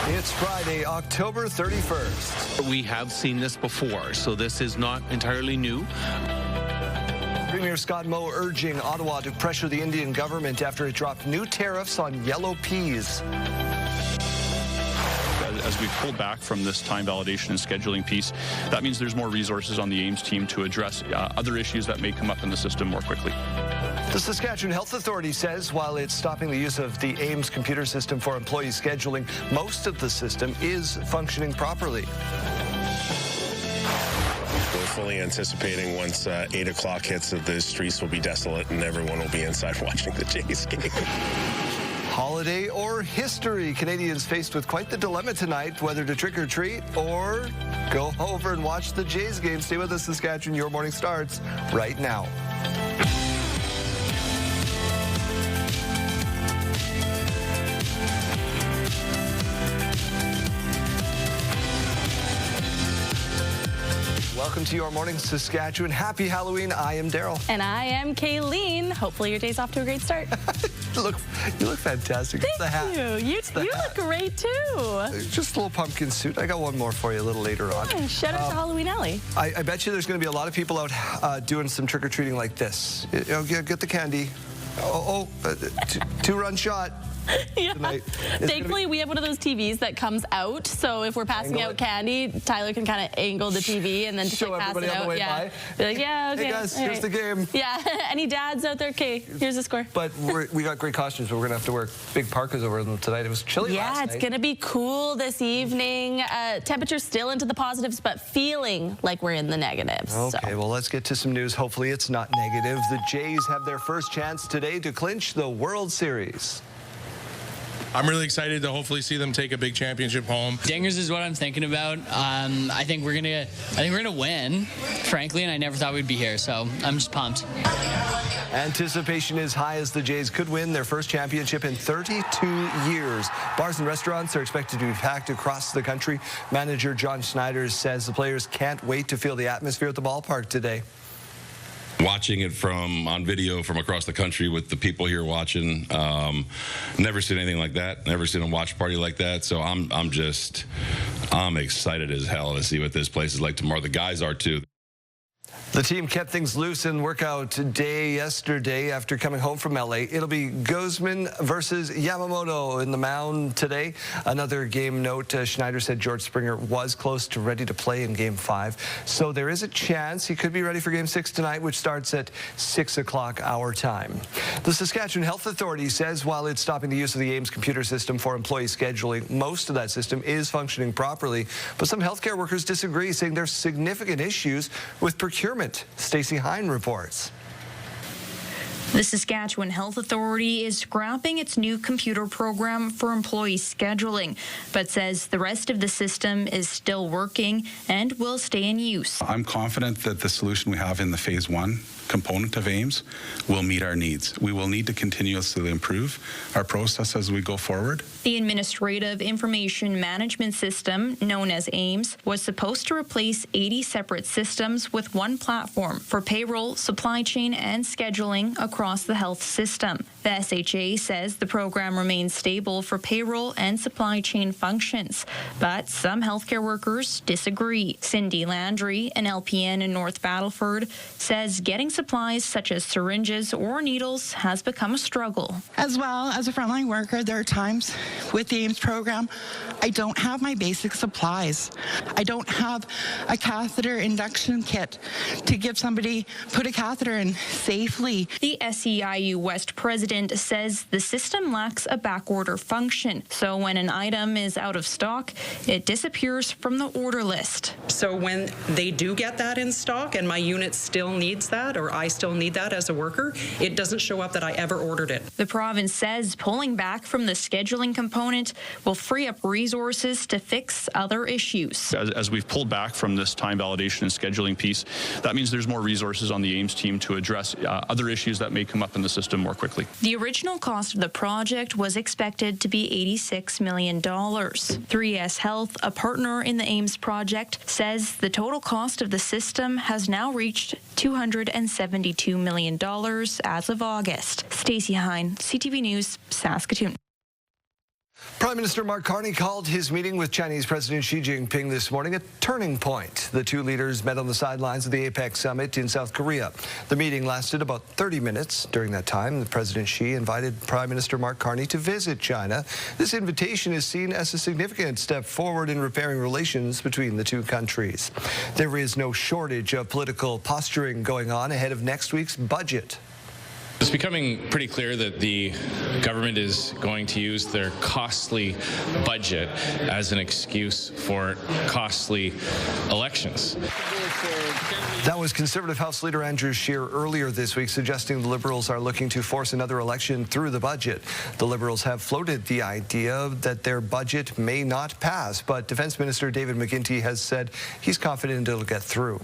It's Friday, October 31st. We have seen this before, so this is not entirely new. Premier Scott Moe urging Ottawa to pressure the Indian government after it dropped new tariffs on yellow peas. As we pull back from this time validation and scheduling piece, that means there's more resources on the Ames team to address other issues that may come up in the system more quickly. The Saskatchewan Health Authority says while it's stopping the use of the Ames computer system for employee scheduling, most of the system is functioning properly. We're fully anticipating once 8 o'clock hits that the streets will be desolate and everyone will be inside watching the Jays game. Holiday or history? Canadians faced with quite the dilemma tonight, whether to trick or treat or go over and watch the Jays game. Stay with us, Saskatchewan. Your morning starts right now. Welcome to Your Morning Saskatchewan. Happy Halloween. I am Daryl. And I am Kayleen. Hopefully your day's off to a great start. You look fantastic. Thank the hat. you. You look great too. Just a little pumpkin suit. I got one more for you a little later on. Yeah, shout out to Halloween Alley. I bet you there's going to be a lot of people out doing some trick-or-treating like this. You know, get the candy. Two-run shot. Yeah. Thankfully, we have one of those TVs that comes out, so if we're passing out candy, Tyler can kind of angle the TV and then just show pass it everybody on out. the way by. Be like, yeah, okay. Hey guys, here's the game. Yeah, any dads out there? Okay, here's the score. But we got great costumes, but we're gonna have to wear big parkas over them tonight. It was chilly last night. Yeah, it's gonna be cool this evening. Temperature's still into the positives, but feeling like we're in the negatives. Okay, well, let's get to some news. Hopefully it's not negative. The Jays have their first chance today to clinch the World Series. I'm really excited to hopefully see them take a big championship home. Dingers is what I'm thinking about. I think we're gonna win, frankly, and I never thought we'd be here, so I'm just pumped. Anticipation is high as the Jays could win their first championship in 32 years. Bars and restaurants are expected to be packed across the country. Manager John Schneider says the players can't wait to feel the atmosphere at the ballpark today. Watching it on video from across the country with the people here watching, never seen anything like that. Never seen a watch party like that. So I'm excited as hell to see what this place is like tomorrow. The guys are too. The team kept things loose in workout day yesterday after coming home from LA. It'll be Guzman versus Yamamoto in the mound today. Another game note, Schneider said George Springer was close to ready to play in Game 5. So there is a chance he could be ready for Game 6 tonight, which starts at 6 o'clock our time. The Saskatchewan Health Authority says while it's stopping the use of the Ames computer system for employee scheduling, most of that system is functioning properly. But some healthcare workers disagree, saying there's significant issues with procurement. Stacey Hine reports. The Saskatchewan Health Authority is scrapping its new computer program for employee scheduling, but says the rest of the system is still working and will stay in use. I'm confident that the solution we have in the Phase 1 component of Ames will meet our needs. We will need to continuously improve our process as we go forward. The Administrative Information Management System, known as Ames, was supposed to replace 80 separate systems with one platform for payroll, supply chain, and scheduling across the health system. The SHA says the program remains stable for payroll and supply chain functions, but some healthcare workers disagree. Cindy Landry, an LPN in North Battleford, says getting supplies such as syringes or needles has become a struggle. As well as a frontline worker, there are times with the Ames program, I don't have my basic supplies. I don't have a catheter induction kit to give somebody, put a catheter in safely. The SEIU West president says the system lacks a backorder function. So when an item is out of stock, it disappears from the order list. So when they do get that in stock and my unit still needs that, or I still need that as a worker, it doesn't show up that I ever ordered it. The province says pulling back from the scheduling component will free up resources to fix other issues. As we've pulled back from this time validation and scheduling piece, that means there's more resources on the Ames team to address other issues that may come up in the system more quickly. The original cost of the project was expected to be $86 million. 3S Health, a partner in the Ames project, says the total cost of the system has now reached $272 million as of August. Stacey Hine, CTV News, Saskatoon. Prime Minister Mark Carney called his meeting with Chinese President Xi Jinping this morning a turning point. The two leaders met on the sidelines of the APEC summit in South Korea. The meeting lasted about 30 minutes. During that time, President Xi invited Prime Minister Mark Carney to visit China. This invitation is seen as a significant step forward in repairing relations between the two countries. There is no shortage of political posturing going on ahead of next week's budget. It's becoming pretty clear that the government is going to use their costly budget as an excuse for costly elections. That was Conservative House Leader Andrew Scheer earlier this week, suggesting the Liberals are looking to force another election through the budget. The Liberals have floated the idea that their budget may not pass, but Defence Minister David McGuinty has said he's confident it'll get through.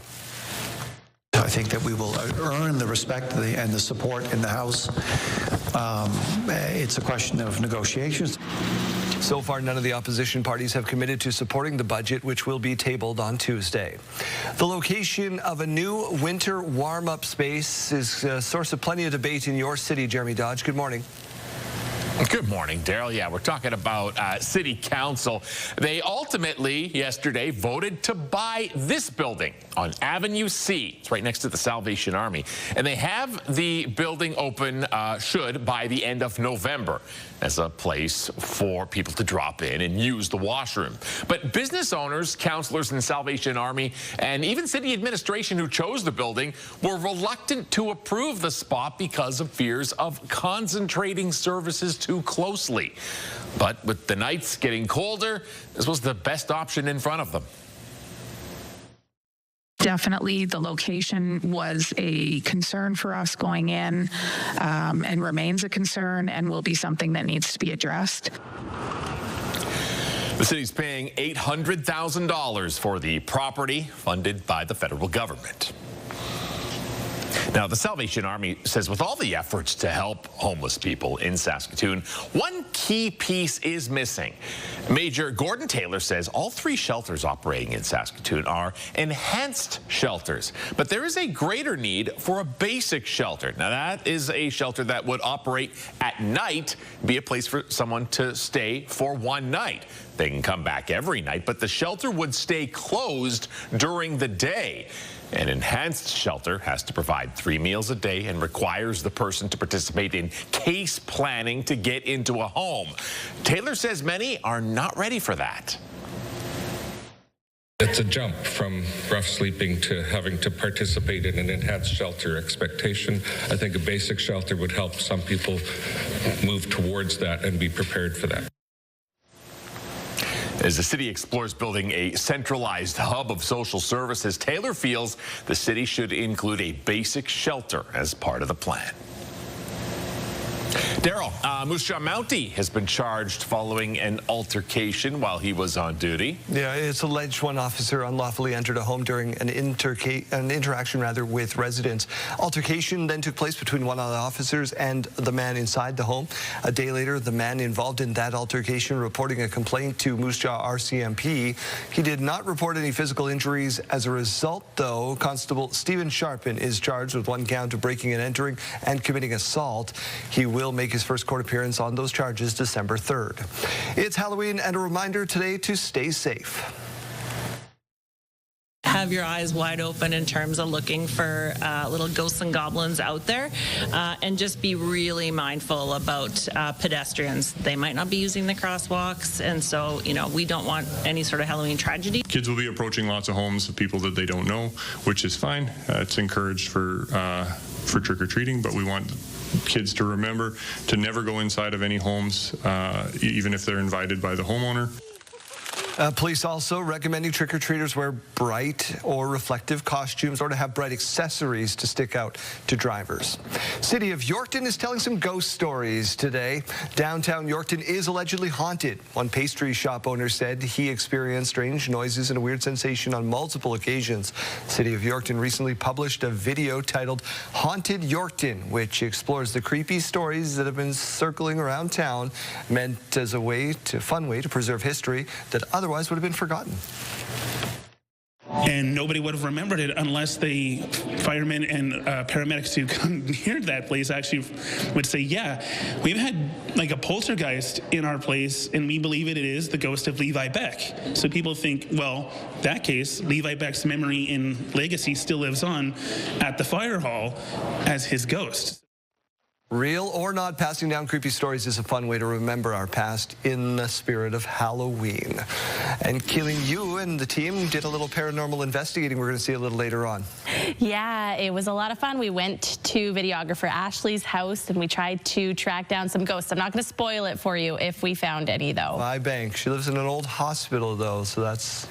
I think that we will earn the respect and the support in the House. It's a question of negotiations. So far, none of the opposition parties have committed to supporting the budget, which will be tabled on Tuesday. The location of a new winter warm-up space is a source of plenty of debate in your city. Jeremy Dodge, good morning. Good morning, Daryl. Yeah, we're talking about City Council. They ultimately, yesterday, voted to buy this building on Avenue C. It's right next to the Salvation Army. And they have the building open, by the end of November, as a place for people to drop in and use the washroom. But business owners, councillors in the Salvation Army, and even city administration who chose the building were reluctant to approve the spot because of fears of concentrating services too closely. But with the nights getting colder, this was the best option in front of them. Definitely the location was a concern for us going in, and remains a concern and will be something that needs to be addressed. The city's paying $800,000 for the property funded by the federal government. Now, the Salvation Army says with all the efforts to help homeless people in Saskatoon, one key piece is missing. Major Gordon Taylor says all three shelters operating in Saskatoon are enhanced shelters, but there is a greater need for a basic shelter. Now, that is a shelter that would operate at night, be a place for someone to stay for one night. They can come back every night, but the shelter would stay closed during the day. An enhanced shelter has to provide 3 meals a day and requires the person to participate in case planning to get into a home. Taylor says many are not ready for that. It's a jump from rough sleeping to having to participate in an enhanced shelter expectation. I think a basic shelter would help some people move towards that and be prepared for that. As the city explores building a centralized hub of social services, Taylor feels the city should include a basic shelter as part of the plan. Daryl, Moose Jaw Mountie has been charged following an altercation while he was on duty. Yeah, it's alleged one officer unlawfully entered a home during an interaction with residents. Altercation then took place between one of the officers and the man inside the home. A day later, the man involved in that altercation reporting a complaint to Moose Jaw RCMP. He did not report any physical injuries. As a result, though, Constable Stephen Sharpin is charged with 1 count of breaking and entering and committing assault. He will make his first court appearance on those charges December 3rd. It's Halloween, and a reminder today to stay safe. Have your eyes wide open in terms of looking for little ghosts and goblins out there, and just be really mindful about pedestrians. They might not be using the crosswalks, and so, we don't want any sort of Halloween tragedy. Kids will be approaching lots of homes of people that they don't know, which is fine. It's encouraged for trick-or-treating, but we want kids to remember to never go inside of any homes, even if they're invited by the homeowner. Police also recommending trick-or-treaters wear bright or reflective costumes or to have bright accessories to stick out to drivers. City of Yorkton is telling some ghost stories today. Downtown Yorkton is allegedly haunted. One pastry shop owner said he experienced strange noises and a weird sensation on multiple occasions. City of Yorkton recently published a video titled Haunted Yorkton, which explores the creepy stories that have been circling around town, meant as a fun way to preserve history that otherwise would have been forgotten. And nobody would have remembered it unless the firemen and paramedics who come near that place actually would say, yeah, we've had like a poltergeist in our place, and we believe it is the ghost of Levi Beck. So people think, well, that case, Levi Beck's memory and legacy still lives on at the fire hall as his ghost. Real or not, passing down creepy stories is a fun way to remember our past in the spirit of Halloween. And Keeling, you and the team did a little paranormal investigating we're going to see a little later on. Yeah, it was a lot of fun. We went to videographer Ashley's house and we tried to track down some ghosts. I'm not going to spoil it for you if we found any, though. My bank. She lives in an old hospital, though, so that's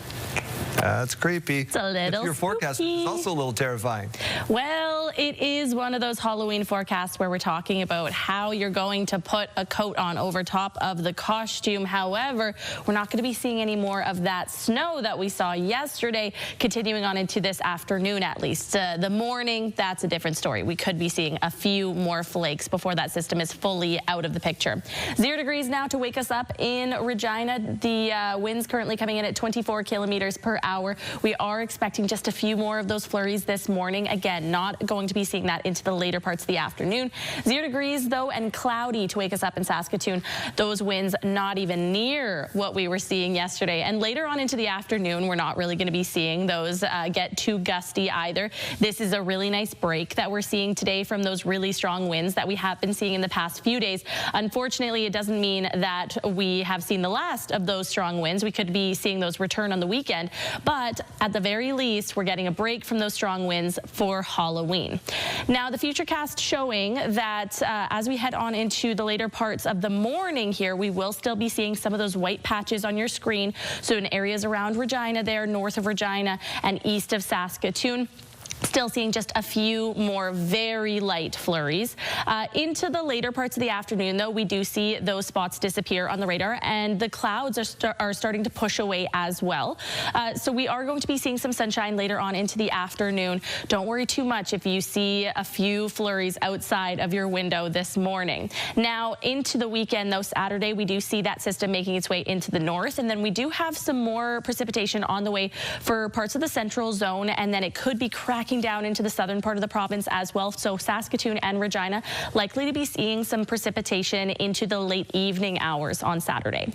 creepy. It's a little Your forecast is also a little terrifying. Well, it is one of those Halloween forecasts where we're talking about how you're going to put a coat on over top of the costume. However, we're not going to be seeing any more of that snow that we saw yesterday, continuing on into this afternoon at least. The morning, that's a different story. We could be seeing a few more flakes before that system is fully out of the picture. 0 degrees now to wake us up in Regina. The winds currently coming in at 24 kilometers per hour. We are expecting just a few more of those flurries this morning. Again, not going to be seeing that into the later parts of the afternoon. 0 degrees, though, and cloudy to wake us up in Saskatoon. Those winds not even near what we were seeing yesterday. And later on into the afternoon, we're not really going to be seeing those get too gusty either. This is a really nice break that we're seeing today from those really strong winds that we have been seeing in the past few days. Unfortunately, it doesn't mean that we have seen the last of those strong winds. We could be seeing those return on the weekend. But at the very least, we're getting a break from those strong winds for Halloween. Now, the Futurecast showing that as we head on into the later parts of the morning here, we will still be seeing some of those white patches on your screen. So in areas around Regina there, north of Regina and east of Saskatoon. Still seeing just a few more very light flurries. Into the later parts of the afternoon, though, we do see those spots disappear on the radar, and the clouds are starting to push away as well. So we are going to be seeing some sunshine later on into the afternoon. Don't worry too much if you see a few flurries outside of your window this morning. Now, into the weekend, though, Saturday, we do see that system making its way into the north, and then we do have some more precipitation on the way for parts of the central zone, and then it could be cracking down into the southern part of the province as well. So Saskatoon and Regina likely to be seeing some precipitation into the late evening hours on Saturday.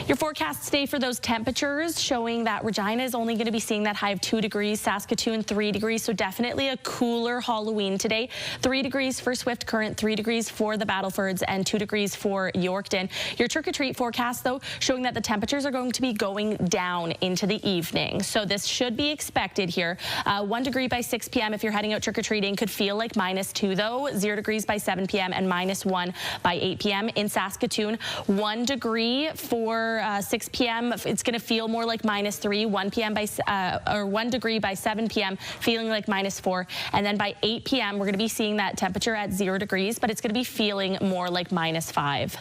Your forecast today for those temperatures showing that Regina is only going to be seeing that high of 2 degrees, Saskatoon 3 degrees. So definitely a cooler Halloween today. 3 degrees for Swift Current, 3 degrees for the Battlefords, and 2 degrees for Yorkton. Your trick-or-treat forecast, though, showing that the temperatures are going to be going down into the evening. So this should be expected here. 1 degree by 6 p.m. if you're heading out trick-or-treating. Could feel like -2, though. 0 degrees by 7 p.m. and -1 by 8 p.m. In Saskatoon, 1 degree for 6 p.m. It's going to feel more like -3. 1 p.m. by or 1 degree by 7 p.m. feeling like -4. And then by 8 p.m. we're going to be seeing that temperature at 0 degrees, but it's going to be feeling more like -5.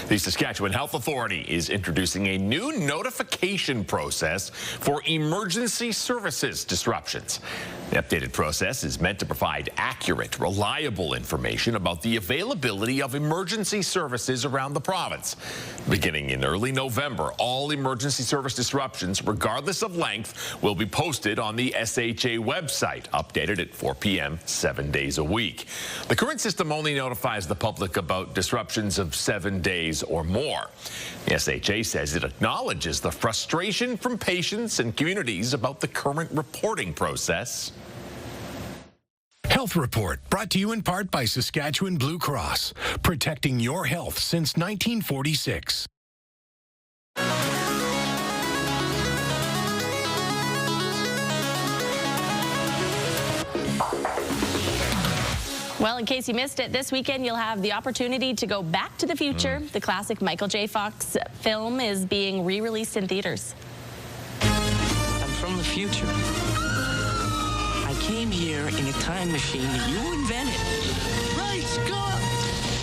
The Saskatchewan Health Authority is introducing a new notification process for emergency services disruptions. The updated process is meant to provide accurate, reliable information about the availability of emergency services around the province. Beginning in early November, all emergency service disruptions, regardless of length, will be posted on the SHA website, updated at 4 p.m. 7 days a week. The current system only notifies the public about disruptions of 7 days or more. The SHA says it acknowledges the frustration from patients and communities about the current reporting process. Health Report, brought to you in part by Saskatchewan Blue Cross, protecting your health since 1946. Well, in case you missed it, this weekend you'll have the opportunity to go back to the future. The classic Michael J. Fox film is being re-released in theaters. I'm from the future. I came here in a time machine that you invented. Right, Scott!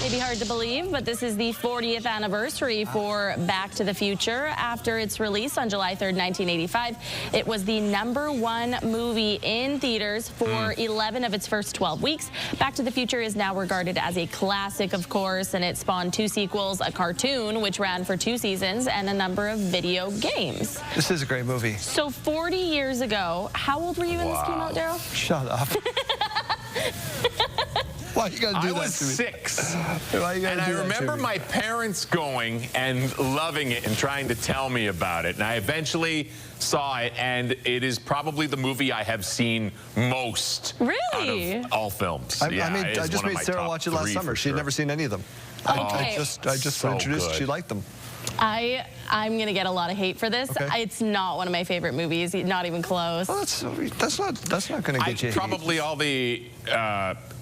may be hard to believe, but this is the 40th anniversary for Back to the Future. After its release on July 3rd, 1985, it was the #1 movie in theaters for 11 of its first 12 weeks. Back to the Future is now regarded as a classic, of course, and it spawned 2 sequels, a cartoon, which ran for 2 seasons, and a number of video games. This is a great movie. So 40 years ago, how old were you when this came out, Daryl? Shut up. Why you gotta do that I was to me? 6. Why you gotta and do I that remember to me? my parents going and loving it and trying to tell me about it. And I eventually saw it, and it is probably the movie I have seen most out of all films. I it is just one of made my Sarah top watch it last 3 summer. for She'd sure. never seen any of them. I just so introduced. good. She liked them. I'm gonna get a lot of hate for this. Okay. It's not one of my favorite movies, not even close. Well, that's not gonna get you. Probably all the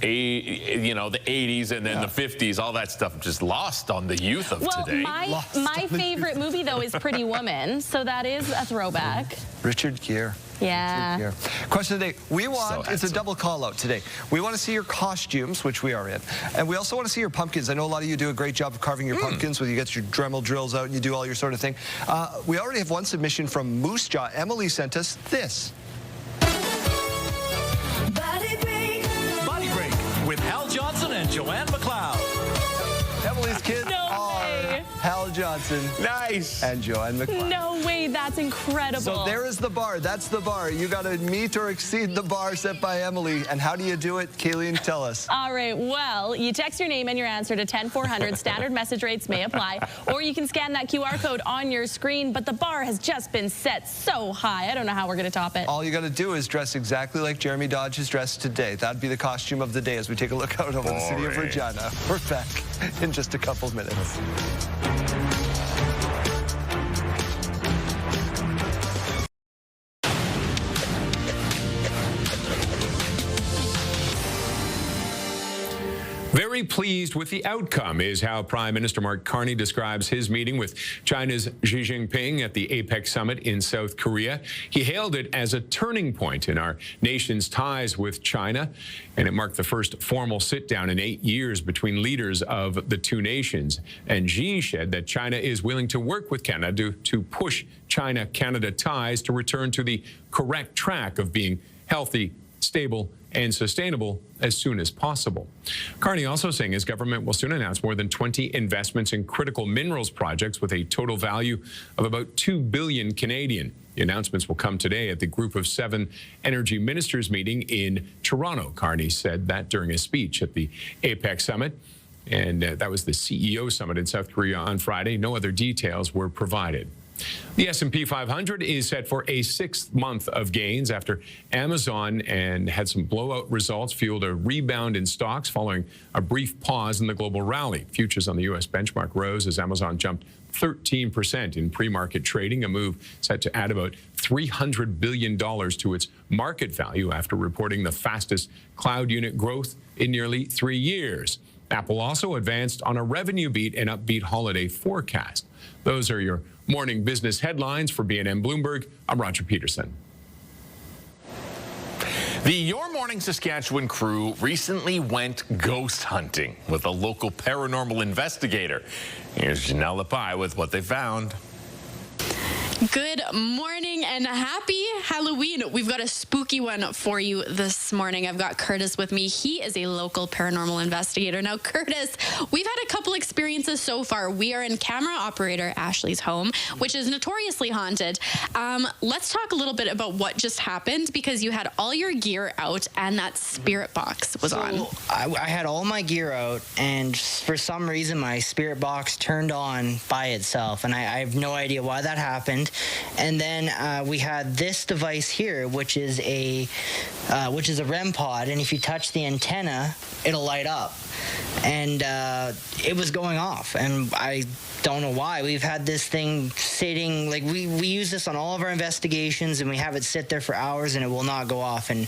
the 80s and then the 50s, all that stuff just lost on the youth of today. My favorite movie though is Pretty Woman, so that is a throwback. Richard Gere. Yeah. Richard Gere. Question today. It's a double call out today. We want to see your costumes, which we are in, and we also want to see your pumpkins. I know a lot of you do a great job of carving your pumpkins, where you get your Dremel drills out and you do all your sort of thing. We already have one submission from Moose Jaw. Emily sent us this. Body Break with Hal Johnson and Joanne McLeod. Emily's kids are Hal Johnson. Nice. And Joanne McLeod. No way, that's incredible. So there is the bar. That's the bar. You got to meet or exceed the bar set by Emily. And how do you do it? Kayleen, tell us. All right, well, you text your name and your answer to 10400. Standard message rates may apply. Or you can scan that QR code on your screen. But the bar has just been set so high. I don't know how we're going to top it. All you got to do is dress exactly like Jeremy Dodge is dressed today. That'd be the costume of the day as we take a look out over the city of Regina. We're back in just a couple of minutes. Very pleased with the outcome is how Prime Minister Mark Carney describes his meeting with China's Xi Jinping at the APEC summit in South Korea. He hailed it as a turning point in our nation's ties with China, and it marked the first formal sit-down in 8 years between leaders of the two nations. And Xi said that China is willing to work with Canada to push China-Canada ties to return to the correct track of being healthy, stable, and sustainable as soon as possible. Carney also saying his government will soon announce more than 20 investments in critical minerals projects with a total value of about 2 billion Canadian. The announcements will come today at the Group of 7 Energy Ministers meeting in Toronto. Carney said that during a speech at the APEC summit, and that was the CEO summit in South Korea on Friday. No other details were provided. The S&P 500 is set for a 6th month of gains after Amazon had some blowout results fueled a rebound in stocks following a brief pause in the global rally. Futures on the U.S. benchmark rose as Amazon jumped 13% in pre-market trading, a move set to add about $300 billion to its market value after reporting the fastest cloud unit growth in nearly 3 years. Apple also advanced on a revenue beat and upbeat holiday forecast. Those are your morning business headlines. For BNN Bloomberg, I'm Roger Peterson. The Your Morning Saskatchewan crew recently went ghost hunting with a local paranormal investigator. Here's Janelle Lepai with what they found. Good morning and happy Halloween. We've got a spooky one for you this morning. I've got Curtis with me. He is a local paranormal investigator. Now, Curtis, we've had a couple experiences so far. We are in camera operator Ashley's home, which is notoriously haunted. Let's talk a little bit about what just happened, because you had all your gear out and that spirit box was on. I had all my gear out, and for some reason my spirit box turned on by itself, and I have no idea why that happened. And then we had this device here, which is a REM pod, and if you touch the antenna, it'll light up. And it was going off, and I don't know why. We've had this thing sitting, like we use this on all of our investigations, and we have it sit there for hours, and it will not go off, and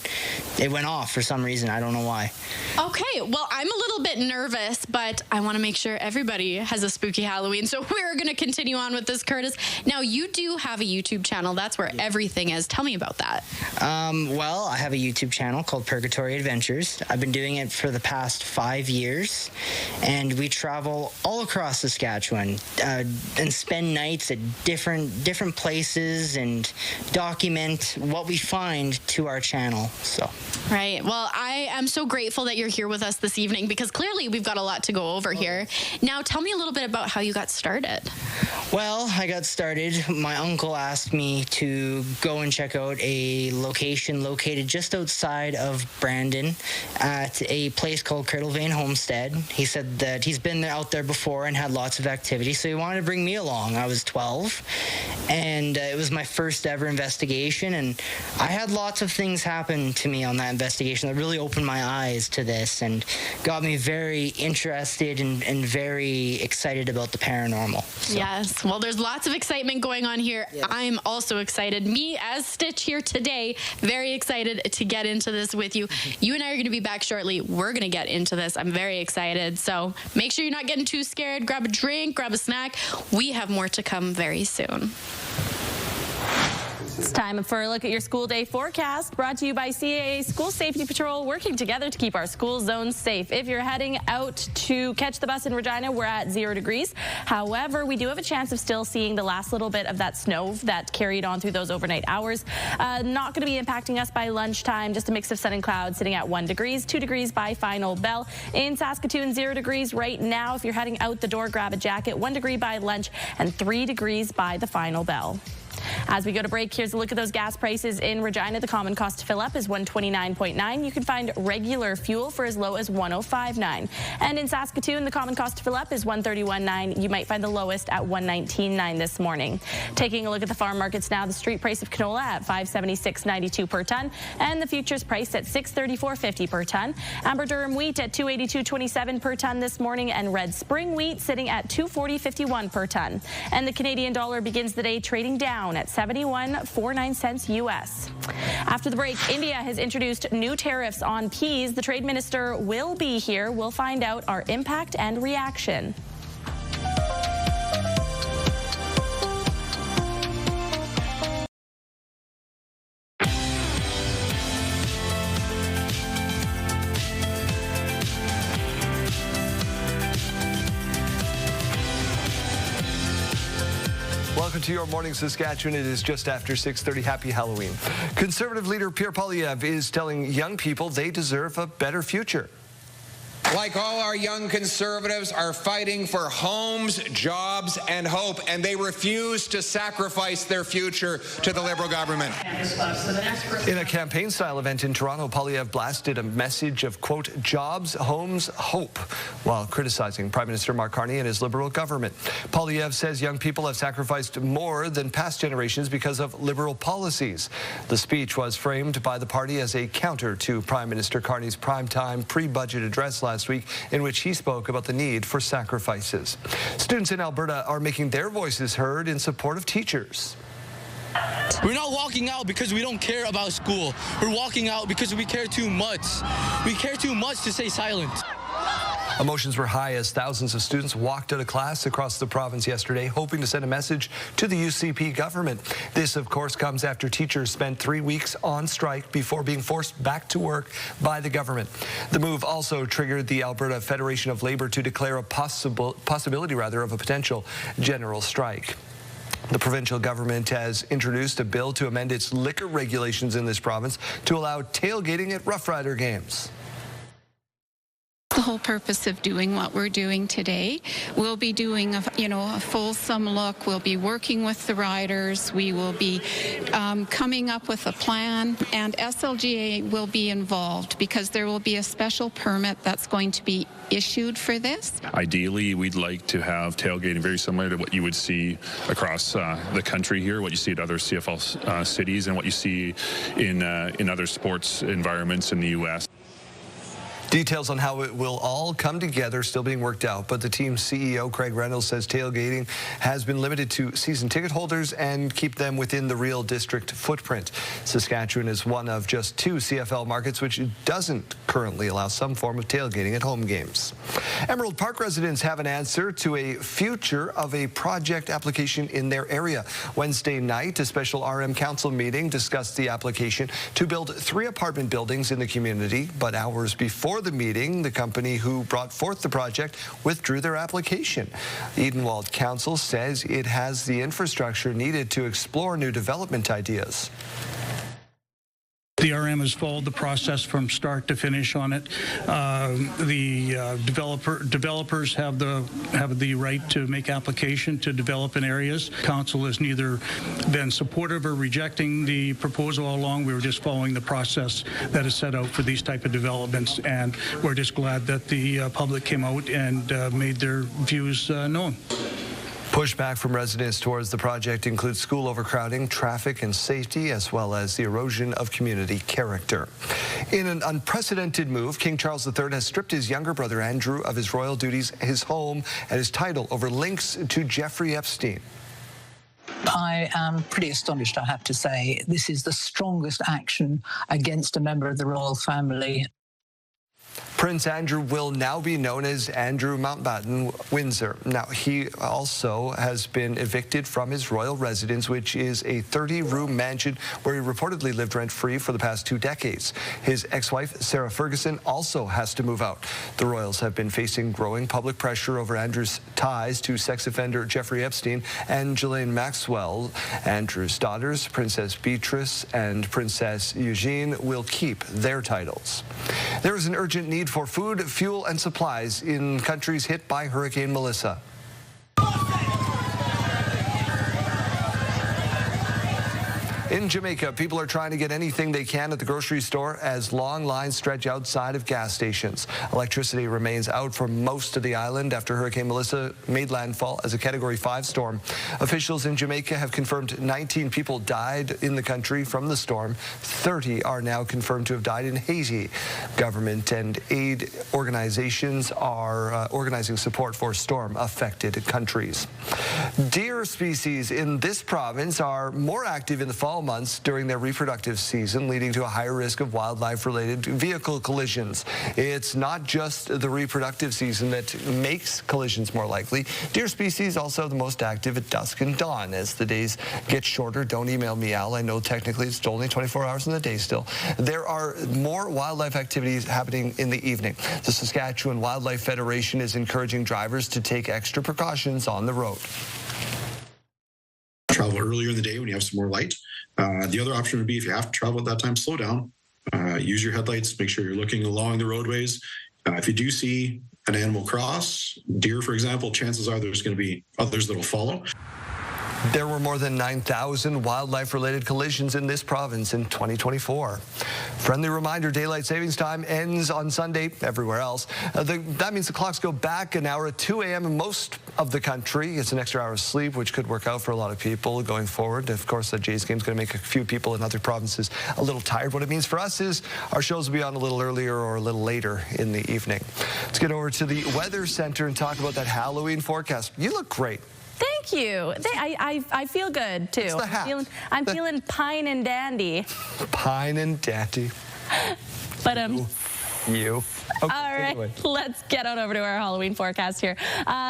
it went off for some reason. I don't know why. Okay, well, I'm a little bit nervous, but I want to make sure everybody has a spooky Halloween, so we're going to continue on with this, Curtis. Now, you do have a YouTube channel. That's where everything is. Tell me about that. Well, I have a YouTube channel called Purgatory Adventures. I've been doing it for the past 5 years. years, and we travel all across Saskatchewan and spend nights at different places and document what we find to our channel. So. Right. Well, I am so grateful that you're here with us this evening because clearly we've got a lot to go over here. Now, tell me a little bit about how you got started. Well, I got started. My uncle asked me to go and check out a location located just outside of Brandon at a place called Kirtlevane Homestead. He said that he's been out there before and had lots of activity, so he wanted to bring me along. I was 12, and it was my first ever investigation, and I had lots of things happen to me on that investigation that really opened my eyes to this and got me very interested and very excited about the paranormal. So. Yes. Well, there's lots of excitement going on here. Yes. I'm also excited. Me, as Stitch here today, very excited to get into this with you. You and I are going to be back shortly. We're going to get into this. I'm very excited. So make sure you're not getting too scared. Grab a drink, grab a snack. We have more to come very soon. It's time for a look at your school day forecast, brought to you by CAA School Safety Patrol, working together to keep our school zones safe. If you're heading out to catch the bus in Regina, we're at 0 degrees. However, we do have a chance of still seeing the last little bit of that snow that carried on through those overnight hours. Not going to be impacting us by lunchtime, just a mix of sun and clouds sitting at 1 degrees, 2 degrees by final bell. In Saskatoon, 0 degrees right now. If you're heading out the door, grab a jacket, 1 degree by lunch, and 3 degrees by the final bell. As we go to break, here's a look at those gas prices in Regina. The common cost to fill up is $129.9. You can find regular fuel for as low as $105.9. And in Saskatoon, the common cost to fill up is $131.9. You might find the lowest at $119.9 this morning. Taking a look at the farm markets now, the street price of canola at $576.92 per ton, and the futures price at $634.50 per ton. Amber durum wheat at $282.27 per ton this morning, and red spring wheat sitting at $240.51 per ton. And the Canadian dollar begins the day trading down at 71.49 cents U.S. After the break, India has introduced new tariffs on peas. The trade minister will be here. We'll find out our impact and reaction. Welcome to Your Morning Saskatchewan. It is just after 6:30. Happy Halloween. Conservative leader Pierre Poilievre is telling young people they deserve a better future. Like all our young Conservatives are fighting for homes, jobs, and hope, and they refuse to sacrifice their future to the Liberal government. In a campaign-style event in Toronto, Poilievre blasted a message of, quote, jobs, homes, hope, while criticizing Prime Minister Mark Carney and his Liberal government. Poilievre says young people have sacrificed more than past generations because of Liberal policies. The speech was framed by the party as a counter to Prime Minister Carney's primetime pre-budget address last week, in which he spoke about the need for sacrifices. Students in Alberta are making their voices heard in support of teachers. We're not walking out because we don't care about school. We're walking out because we care too much. We care too much to stay silent. Emotions were high as thousands of students walked out of class across the province yesterday, hoping to send a message to the UCP government. This, of course, comes after teachers spent 3 weeks on strike before being forced back to work by the government. The move also triggered the Alberta Federation of Labour to declare a possibility of a potential general strike. The provincial government has introduced a bill to amend its liquor regulations in this province to allow tailgating at Rough Rider games. The whole purpose of doing what we're doing today, we'll be doing a fulsome look. We'll be working with the riders. We will be coming up with a plan, and SLGA will be involved because there will be a special permit that's going to be issued for this. Ideally, we'd like to have tailgating very similar to what you would see across the country here, what you see at other CFL cities, and what you see in other sports environments in the U.S. Details on how it will all come together still being worked out, but the team's CEO, Craig Reynolds, says tailgating has been limited to season ticket holders and keep them within the real district footprint. Saskatchewan is one of just 2 CFL markets which doesn't currently allow some form of tailgating at home games. Emerald Park residents have an answer to a future of a project application in their area. Wednesday night, a special RM Council meeting discussed the application to build 3 apartment buildings in the community, but hours before before the meeting, the company who brought forth the project withdrew their application. Edenwald Council says it has the infrastructure needed to explore new development ideas. The RM has followed the process from start to finish on it. The developers have the right to make application to develop in areas. Council has neither been supportive or rejecting the proposal all along. We were just following the process that is set out for these type of developments, and we're just glad that the public came out and made their views known. Pushback from residents towards the project includes school overcrowding, traffic and safety, as well as the erosion of community character. In an unprecedented move, King Charles III has stripped his younger brother Andrew of his royal duties, his home, and his title over links to Jeffrey Epstein. I am pretty astonished, I have to say. This is the strongest action against a member of the royal family. Prince Andrew will now be known as Andrew Mountbatten Windsor. Now, he also has been evicted from his royal residence, which is a 30-room mansion where he reportedly lived rent-free for the past 2 decades. His ex-wife, Sarah Ferguson, also has to move out. The royals have been facing growing public pressure over Andrew's ties to sex offender Jeffrey Epstein and Ghislaine Maxwell. Andrew's daughters, Princess Beatrice and Princess Eugene, will keep their titles. There is an urgent need for food, fuel, and supplies in countries hit by Hurricane Melissa. In Jamaica, people are trying to get anything they can at the grocery store as long lines stretch outside of gas stations. Electricity remains out for most of the island after Hurricane Melissa made landfall as a Category 5 storm. Officials in Jamaica have confirmed 19 people died in the country from the storm. 30 are now confirmed to have died in Haiti. Government and aid organizations are organizing support for storm-affected countries. Deer species in this province are more active in the fall months during their reproductive season, leading to a higher risk of wildlife-related vehicle collisions. It's not just the reproductive season that makes collisions more likely. Deer species also the most active at dusk and dawn. As the days get shorter, don't email me, Al. I know technically it's only 24 hours in the day still. There are more wildlife activities happening in the evening. The Saskatchewan Wildlife Federation is encouraging drivers to take extra precautions on the road. Travel earlier in the day when you have some more light. The other option would be if you have to travel at that time, slow down, use your headlights, make sure you're looking along the roadways. If you do see an animal cross, deer, for example, chances are there's going to be others that will follow. There were more than 9,000 wildlife-related collisions in this province in 2024. Friendly reminder, daylight savings time ends on Sunday everywhere else. That means the clocks go back an hour at 2 a.m. in most of the country. It's an extra hour of sleep, which could work out for a lot of people going forward. Of course, the Jays game is going to make a few people in other provinces a little tired. What it means for us is our shows will be on a little earlier or a little later in the evening. Let's get over to the Weather Center and talk about that Halloween forecast. You look great. Thank you. I feel good, too. It's the hat. I'm feeling pine and dandy. Pine and dandy. But, You. Okay, all right, anyway. Let's get on over to our Halloween forecast here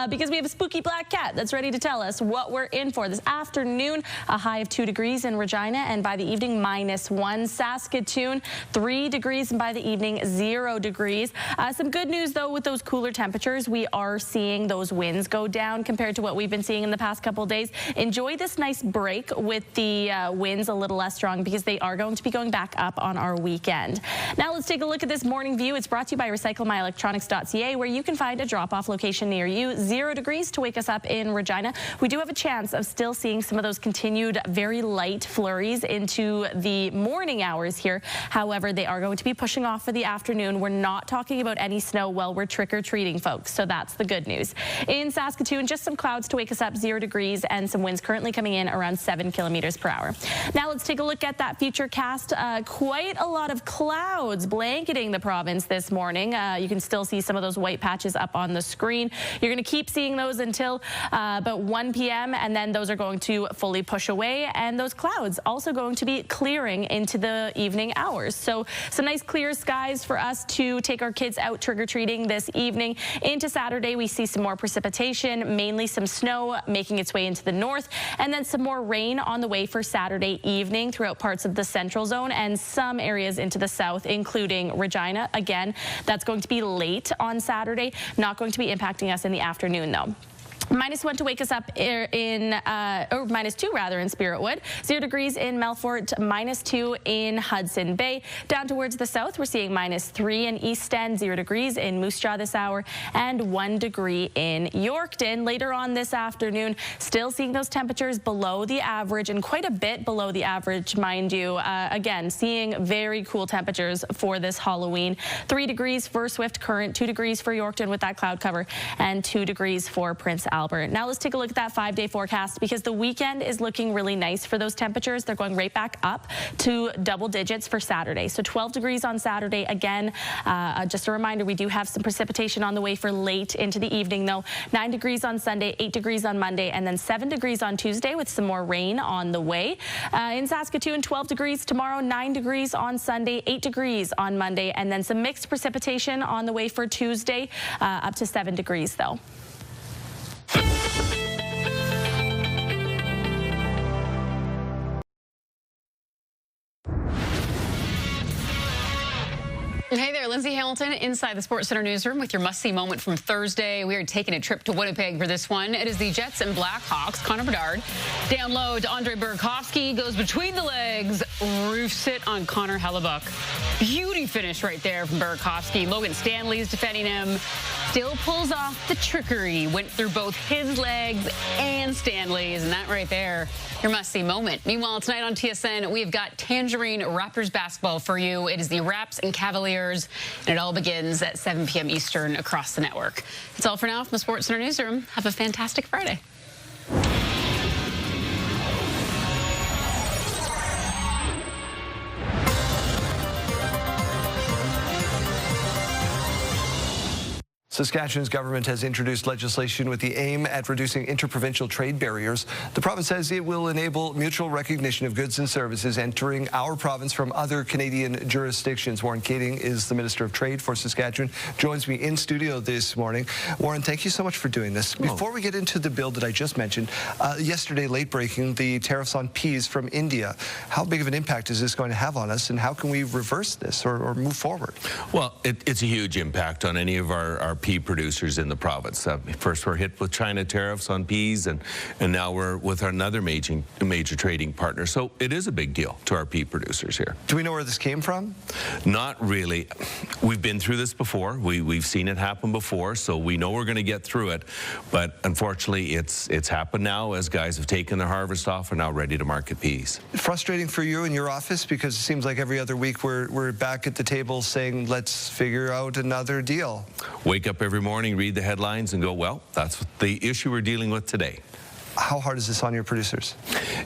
because we have a spooky black cat that's ready to tell us what we're in for. This afternoon, a high of 2 degrees in Regina, and by the evening, -1. Saskatoon, 3 degrees, and by the evening, 0 degrees. Some good news, though, with those cooler temperatures. We are seeing those winds go down compared to what we've been seeing in the past couple of days. Enjoy this nice break with the winds a little less strong because they are going to be going back up on our weekend. Now, let's take a look at this morning view. It's brought to you by recyclemyelectronics.ca, where you can find a drop-off location near you. 0 degrees to wake us up in Regina. We do have a chance of still seeing some of those continued very light flurries into the morning hours here. However, they are going to be pushing off for the afternoon. We're not talking about any snow while we're trick-or-treating, folks, so that's the good news. In Saskatoon, just some clouds to wake us up, 0 degrees, and some winds currently coming in around 7 kilometers per hour. Now let's take a look at that future cast. Quite a lot of clouds blanketing the province this morning. You can still see some of those white patches up on the screen. You're going to keep seeing those until about 1 p.m. and then those are going to fully push away, and those clouds also going to be clearing into the evening hours. So some nice clear skies for us to take our kids out trick-or-treating this evening. Into Saturday, we see some more precipitation, mainly some snow making its way into the north, and then some more rain on the way for Saturday evening throughout parts of the central zone and some areas into the south, including Regina, Again, that's going to be late on Saturday, not going to be impacting us in the afternoon, though. -1 to wake us up in, or -2 rather, in Spiritwood. 0 degrees in Melfort, -2 in Hudson Bay. Down towards the south, we're seeing -3 in East End, 0 degrees in Moose Jaw this hour, and 1 degree in Yorkton. Later on this afternoon, still seeing those temperatures below the average, and quite a bit below the average, mind you. Again, seeing very cool temperatures for this Halloween. 3 degrees for Swift Current, 2 degrees for Yorkton with that cloud cover, and 2 degrees for Prince Albert. Now let's take a look at that 5-day forecast, because the weekend is looking really nice for those temperatures. They're going right back up to double digits for Saturday. So 12 degrees on Saturday. Again, just a reminder, we do have some precipitation on the way for late into the evening, though. 9 degrees on Sunday, 8 degrees on Monday, and then 7 degrees on Tuesday with some more rain on the way. In Saskatoon, 12 degrees tomorrow, 9 degrees on Sunday, 8 degrees on Monday, and then some mixed precipitation on the way for Tuesday, up to 7 degrees, though. Hey there, Lindsay Hamilton inside the Sports Center newsroom with your must-see moment from Thursday. We are taking a trip to Winnipeg for this one. It is the Jets and Blackhawks. Connor Bedard down low to Andre Burakovsky, goes between the legs, roofs it on Connor Hellebuck. Beauty finish right there from Burakovsky. Logan Stanley is defending him. Still pulls off the trickery. Went through both his legs and Stanley's, and that right there, your must-see moment. Meanwhile, tonight on TSN, we've got Tangerine Raptors basketball for you. It is the Raps and Cavaliers, and it all begins at 7 p.m. Eastern across the network. That's all for now from the Sports Center newsroom. Have a fantastic Friday. Saskatchewan's government has introduced legislation with the aim at reducing interprovincial trade barriers. The province says it will enable mutual recognition of goods and services entering our province from other Canadian jurisdictions. Warren Keating is the Minister of Trade for Saskatchewan, joins me in studio this morning. Warren, thank you so much for doing this. Before we get into the bill that I just mentioned, yesterday, late breaking, the tariffs on peas from India. How big of an impact is this going to have on us, and how can we reverse this or move forward? Well, it's a huge impact on any of our pea producers in the province. First, we're hit with China tariffs on peas, and now we're with another major trading partner. So it is a big deal to our pea producers here. Do we know where this came from? Not really. We've been through this before. We've seen it happen before, so we know we're going to get through it. But unfortunately, it's happened now as guys have taken their harvest off and now ready to market peas. Frustrating for you in your office, because it seems like every other week we're back at the table saying, let's figure out another deal. Wake up every morning, read the headlines, and go, well, that's the issue we're dealing with today. How hard is this on your producers?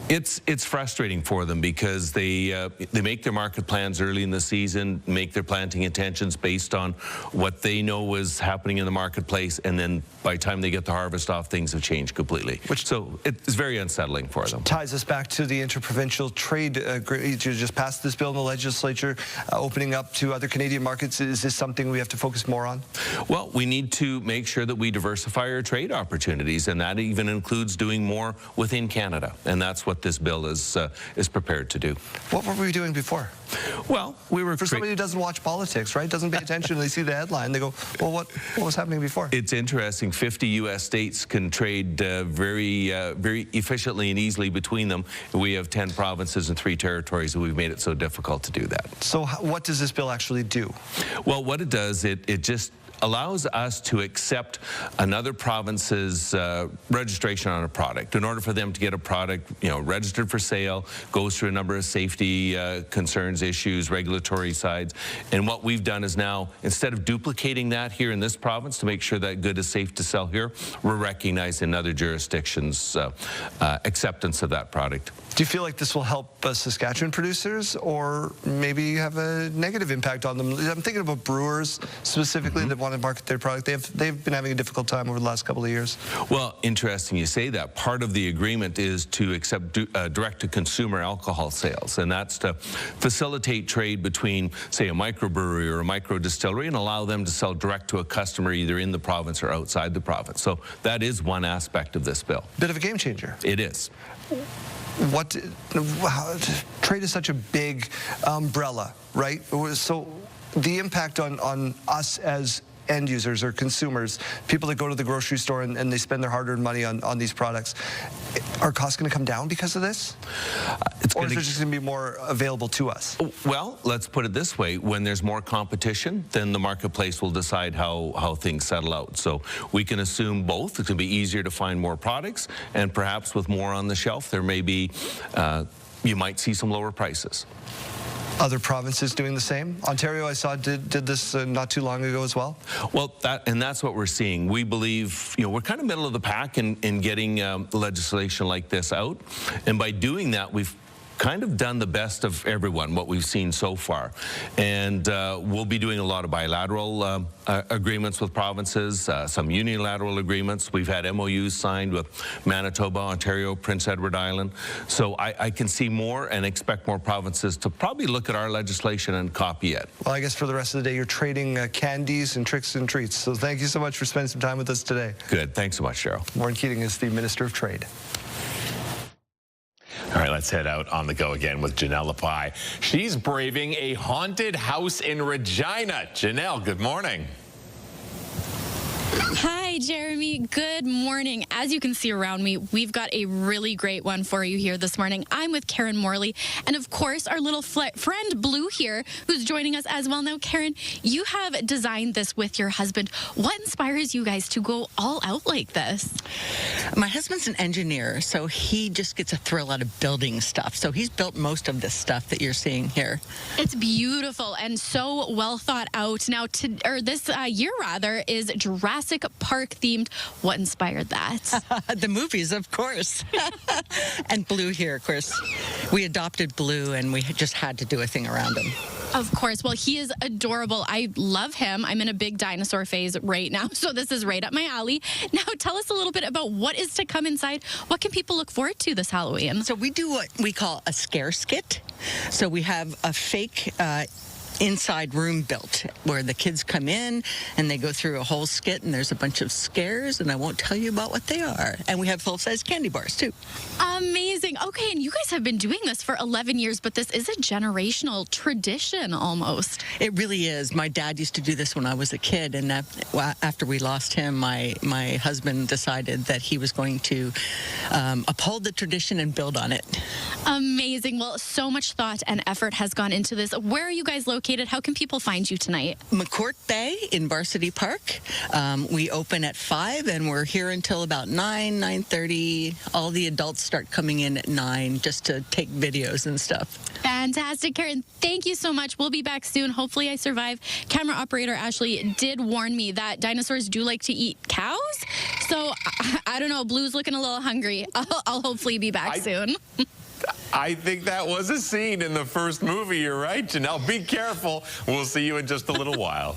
It's frustrating for them because they make their market plans early in the season, make their planting intentions based on what they know is happening in the marketplace, and then by the time they get the harvest off, things have changed completely. So it's very unsettling for them. Ties us back to the interprovincial trade agreement. You just passed this bill in the legislature, opening up to other Canadian markets. Is this something we have to focus more on? Well, we need to make sure that we diversify our trade opportunities, and that even includes doing more within Canada, and that's what this bill is prepared to do. What were we doing before? Well, we were... For somebody who doesn't watch politics, right, doesn't pay attention, they see the headline, they go, well, what was happening before? It's interesting. 50 U.S. states can trade very efficiently and easily between them. We have 10 provinces and 3 territories, and we've made it so difficult to do that. So what does this bill actually do? Well, what it does, it just allows us to accept another province's registration on a product. In order for them to get a product, registered for sale, goes through a number of safety concerns, issues, regulatory sides. And what we've done is now, instead of duplicating that here in this province to make sure that good is safe to sell here, we're recognizing in other jurisdictions acceptance of that product. Do you feel like this will help Saskatchewan producers, or maybe have a negative impact on them? I'm thinking about brewers specifically that want to market their product. They've been having a difficult time over the last couple of years. Well, interesting you say that. Part of the agreement is to accept direct-to-consumer alcohol sales, and that's to facilitate trade between, say, a microbrewery or a micro-distillery and allow them to sell direct to a customer either in the province or outside the province. So that is one aspect of this bill. Bit of a game changer. It is. Trade is such a big umbrella, right? So the impact on us as end users or consumers, people that go to the grocery store and they spend their hard-earned money on these products, are costs going to come down because of this? Or is there just going to be more available to us? Well, let's put it this way. When there's more competition, then the marketplace will decide how things settle out. So we can assume both. It's going to be easier to find more products, and perhaps with more on the shelf, there may be, you might see some lower prices. Other provinces doing the same? Ontario, I saw, did this not too long ago as well? Well, that's what we're seeing. We believe, we're kind of middle of the pack in getting legislation like this out. And by doing that, we've kind of done the best of everyone, what we've seen so far. And we'll be doing a lot of bilateral agreements with provinces, some unilateral agreements. We've had MOUs signed with Manitoba, Ontario, Prince Edward Island. So I can see more and expect more provinces to probably look at our legislation and copy it. Well, I guess for the rest of the day, you're trading candies and tricks and treats. So thank you so much for spending some time with us today. Good. Thanks so much, Cheryl. Warren Keating is the Minister of Trade. All right, let's head out on the go again with Janelle Lepie. She's braving a haunted house in Regina. Janelle, good morning. Hi, Jeremy. Good morning. As you can see around me, we've got a really great one for you here this morning. I'm with Karen Morley, and of course, our little friend Blue here, who's joining us as well. Now, Karen, you have designed this with your husband. What inspires you guys to go all out like this? My husband's an engineer, so he just gets a thrill out of building stuff. So he's built most of this stuff that you're seeing here. It's beautiful and so well thought out. Now, this year, rather, is Jurassic Park themed. What inspired that? The movies, of course. And Blue here, of course. We adopted Blue, and we just had to do a thing around him. Of course. Well, he is adorable. I love him. I'm in a big dinosaur phase right now, so this is right up my alley. Now, tell us a little bit about what is to come inside. What can people look forward to this Halloween? So we do what we call a scare skit. So we have a fake inside room built where the kids come in and they go through a whole skit, and there's a bunch of scares, and I won't tell you about what they are. And we have full-size candy bars too. Amazing. Okay, and you guys have been doing this for 11 years, but this is a generational tradition almost. It really is. My dad used to do this when I was a kid, and after we lost him, my husband decided that he was going to uphold the tradition and build on it. Amazing. Well, so much thought and effort has gone into this. Where are you guys located? How can people find you tonight? McCourt Bay in Varsity Park. We open at 5, and we're here until about 9:30. All the adults start coming in at 9 just to take videos and stuff. Fantastic, Karen. Thank you so much. We'll be back soon. Hopefully I survive. Camera operator Ashley did warn me that dinosaurs do like to eat cows. So I don't know. Blue's looking a little hungry. I'll hopefully be back soon. I think that was a scene in the first movie. You're right, Janelle. Be careful. We'll see you in just a little while.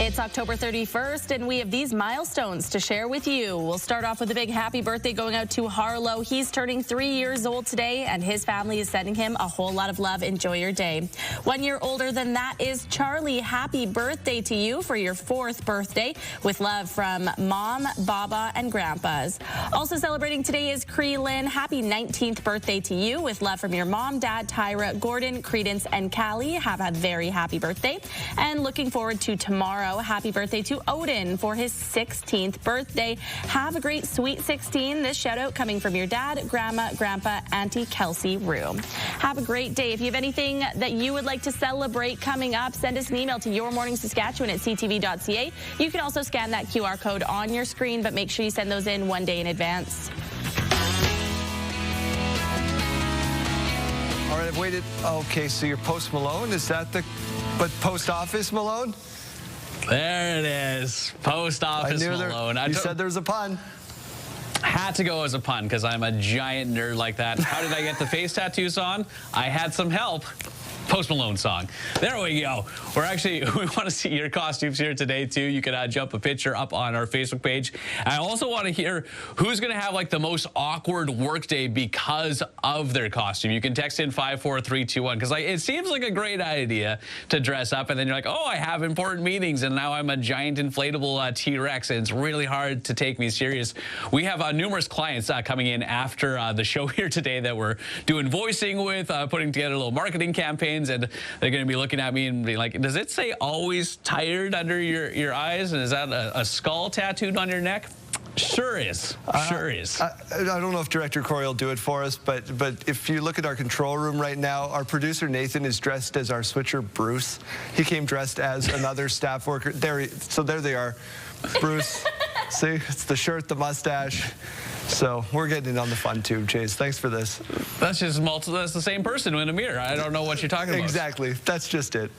It's October 31st, and we have these milestones to share with you. We'll start off with a big happy birthday going out to Harlow. He's turning 3 years old today, and his family is sending him a whole lot of love. Enjoy your day. 1 year older than that is Charlie. Happy birthday to you for your 4th birthday, with love from Mom, Baba, and Grandpas. Also celebrating today is Cree Lynn. Happy 19th birthday to you, with love from your mom, dad, Tyra, Gordon, Credence, and Callie. Have a very happy birthday. And looking forward to tomorrow. Happy birthday to Odin for his 16th birthday. Have a great sweet 16. This shout out coming from your dad, grandma, grandpa, Auntie Kelsey Rue. Have a great day. If you have anything that you would like to celebrate coming up, send us an email to yourmorningsaskatchewan@ctv.ca. You can also scan that QR code on your screen, but make sure you send those in 1 day in advance. All right, I've waited. Okay, so you're Post Malone. Is that but Post Office Malone? There it is. Post Office Malone. You said there's a pun. Had to go as a pun because I'm a giant nerd like that. How did I get the face tattoos on? I had some help. Post Malone song. There we go. We want to see your costumes here today, too. You can jump a picture up on our Facebook page. I also want to hear who's going to have, like, the most awkward workday because of their costume. You can text in 54321 because, like, it seems like a great idea to dress up, and then you're like, oh, I have important meetings, and now I'm a giant inflatable T-Rex, and it's really hard to take me serious. We have numerous clients coming in after the show here today that we're doing voicing with, putting together little marketing campaigns, and they're going to be looking at me and be like, does it say always tired under your eyes? And is that a skull tattooed on your neck? Sure is. Sure is. I don't know if Director Corey will do it for us, but if you look at our control room right now, our producer Nathan is dressed as our switcher Bruce. He came dressed as another staff worker. There they are. Bruce. See, it's the shirt, the mustache. So we're getting in on the fun too, Chase. Thanks for this. That's just that's the same person in a mirror. I don't know what you're talking about. Exactly. That's just it.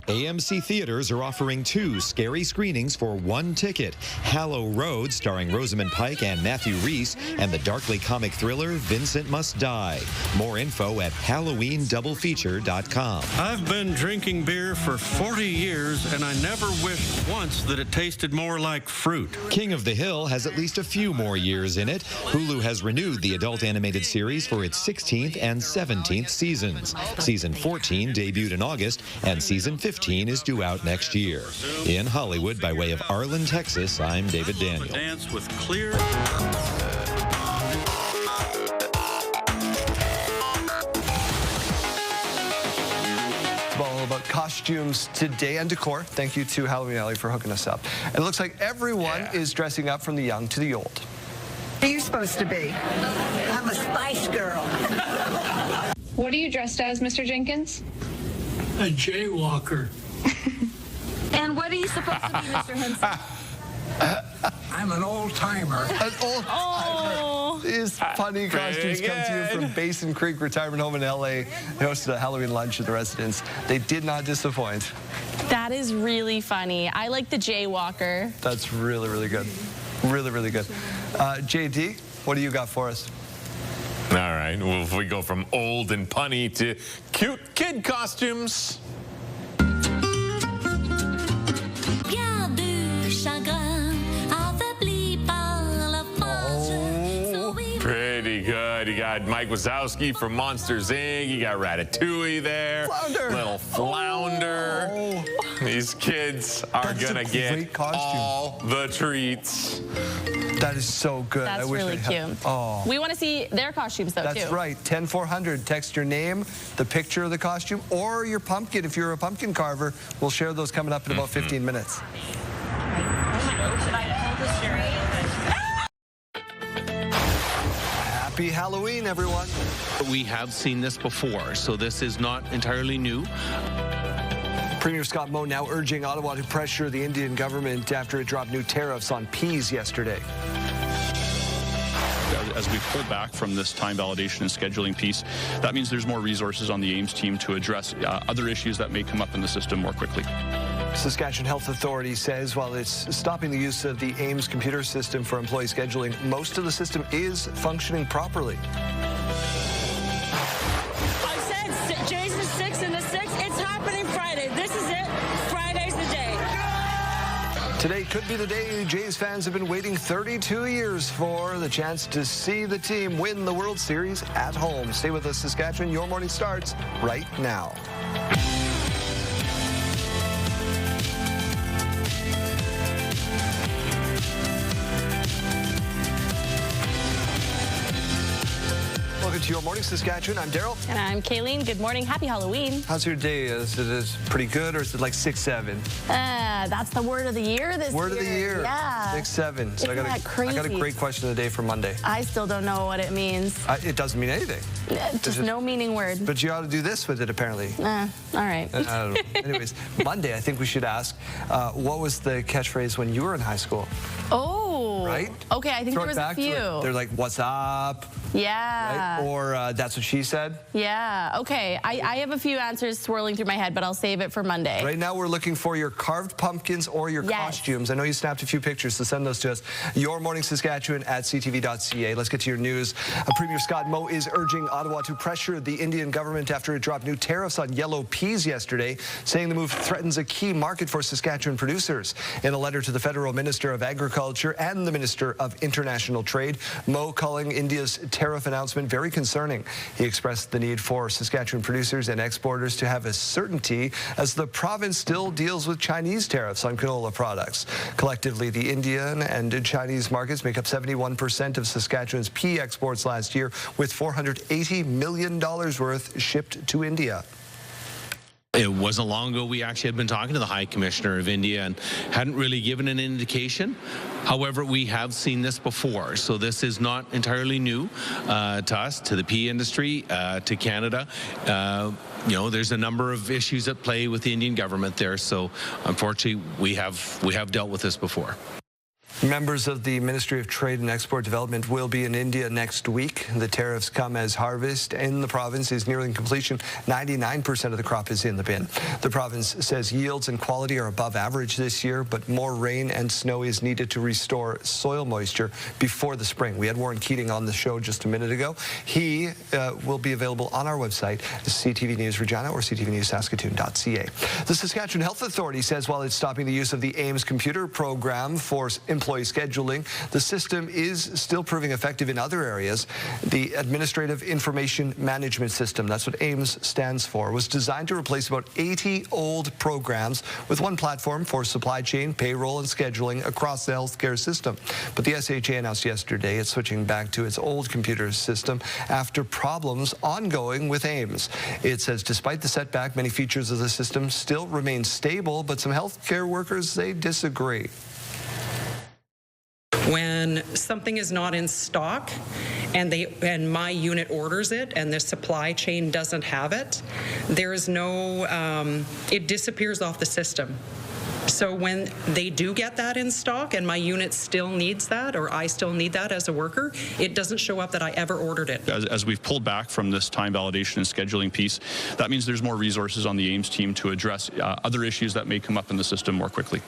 AMC Theaters are offering 2 scary screenings for 1 ticket. Hallow Road, starring Rosamund Pike and Matthew Rhys, and the darkly comic thriller Vincent Must Die. More info at HalloweenDoubleFeature.com. I've been drinking beer for 40 years, and I never wished once that it tasted more like fruit. King of the Hill has at least a few more years in it. Hulu has renewed the adult animated series for its 16th and 17th seasons. Season 14 debuted in August, and Season 15 is due out next year. In Hollywood, by way of Arlen, Texas, I'm David Daniel. Dance with clear. It's all about costumes today and decor. Thank you to Halloween Alley for hooking us up. And it looks like everyone is dressing up from the young to the old. What are you supposed to be? I'm a Spice Girl. What are you dressed as, Mr. Jenkins? A jaywalker. And what are you supposed to be, Mr. Henson? I'm an old-timer. An old-timer. These funny costumes come to you from Basin Creek Retirement Home in L.A. They hosted a Halloween lunch at the residence. They did not disappoint. That is really funny. I like the jaywalker. That's really, really good. Really, really good. JD, what do you got for us? All right, well, if we go from old and punny to cute kid costumes. Pretty good. You got Mike Wazowski from Monsters, Inc. You got Ratatouille there. Flounder. Little Flounder. Oh. These kids are going to get all the treats. That is so good. That's really cute. Oh. We want to see their costumes, though, That's too. right. 10400. Text your name, the picture of the costume, or your pumpkin. If you're a pumpkin carver, we'll share those coming up in about 15 minutes. Happy Halloween, everyone. We have seen this before, so this is not entirely new. Premier Scott Moe now urging Ottawa to pressure the Indian government after it dropped new tariffs on peas yesterday. As we pull back from this time validation and scheduling piece, that means there's more resources on the AIMS team to address other issues that may come up in the system more quickly. Saskatchewan Health Authority says while it's stopping the use of the AIMS computer system for employee scheduling, most of the system is functioning properly. I said Jason's 6 and the 6. It's happening Friday. This is it. Friday's the day. Today could be the day Jays fans have been waiting 32 years for, the chance to see the team win the World Series at home. Stay with us, Saskatchewan. Your morning starts right now. Welcome to Your Morning Saskatchewan. I'm Daryl. And I'm Kayleen. Good morning. Happy Halloween. How's your day? Is it pretty good, or is it like 6-7? That's the word of the year this year. Word of the year. Yeah. 6-7. So Isn't that crazy? I got a great question of the day for Monday. I still don't know what it means. It doesn't mean anything. Just no meaning word. But you ought to do this with it, apparently. All right. I don't know. Anyways, Monday, I think we should ask, what was the catchphrase when you were in high school? Oh. right? Okay, I think Throw there was it back a few. They're like, what's up? Yeah. Right? Or that's what she said. Yeah. Okay. I have a few answers swirling through my head, but I'll save it for Monday. Right now, we're looking for your carved pumpkins or your costumes. I know you snapped a few pictures, so send those to us. Your Morning Saskatchewan at ctv.ca. Let's get to your news. Premier Scott Moe is urging Ottawa to pressure the Indian government after it dropped new tariffs on yellow peas yesterday, saying the move threatens a key market for Saskatchewan producers. In a letter to the Federal Minister of Agriculture and the Minister of International Trade, Moe calling India's tariff announcement very concerning. He expressed the need for Saskatchewan producers and exporters to have a certainty as the province still deals with Chinese tariffs on canola products. Collectively, the Indian and Chinese markets make up 71% of Saskatchewan's pea exports last year, with $480 million worth shipped to India. It wasn't long ago we actually had been talking to the High Commissioner of India and hadn't really given an indication. However, we have seen this before, so this is not entirely new to us, to the pea industry, to Canada. You know, there's a number of issues at play with the Indian government there, so unfortunately we have dealt with this before. Members of the Ministry of Trade and Export Development will be in India next week. The tariffs come as harvest in the province is nearing completion. 99% of the crop is in the bin. The province says yields and quality are above average this year, but more rain and snow is needed to restore soil moisture before the spring. We had Warren Keating on the show just a minute ago. He will be available on our website, CTV News Regina or ctvnewssaskatoon.ca. The Saskatchewan Health Authority says while it's stopping the use of the AIMS computer program for employee scheduling, the system is still proving effective in other areas. The Administrative Information Management System, that's what AIMS stands for, was designed to replace about 80 old programs with one platform for supply chain, payroll, and scheduling across the healthcare system. But the SHA announced yesterday it's switching back to its old computer system after problems ongoing with AIMS. It says despite the setback, many features of the system still remain stable, but some healthcare workers, they disagree. When something is not in stock and my unit orders it and the supply chain doesn't have it, there is no, it disappears off the system. So when they do get that in stock and my unit still needs that, or I still need that as a worker, it doesn't show up that I ever ordered it. As we've pulled back from this time validation and scheduling piece, that means there's more resources on the AIMS team to address other issues that may come up in the system more quickly.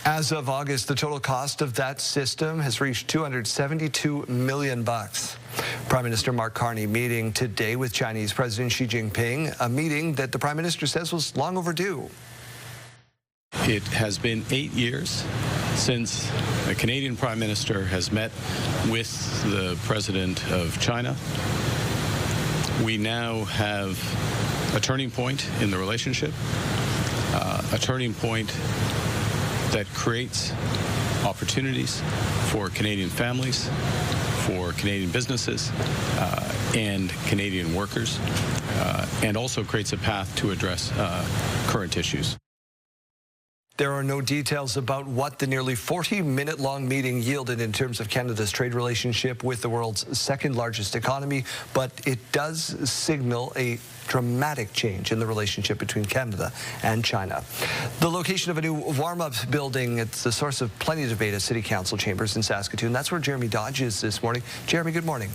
As of August, the total cost of that system has reached $272 million. Prime Minister Mark Carney meeting today with Chinese President Xi Jinping, a meeting that the Prime Minister says was long overdue. It has been 8 years since the Canadian Prime Minister has met with the President of China. We now have a turning point in the relationship, a turning point that creates opportunities for Canadian families, for Canadian businesses, and Canadian workers, and also creates a path to address current issues. There are no details about what the nearly 40-minute-long meeting yielded in terms of Canada's trade relationship with the world's second-largest economy, but it does signal a dramatic change in the relationship between Canada and China. The location of a new warm-up building, it's the source of plenty of debate at City Council chambers in Saskatoon. That's where Jeremy Dodge is this morning. Jeremy, good morning.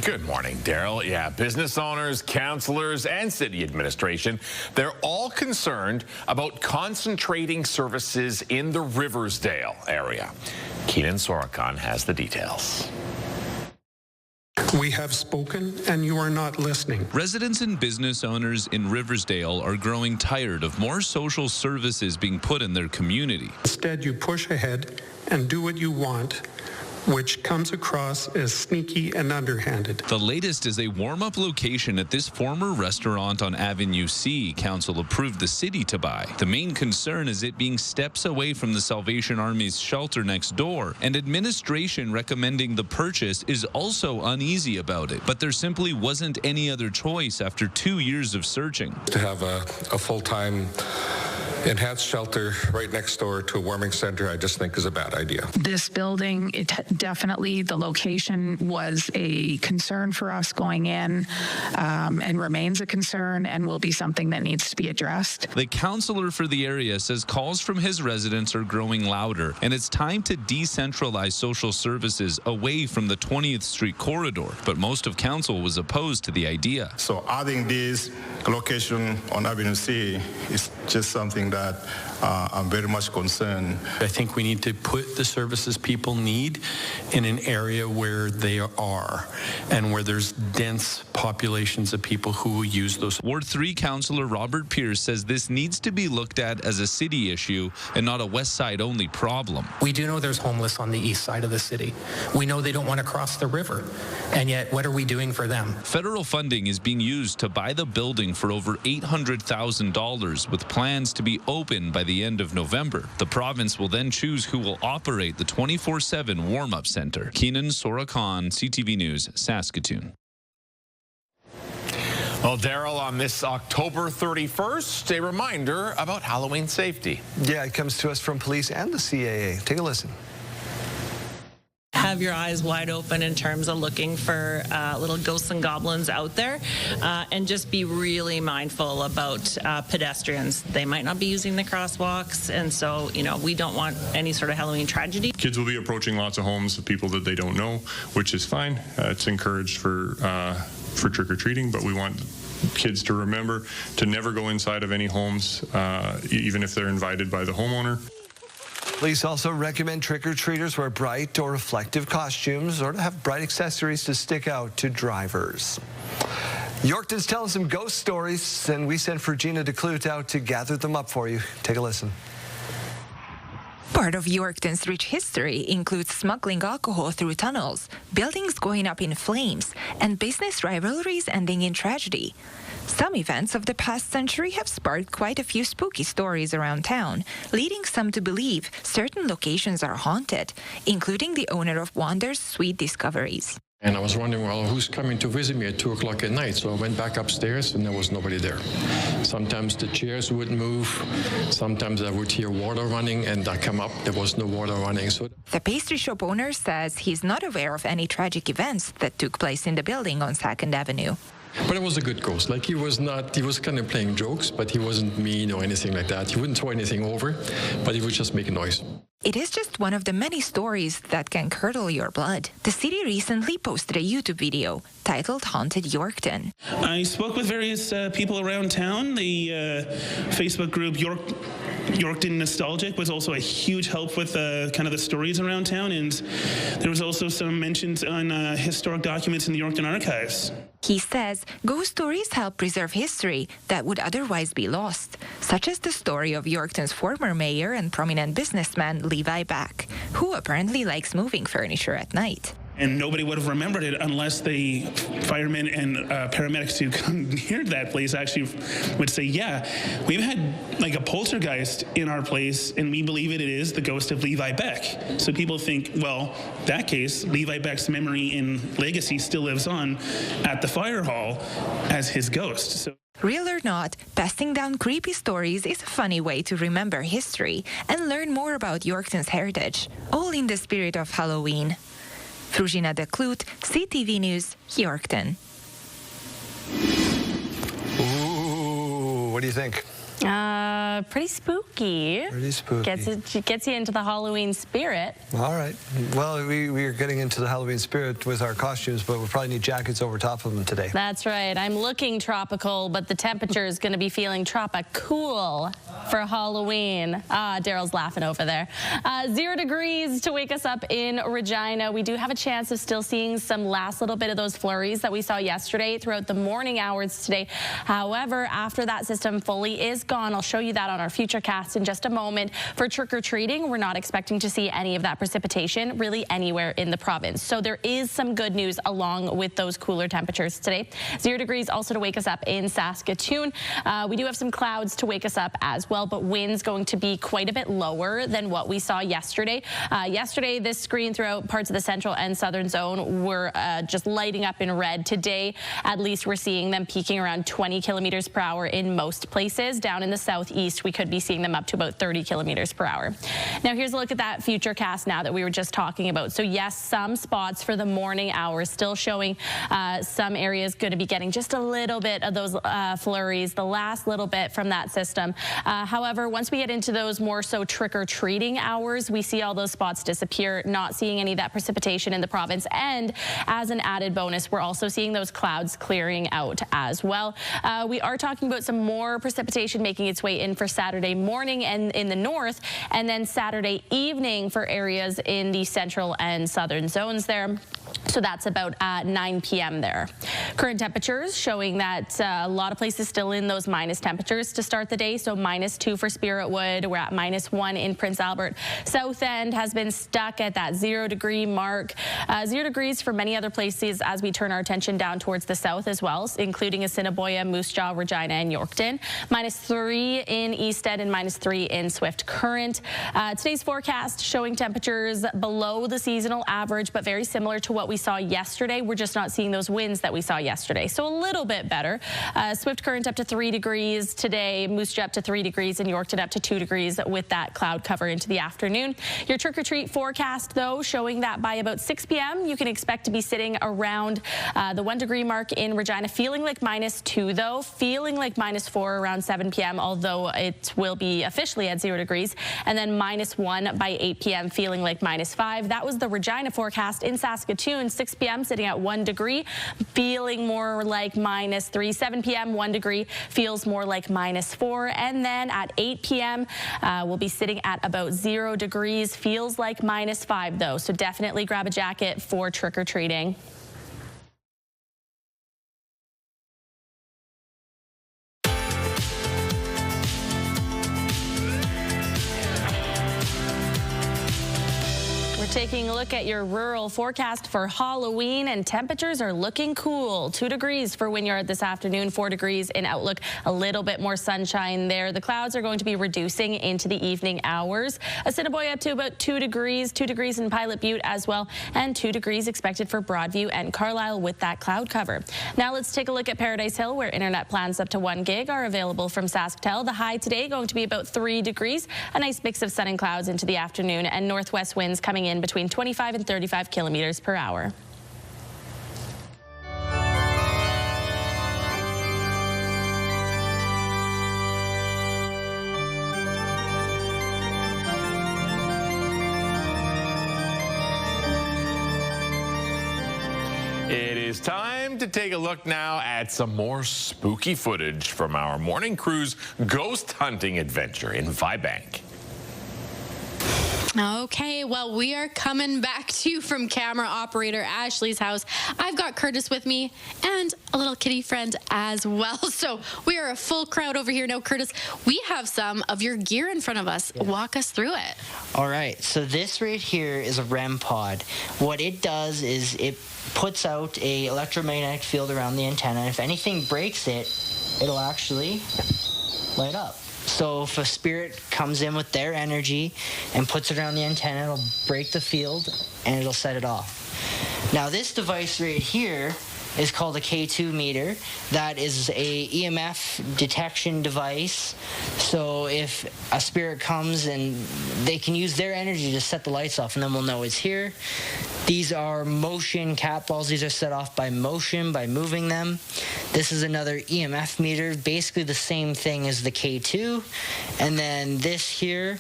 Good morning, Daryl. Yeah, business owners, councillors, and city administration, they're all concerned about concentrating services in the Riversdale area. Keenan Sorokan has the details. We have spoken, and you are not listening. Residents and business owners in Riversdale are growing tired of more social services being put in their community. Instead, you push ahead and do what you want, which comes across as sneaky and underhanded. The latest is a warm-up location at this former restaurant on Avenue C. Council approved the city to buy. The main concern is it being steps away from the Salvation Army's shelter next door, and administration recommending the purchase is also uneasy about it. But there simply wasn't any other choice after 2 years of searching. To have a full-time enhanced shelter right next door to a warming center, I just think is a bad idea. This building, definitely the location was a concern for us going in and remains a concern and will be something that needs to be addressed. The councillor for the area says calls from his residents are growing louder, and it's time to decentralize social services away from the 20th Street corridor. But most of council was opposed to the idea. So adding this location on Avenue C is just something that I'm very much concerned. I think we need to put the services people need in an area where they are and where there's dense populations of people who use those. Ward 3 councillor Robert Pierce says this needs to be looked at as a city issue and not a west side only problem. We do know there's homeless on the east side of the city. We know they don't want to cross the river. And yet, what are we doing for them? Federal funding is being used to buy the building for over $800,000 with plans to be open by the end of November. The province will then choose who will operate the 24/7 warm-up center. Keenan Sorakhan, CTV News, Saskatoon. Well, Daryl, on this October 31st, a reminder about Halloween safety. Yeah, it comes to us from police and the CAA. Take a listen. Have your eyes wide open in terms of looking for little ghosts and goblins out there, and just be really mindful about pedestrians. They might not be using the crosswalks, and so, we don't want any sort of Halloween tragedy. Kids will be approaching lots of homes of people that they don't know, which is fine. It's encouraged for trick-or-treating, but we want kids to remember to never go inside of any homes, even if they're invited by the homeowner. Police also recommend trick-or-treaters wear bright or reflective costumes or to have bright accessories to stick out to drivers. Yorkton's telling some ghost stories, and we sent Virginia DeClute out to gather them up for you. Take a listen. Part of Yorkton's rich history includes smuggling alcohol through tunnels, buildings going up in flames, and business rivalries ending in tragedy. Some events of the past century have sparked quite a few spooky stories around town, leading some to believe certain locations are haunted, including the owner of Wander's Sweet Discoveries. And I was wondering, well, who's coming to visit me at 2 o'clock at night? So I went back upstairs and there was nobody there. Sometimes the chairs wouldn't move. Sometimes I would hear water running and I come up, there was no water running. So the pastry shop owner says he's not aware of any tragic events that took place in the building on 2nd Avenue. But it was a good ghost. Like he was kind of playing jokes, but he wasn't mean or anything like that. He wouldn't throw anything over, but he would just make a noise. It is just one of the many stories that can curdle your blood. The city recently posted a YouTube video titled Haunted Yorkton. I spoke with various people around town. The Facebook group Yorkton Nostalgic was also a huge help with kind of the stories around town, and there was also some mentions on historic documents in the Yorkton archives. He says ghost stories help preserve history that would otherwise be lost, such as the story of Yorkton's former mayor and prominent businessman Levi Back, who apparently likes moving furniture at night. And nobody would have remembered it unless the firemen and paramedics who come near that place actually would say, yeah, we've had like a poltergeist in our place, and we believe it is the ghost of Levi Beck. So people think, well, that case, Levi Beck's memory and legacy still lives on at the fire hall as his ghost. So. Real or not, passing down creepy stories is a funny way to remember history and learn more about Yorkton's heritage, all in the spirit of Halloween. Virginia DeClute, CTV News, Yorkton. Ooh, what do you think? Pretty spooky. Pretty spooky. Gets you into the Halloween spirit. All right. Well, we are getting into the Halloween spirit with our costumes, but we'll probably need jackets over top of them today. That's right. I'm looking tropical, but the temperature is going to be feeling tropical for Halloween. Daryl's laughing over there. 0 degrees to wake us up in Regina. We do have a chance of still seeing some last little bit of those flurries that we saw yesterday throughout the morning hours today. However, after that system fully is gone, I'll show you that on our future cast in just a moment. For trick-or-treating, we're not expecting to see any of that precipitation really anywhere in the province. So there is some good news along with those cooler temperatures today. 0 degrees also to wake us up in Saskatoon. We do have some clouds to wake us up as well, but winds going to be quite a bit lower than what we saw yesterday. Yesterday, this screen throughout parts of the central and southern zone were just lighting up in red. Today, at least we're seeing them peaking around 20 kilometers per hour in most places. Down in the southeast, southeast, we could be seeing them up to about 30 kilometers per hour. Now here's a look at that future cast now that we were just talking about. So yes, some spots for the morning hours still showing some areas going to be getting just a little bit of those flurries, the last little bit from that system. However, once we get into those more so trick-or-treating hours, we see all those spots disappear, not seeing any of that precipitation in the province. And as an added bonus, we're also seeing those clouds clearing out as well. We are talking about some more precipitation making its way in for Saturday morning and in the north, and then Saturday evening for areas in the central and southern zones there. So that's about 9 p.m. there. Current temperatures showing that a lot of places still in those minus temperatures to start the day. So -2 for Spiritwood. We're at -1 in Prince Albert. South End has been stuck at that 0 degree mark. 0 degrees for many other places as we turn our attention down towards the south as well, including Assiniboia, Moose Jaw, Regina, and Yorkton. -3 in East End and -3 in Swift Current. Today's forecast showing temperatures below the seasonal average, but very similar to what we saw yesterday. We're just not seeing those winds that we saw yesterday. So a little bit better. Swift Current up to 3 degrees today, Moose Jaw up to 3 degrees, and Yorkton up to 2 degrees with that cloud cover into the afternoon. Your trick-or-treat forecast, though, showing that by about 6 p.m., you can expect to be sitting around the 1 degree mark in Regina, feeling like -2, though, feeling like -4 around 7 p.m., although it will be officially at 0 degrees, and then -1 by 8 p.m., feeling like -5. That was the Regina forecast. In Saskatoon, 6 p.m. sitting at 1 degree, feeling more like -3. 7 p.m., 1 degree, feels more like -4. And then at 8 p.m., we'll be sitting at about 0 degrees, feels like -5, though. So definitely grab a jacket for trick-or-treating. Taking a look at your rural forecast for Halloween, and temperatures are looking cool. 2 degrees for Wynyard this afternoon, 4 degrees in Outlook, a little bit more sunshine there. The clouds are going to be reducing into the evening hours. Assiniboia up to about 2 degrees, 2 degrees in Pilot Butte as well, and 2 degrees expected for Broadview and Carlisle with that cloud cover. Now let's take a look at Paradise Hill, where internet plans up to 1 gig are available from SaskTel. The high today going to be about 3 degrees, a nice mix of sun and clouds into the afternoon, and northwest winds coming in between 25 and 35 kilometers per hour. It is time to take a look now at some more spooky footage from our morning crew's ghost hunting adventure in Vibank. Okay, well, we are coming back to you from camera operator Ashley's house. I've got Curtis with me and a little kitty friend as well. So we are a full crowd over here. Now, Curtis, we have some of your gear in front of us. Yeah. Walk us through it. All right, so this right here is a REM pod. What it does is it puts out a electromagnetic field around the antenna. If anything breaks it, it'll actually light up. So if a spirit comes in with their energy and puts it around the antenna, it'll break the field and it'll set it off. Now this device right here is called a K2 meter. That is a EMF detection device. So if a spirit comes, and they can use their energy to set the lights off, and then we'll know it's here. These are motion cat balls. These are set off by motion, by moving them. This is another EMF meter, basically the same thing as the K2. And then this here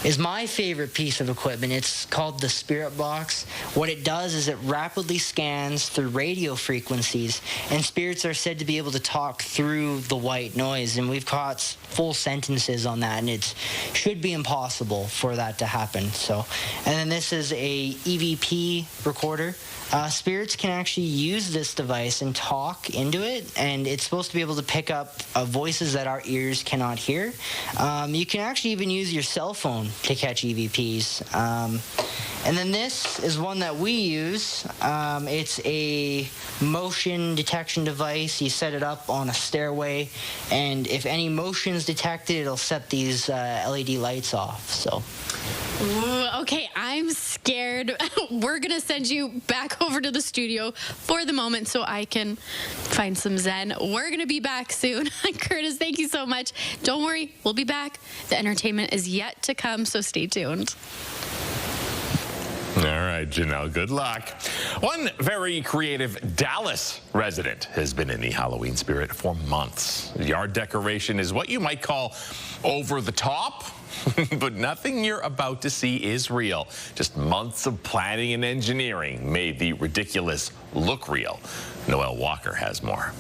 is my favorite piece of equipment. It's called the Spirit Box. What it does is it rapidly scans through radio frequencies, and spirits are said to be able to talk through the white noise, and we've caught full sentences on that, and it should be impossible for that to happen. So, and then this is a EVP recorder. Spirits can actually use this device and talk into it, and it's supposed to be able to pick up voices that our ears cannot hear. You can actually even use your cell phone to catch EVPs. And then this is one that we use. It's a motion detection device. You set it up on a stairway, and if any motion is detected, it'll set these LED lights off. So. Ooh, Okay, I'm scared. We're going to send you back over to the studio for the moment so I can find some zen. We're going to be back soon. Curtis, thank you so much. Don't worry, we'll be back. The entertainment is yet to come, so stay tuned. All right, Janelle, good luck. One very creative Dallas resident has been in the Halloween spirit for months. Yard decoration is what you might call over the top, but nothing you're about to see is real. Just months of planning and engineering made the ridiculous look real. Noelle Walker has more.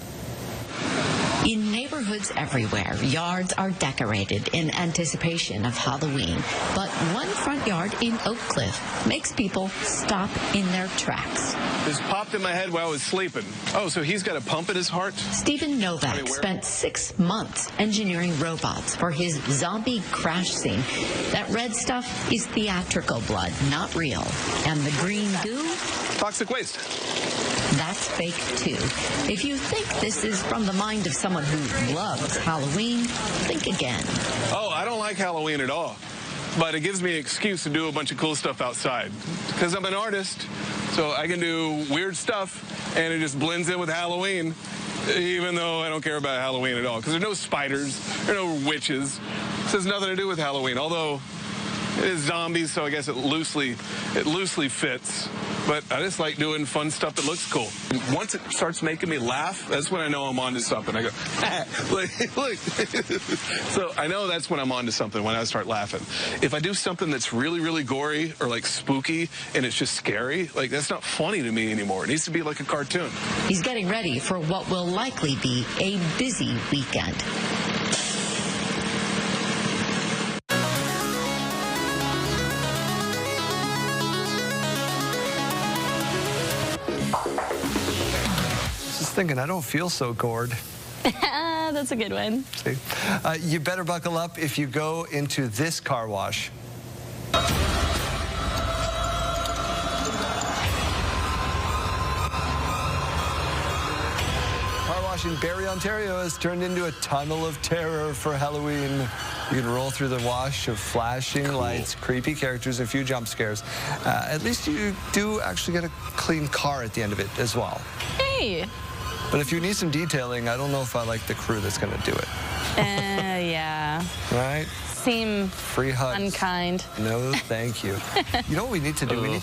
In neighborhoods everywhere, yards are decorated in anticipation of Halloween. But one front yard in Oak Cliff makes people stop in their tracks. This popped in my head while I was sleeping. Oh, so he's got a pump in his heart? Stephen Novak spent 6 months engineering robots for his zombie crash scene. That red stuff is theatrical blood, not real. And the green goo? Toxic waste. That's fake, too. If you think this is from the mind of someone who loves Halloween, think again. Oh, I don't like Halloween at all. But it gives me an excuse to do a bunch of cool stuff outside. Because I'm an artist, so I can do weird stuff, and it just blends in with Halloween, even though I don't care about Halloween at all. Because there's no spiders, there are no witches. This has nothing to do with Halloween, although it is zombies, so I guess it loosely fits. But I just like doing fun stuff that looks cool. Once it starts making me laugh, that's when I know I'm onto something. I go, look. So I know that's when I'm onto something, when I start laughing. If I do something that's really, really gory or like spooky and it's just scary, like that's not funny to me anymore. It needs to be like a cartoon. He's getting ready for what will likely be a busy weekend. Thinking I don't feel so gored. That's a good one. See? You better buckle up if you go into this car wash. Car wash in Barrie, Ontario has turned into a tunnel of terror for Halloween. You can roll through the wash of flashing lights, creepy characters, and a few jump scares. At least you do actually get a clean car at the end of it as well. Hey. But if you need some detailing, I don't know if I like the crew that's going to do it. Yeah. Right? Seem free hugs. Unkind. No, thank you. You know what we need to do? We need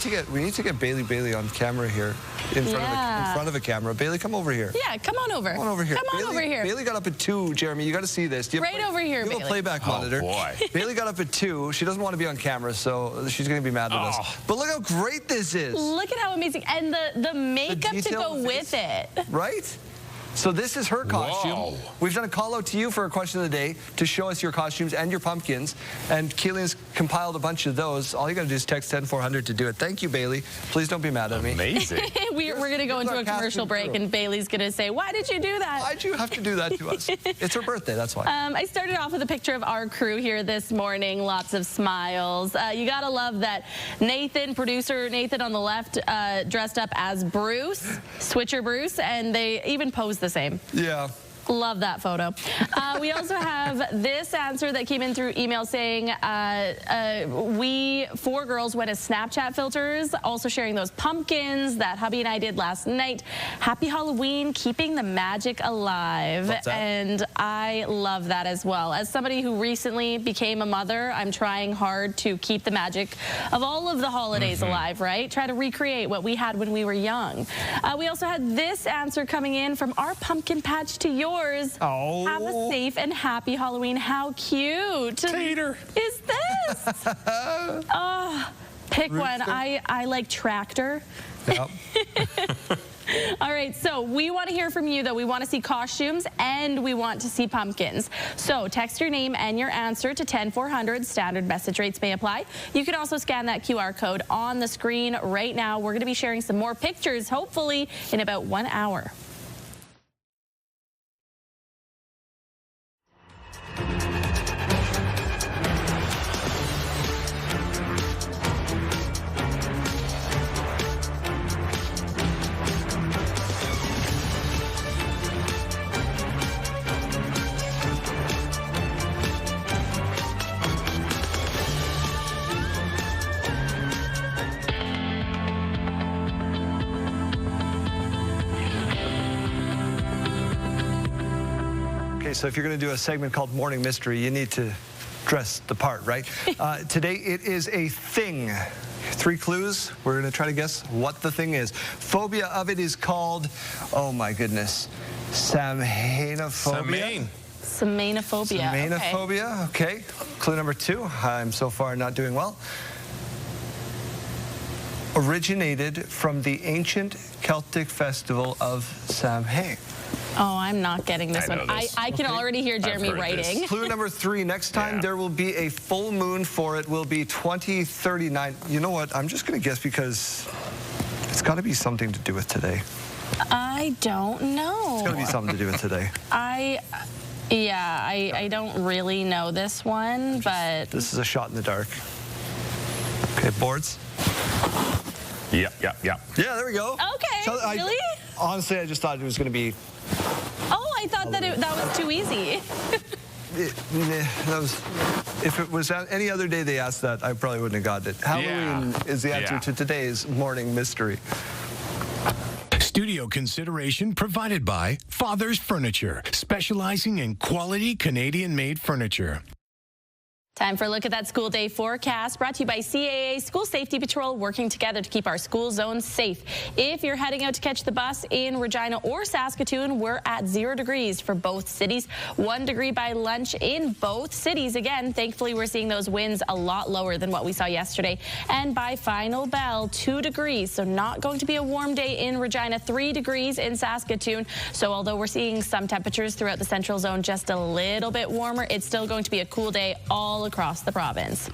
to get Bailey on camera here, in front of a camera. Bailey, come over here. Yeah, come on over. Come on over here. Come on over here. Bailey got up at 2. Jeremy, you got to see this. Right over here, Bailey. You have a playback monitor. Oh boy. Bailey got up at 2. She doesn't want to be on camera, so she's going to be mad at us. But look how great this is. Look at how amazing, and the makeup to go with it. Right? So this is her costume. Whoa. We've done a call out to you for a question of the day to show us your costumes and your pumpkins. And Keelan's compiled a bunch of those. All you got to do is text 10400 to do it. Thank you, Bailey. Please don't be mad at me. Amazing. We're going to go into a commercial break, and Bailey's going to say, why did you do that? Why'd you have to do that to us? It's her birthday, that's why. I started off with a picture of our crew here this morning. Lots of smiles. You got to love that producer Nathan on the left, dressed up as Bruce, Switcher Bruce, and they even posed the same. Yeah. Love that photo. We also have this answer that came in through email saying we 4 girls went as Snapchat filters, also sharing those pumpkins that hubby and I did last night. Happy Halloween, keeping the magic alive. And I love that as well. As somebody who recently became a mother, I'm trying hard to keep the magic of all of the holidays alive, right? Try to recreate what we had when we were young. We also had this answer coming in from our pumpkin patch to yours. Oh. Have a safe and happy Halloween. How cute Tater is this? Oh, pick one. I like tractor. Yep. All right, so we want to hear from you, though. We want to see costumes and we want to see pumpkins. So text your name and your answer to 10400. Standard message rates may apply. You can also scan that QR code on the screen right now. We're going to be sharing some more pictures, hopefully in about 1 hour. Okay, so if you're going to do a segment called Morning Mystery, you need to dress the part, right? Today it is a thing. 3 clues. We're going to try to guess what the thing is. Phobia of it is called, oh my goodness, samhainophobia. Samhainophobia. Samhainophobia, okay. Clue number 2. I'm so far not doing well. Originated from the ancient Celtic festival of Samhain. Oh, I'm not getting this one. I can already hear Jeremy writing. Clue number 3. Next time there will be a full moon for it. Will be 2039. You know what? I'm just going to guess because it's got to be something to do with today. I don't know. It's got to be something to do with today. I don't really know this one, but... This is a shot in the dark. Okay, boards? Yeah. Yeah, there we go. Okay, so really? Honestly, I just thought it was going to be... Oh, I thought that was too easy. If it was any other day they asked that, I probably wouldn't have gotten it. Halloween is the answer to today's morning mystery. Studio consideration provided by Father's Furniture, specializing in quality Canadian-made furniture. Time for a look at that school day forecast, brought to you by CAA School Safety Patrol, working together to keep our school zones safe. If you're heading out to catch the bus in Regina or Saskatoon, we're at 0 degrees for both cities. 1 degree by lunch in both cities. Again, thankfully, we're seeing those winds a lot lower than what we saw yesterday. And by final bell, 2 degrees. So not going to be a warm day in Regina, 3 degrees in Saskatoon. So although we're seeing some temperatures throughout the central zone just a little bit warmer, it's still going to be a cool day all across the province.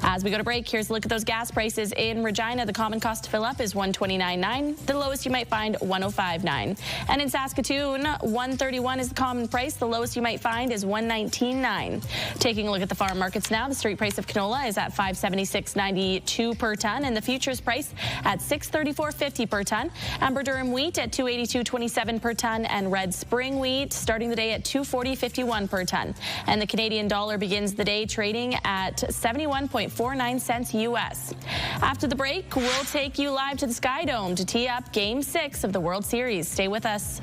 As we go to break, here's a look at those gas prices in Regina. The common cost to fill up is $129.9. The lowest you might find, $105.9. And in Saskatoon, $131 is the common price. The lowest you might find is $119.9. Taking a look at the farm markets now, the street price of canola is at $576.92 per ton, and the futures price at $634.50 per ton. Amber Durum wheat at $282.27 per ton, and red spring wheat starting the day at $240.51 per ton. And the Canadian dollar begins the day trading at 71.49 cents U.S. After the break, we'll take you live to the Sky Dome to tee up Game 6 of the World Series. Stay with us.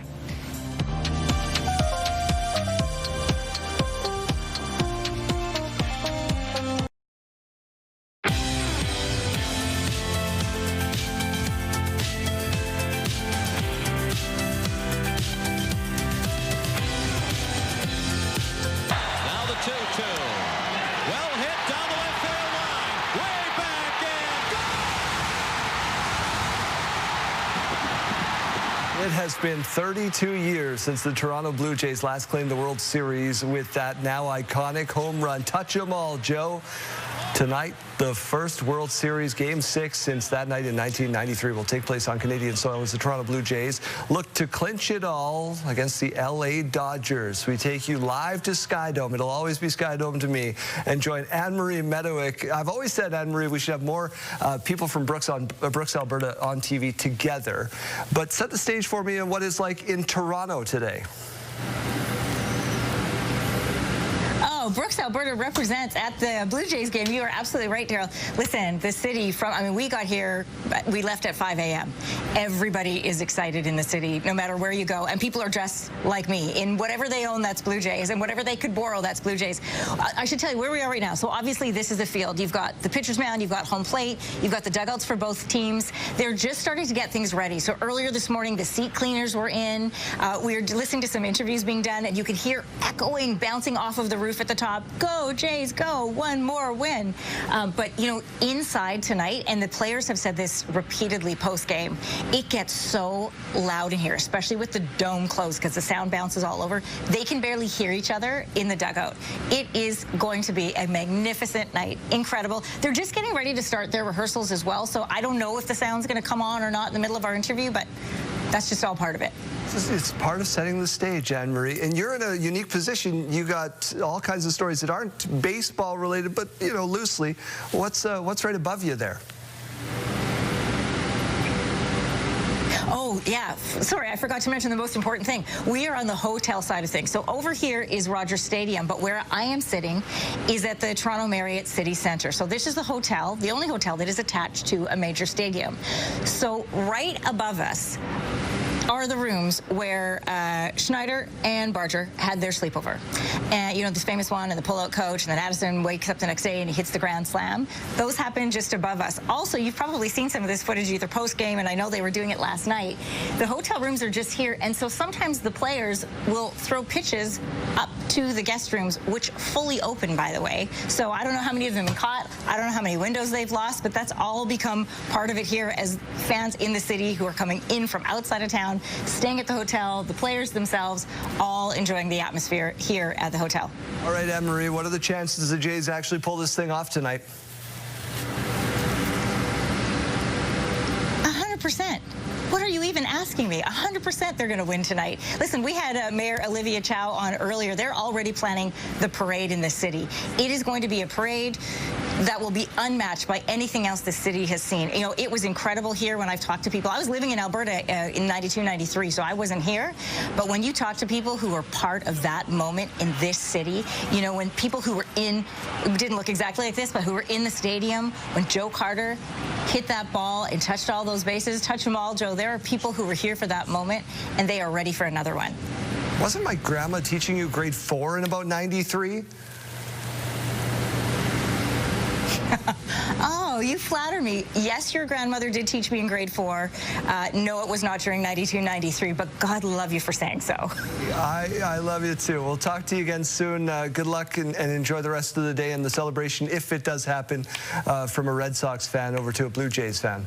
It has been 32 years since the Toronto Blue Jays last claimed the World Series with that now iconic home run. Touch 'em all, Joe. Tonight, the first World Series Game 6 since that night in 1993 will take place on Canadian soil as the Toronto Blue Jays look to clinch it all against the LA Dodgers. We take you live to Sky Dome. It'll always be Sky Dome to me. And join Anne-Marie Meadowick. I've always said, Anne-Marie, we should have more people from Brooks, Alberta on TV together. But set the stage for me on what it's like in Toronto today. Oh, Brooks, Alberta represents at the Blue Jays game. You are absolutely right, Daryl. Listen, the city we got here, we left at 5 a.m. Everybody is excited in the city, no matter where you go. And people are dressed like me. In whatever they own, that's Blue Jays. And whatever they could borrow, that's Blue Jays. I should tell you where we are right now. So obviously this is the field. You've got the pitcher's mound, you've got home plate, you've got the dugouts for both teams. They're just starting to get things ready. So earlier this morning, the seat cleaners were in. We were listening to some interviews being done, and you could hear echoing, bouncing off of the roof at the top. Go Jays, go, one more win. But you know, inside tonight, and the players have said this repeatedly post-game, it gets so loud in here, especially with the dome closed because the sound bounces all over. They can barely hear each other in the dugout. It is going to be a magnificent night. Incredible. They're just getting ready to start their rehearsals as well, so I don't know if the sound's going to come on or not in the middle of our interview, but that's just all part of it. It's part of setting the stage, Anne-Marie, and you're in a unique position. You got all kinds of stories that aren't baseball related, but you know, loosely. What's right above you there? Oh, yeah. Sorry, I forgot to mention the most important thing. We are on the hotel side of things. So over here is Rogers Stadium, but where I am sitting is at the Toronto Marriott City Centre. So this is the hotel, the only hotel that is attached to a major stadium. So right above us, are the rooms where Schneider and Barger had their sleepover. And, you know, this famous one and the pull-out coach, and then Addison wakes up the next day and he hits the grand slam. Those happen just above us. Also, you've probably seen some of this footage either post-game, and I know they were doing it last night. The hotel rooms are just here, and so sometimes the players will throw pitches up to the guest rooms, which fully open, by the way. So I don't know how many of them have caught. I don't know how many windows they've lost, but that's all become part of it here as fans in the city who are coming in from outside of town, staying at the hotel, the players themselves, all enjoying the atmosphere here at the hotel. All right, Anne-Marie, what are the chances the Jays actually pull this thing off tonight? 100%. What are you even asking me? 100% they're going to win tonight. Listen, we had Mayor Olivia Chow on earlier. They're already planning the parade in the city. It is going to be a parade that will be unmatched by anything else the city has seen. You know, it was incredible here when I've talked to people. I was living in Alberta in 92, 93, so I wasn't here. But when you talk to people who were part of that moment in this city, you know, when people who were in, didn't look exactly like this, but who were in the stadium, when Joe Carter hit that ball and touched all those bases, touch them all, Joe. There are people who were here for that moment, and they are ready for another one. Wasn't my grandma teaching you grade 4 in about 93? Oh, you flatter me. Yes, your grandmother did teach me in grade 4. No, it was not during 92, 93, but God love you for saying so. I love you too. We'll talk to you again soon. Good luck and enjoy the rest of the day and the celebration, if it does happen, from a Red Sox fan over to a Blue Jays fan.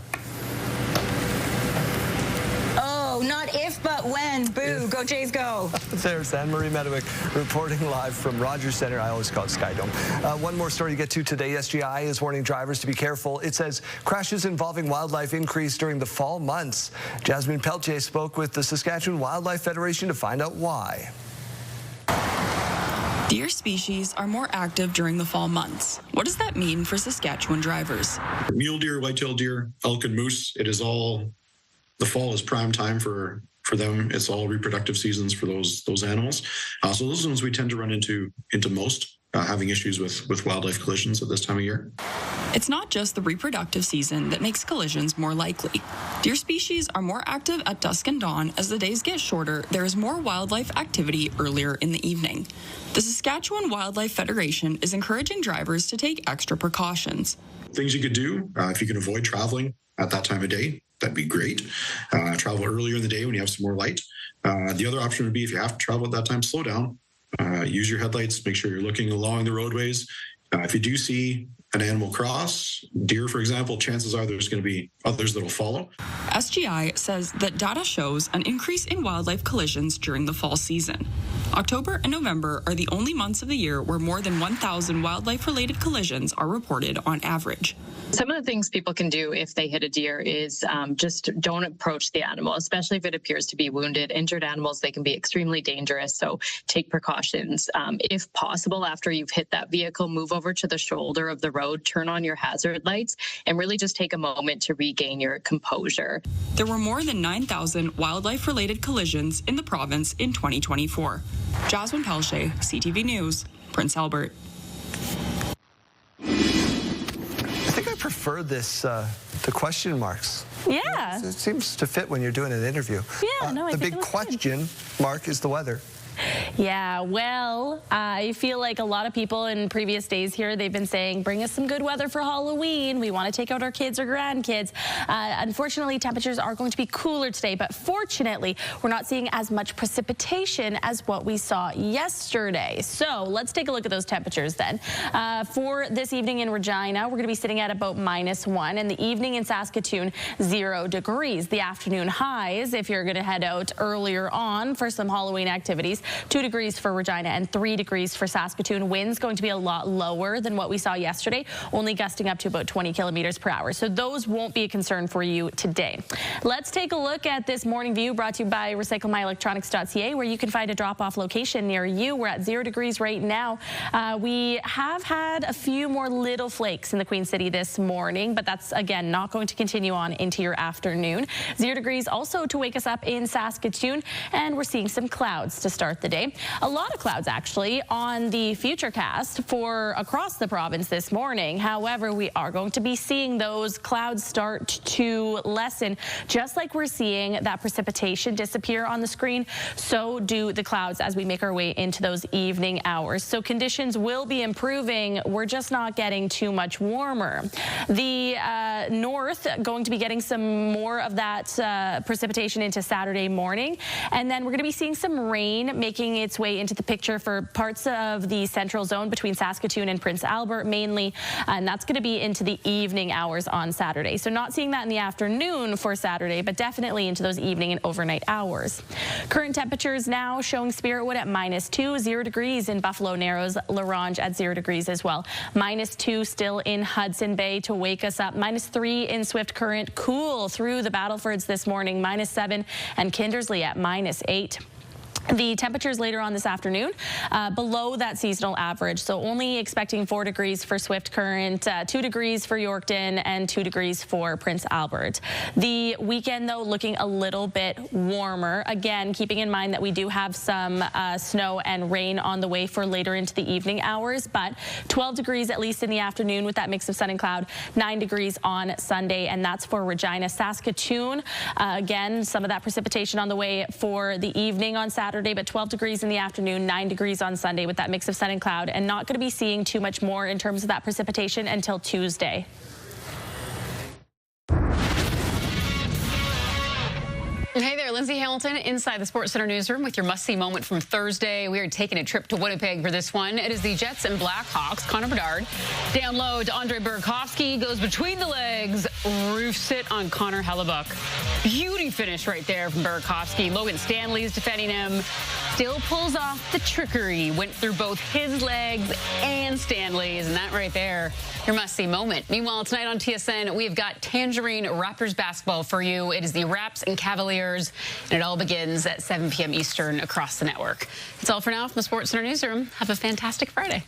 Oh, not if, but when. Boo. Go Jays, go. There's Anne-Marie Medewick reporting live from Rogers Centre. I always call it Skydome. One more story to get to today. SGI is warning drivers to be careful. It says crashes involving wildlife increase during the fall months. Jasmine Peltier spoke with the Saskatchewan Wildlife Federation to find out why. Deer species are more active during the fall months. What does that mean for Saskatchewan drivers? Mule deer, white-tailed deer, elk, and moose, it is all, the fall is prime time for them. It's all reproductive seasons for those animals. So those ones we tend to run into most, having issues with wildlife collisions at this time of year. It's not just the reproductive season that makes collisions more likely. Deer species are more active at dusk and dawn. As the days get shorter, there is more wildlife activity earlier in the evening. The Saskatchewan Wildlife Federation is encouraging drivers to take extra precautions. Things you could do, if you can avoid traveling at that time of day, that'd be great. Travel earlier in the day when you have some more light. The other option would be, if you have to travel at that time, slow down. Use your headlights. Make sure you're looking along the roadways. If you do see an animal cross, deer, for example, chances are there's going to be others that will follow. SGI says that data shows an increase in wildlife collisions during the fall season. October and November are the only months of the year where more than 1,000 wildlife-related collisions are reported on average. Some of the things people can do if they hit a deer is just don't approach the animal, especially if it appears to be wounded. Injured animals, they can be extremely dangerous, so take precautions. If possible, after you've hit that vehicle, move over to the shoulder of the road, turn on your hazard lights, and really just take a moment to regain your composure. There were more than 9,000 wildlife-related collisions in the province in 2024. Jasmine Peltier, CTV News, Prince Albert. I think I prefer this, the question marks. Yeah. It seems to fit when you're doing an interview. Yeah, no, I the think big question mark is the weather. Yeah, well, I feel like a lot of people in previous days here, they've been saying, bring us some good weather for Halloween. We want to take out our kids or grandkids. Unfortunately, temperatures are going to be cooler today, but fortunately, we're not seeing as much precipitation as what we saw yesterday. So let's take a look at those temperatures then. For this evening in Regina, we're going to be sitting at about -1, and the evening in Saskatoon, 0 degrees. The afternoon highs, if you're going to head out earlier on for some Halloween activities, 2 degrees for Regina and 3 degrees for Saskatoon. Winds going to be a lot lower than what we saw yesterday, only gusting up to about 20 kilometers per hour. So those won't be a concern for you today. Let's take a look at this morning view brought to you by recyclemyelectronics.ca, where you can find a drop-off location near you. We're at 0 degrees right now. We have had a few more little flakes in the Queen City this morning, but that's, again, not going to continue on into your afternoon. 0 degrees also to wake us up in Saskatoon, and we're seeing some clouds to start the day. A lot of clouds actually on the futurecast for across the province this morning. However, we are going to be seeing those clouds start to lessen. Just like we're seeing that precipitation disappear on the screen, so do the clouds as we make our way into those evening hours. So conditions will be improving. We're just not getting too much warmer. The north going to be getting some more of that precipitation into Saturday morning, and then we're going to be seeing some rain making its way into the picture for parts of the central zone between Saskatoon and Prince Albert mainly, and that's going to be into the evening hours on Saturday. So not seeing that in the afternoon for Saturday, but definitely into those evening and overnight hours. Current temperatures now showing Spiritwood at -2, 0 degrees in Buffalo Narrows, La Ronge at 0 degrees as well. -2 still in Hudson Bay to wake us up. -3 in Swift Current, cool through the Battlefords this morning. -7 and Kindersley at -8. The temperatures later on this afternoon below that seasonal average, so only expecting 4 degrees for Swift Current, 2 degrees for Yorkton, and 2 degrees for Prince Albert. The weekend, though, looking a little bit warmer. Again, keeping in mind that we do have some snow and rain on the way for later into the evening hours, but 12 degrees at least in the afternoon with that mix of sun and cloud, 9 degrees on Sunday, and that's for Regina. Saskatoon, again, some of that precipitation on the way for the evening on Saturday, but 12 degrees in the afternoon, 9 degrees on Sunday with that mix of sun and cloud, and not going to be seeing too much more in terms of that precipitation until Tuesday. Hey there, Lindsay Hamilton inside the Sports Center newsroom with your must-see moment from Thursday. We are taking a trip to Winnipeg for this one. It is the Jets and Blackhawks. Connor Bedard down low to Andre Burakovsky, goes between the legs, roofs it on Connor Hellebuck. Beauty finish right there from Burakovsky. Logan Stanley is defending him. Still pulls off the trickery. Went through both his legs and Stanley's, and that right there, your must-see moment. Meanwhile, tonight on TSN, we've got Tangerine Raptors basketball for you. It is the Raps and Cavaliers, and it all begins at 7 p.m. Eastern across the network. That's all for now from the Sports Center newsroom. Have a fantastic Friday.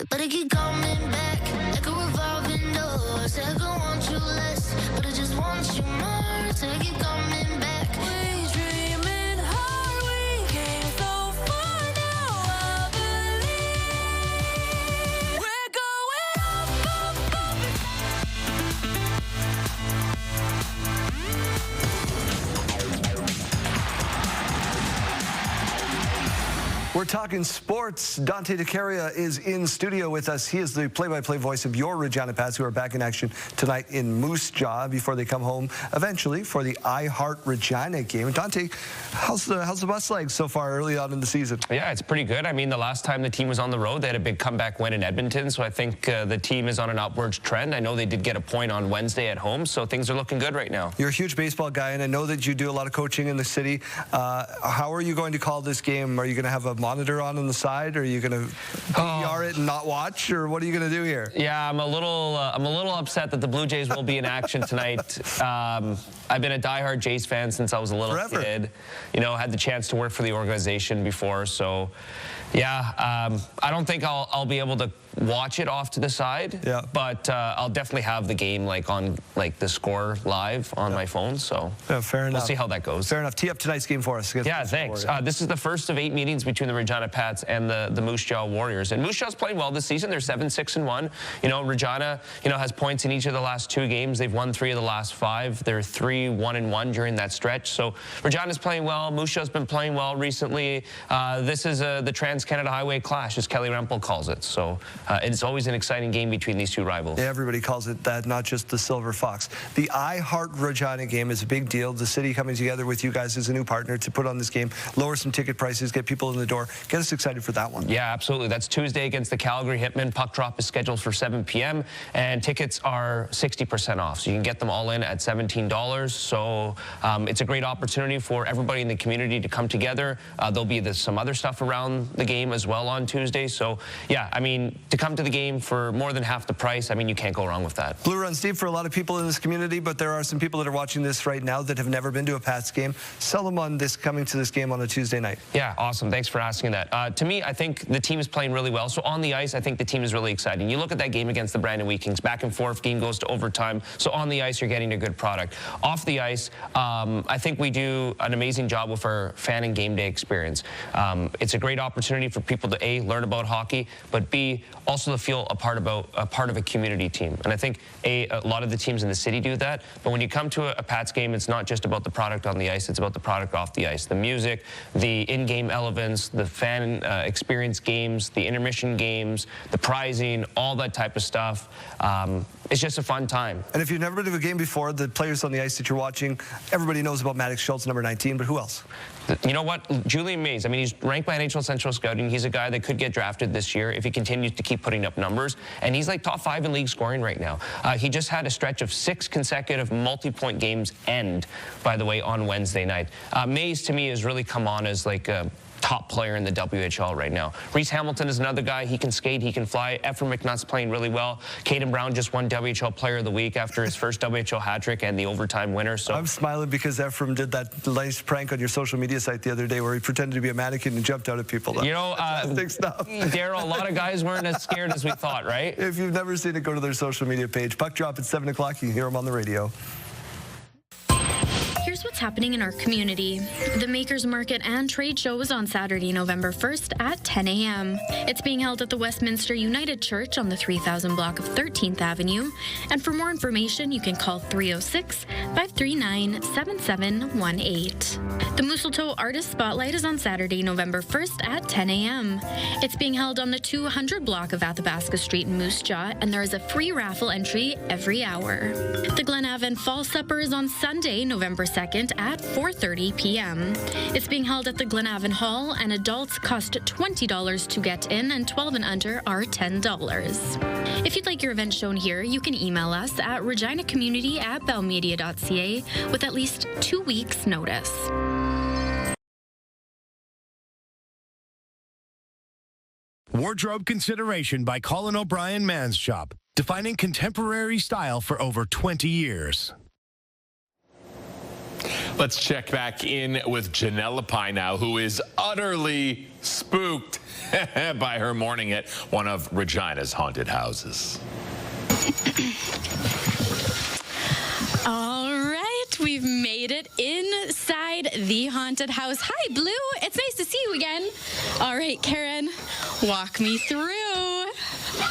But I keep coming back like a revolving door. Said I want you less, but I just want you more. So I keep coming back. We dreaming hard, we came so far now. I believe we're going up, We're talking sports. Dante DeCaria is in studio with us. He is the play-by-play voice of your Regina Pats, who are back in action tonight in Moose Jaw before they come home eventually for the iHeart Regina game. Dante, how's the bus like so far early on in the season? Yeah, it's pretty good. I mean, the last time the team was on the road, they had a big comeback win in Edmonton, so I think the team is on an upwards trend. I know they did get a point on Wednesday at home, so things are looking good right now. You're a huge baseball guy, and I know that you do a lot of coaching in the city. How are you going to call this game? Are you going to have a monitor on the side? Or are you going to PR it and not watch, or what are you going to do here? Yeah, I'm a little upset that the Blue Jays will be in action tonight. I've been a diehard Jays fan since I was a little kid. You know, had the chance to work for the organization before, so yeah, I don't think I'll be able to watch it off to the side. Yeah. But I'll definitely have the game on the score live on my phone. So fair enough. We'll see how that goes. Fair enough. Tee up tonight's game for us. Yeah, thanks. This is the first of 8 meetings between the Regina Pats and the Moose Jaw Warriors. And Moose Jaw's playing well this season. They're 7-6-1. You know, Regina, has points in each of the last 2 games. They've won 3 of the last 5. They're 3-1-1 during that stretch. So Regina's playing well. Moose Jaw's been playing well recently. This is the Trans-Canada Highway Clash, as Kelly Rempel calls it. So it's always an exciting game between these 2 rivals. Yeah, everybody calls it that, not just the Silver Fox. The iHeart Regina game is a big deal. The city coming together with you guys as a new partner to put on this game, lower some ticket prices, get people in the door. Get us excited for that one. Yeah, absolutely. That's Tuesday against the Calgary Hitmen. Puck drop is scheduled for 7 p.m. and tickets are 60% off. So you can get them all in at $17. So it's a great opportunity for everybody in the community to come together. There'll be some other stuff around the game as well on Tuesday. So yeah, I mean, to come to the game for more than half the price, I mean, you can't go wrong with that. Blue runs deep for a lot of people in this community, but there are some people that are watching this right now that have never been to a Pats game. Sell them on this coming to this game on a Tuesday night. Yeah, awesome. Thanks for asking that. To me, I think the team is playing really well. So on the ice, I think the team is really exciting. You look at that game against the Brandon Wheat Kings, back and forth, game goes to overtime. So on the ice, you're getting a good product. Off the ice, I think we do an amazing job with our fan and game day experience. It's a great opportunity for people to A, learn about hockey, but B, also to feel a part of a community team. And I think a lot of the teams in the city do that. But when you come to a Pats game, it's not just about the product on the ice, it's about the product off the ice. The music, the in-game elements, the fan experience games, the intermission games, the prizing, all that type of stuff. It's just a fun time. And if you've never been to a game before, the players on the ice that you're watching, everybody knows about Maddox Schultz, number 19, but who else? You know what? Julian Mays, I mean, he's ranked by NHL Central Scouting. He's a guy that could get drafted this year if he continues to keep putting up numbers. And he's like top 5 in league scoring right now. He just had a stretch of 6 consecutive multi-point games end, by the way, on Wednesday night. Mays, to me, has really come on as like a top player in the WHL right now. Reese Hamilton is another guy. He can skate, he can fly. Ephraim McNutt's playing really well. Caden Brown just won WHL Player of the Week after his first WHL hat trick and the overtime winner. So I'm smiling because Ephraim did that nice prank on your social media site the other day where he pretended to be a mannequin and jumped out at people. You know, stuff. Daryl, a lot of guys weren't as scared as we thought, right? If you've never seen it, go to their social media page. Puck drop at 7 o'clock. You can hear them on the radio. Here's what's happening in our community. The Makers Market and Trade Show is on Saturday, November 1st at 10 a.m. It's being held at the Westminster United Church on the 3000 block of 13th Avenue. And for more information, you can call 306-539-7718. The Mistletoe Artist Spotlight is on Saturday, November 1st at 10 a.m. It's being held on the 200 block of Athabasca Street in Moose Jaw, and there is a free raffle entry every hour. The Glenavon Fall Supper is on Sunday, November 2nd at 4:30 p.m. It's being held at the Glenavon Hall, and adults cost $20 to get in, and 12 and under are $10. If you'd like your event shown here, you can email us at reginacommunity@bellmedia.ca with at least 2 weeks' notice. Wardrobe consideration by Colin O'Brien Man's Shop, defining contemporary style for over 20 years. Let's check back in with Janelle Lepine now, who is utterly spooked by her morning at one of Regina's haunted houses. All right, we've made it inside the haunted house. Hi, Blue. It's nice to see you again. All right, Karen, walk me through.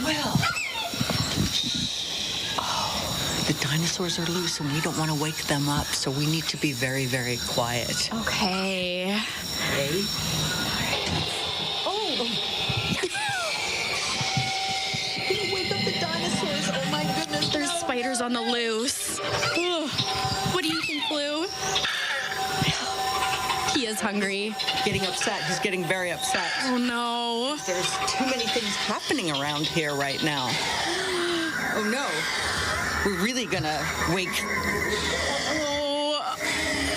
Well, the dinosaurs are loose and we don't want to wake them up, so we need to be very, very quiet. Okay. Okay. Oh! Wake up the dinosaurs. Oh my goodness. There's spiders on the loose. Ugh. What do you think, Blue? He is hungry. Getting upset. He's getting very upset. Oh no. There's too many things happening around here right now. Oh no. We're really gonna wake. Oh.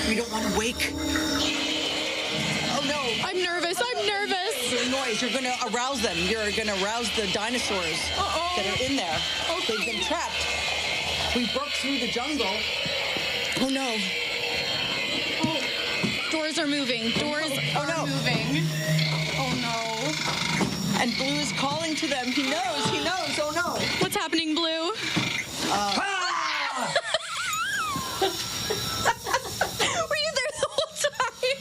We don't want to wake. Oh no. I'm nervous. Your noise. You're gonna arouse them. You're gonna arouse the dinosaurs that are in there. Okay. They've been trapped. We broke through the jungle. Oh no. Oh. Doors are moving. Doors are moving. Oh no. And Blue is calling to them. He knows. He knows. Oh no. What's happening, Blue? Were you there the whole time?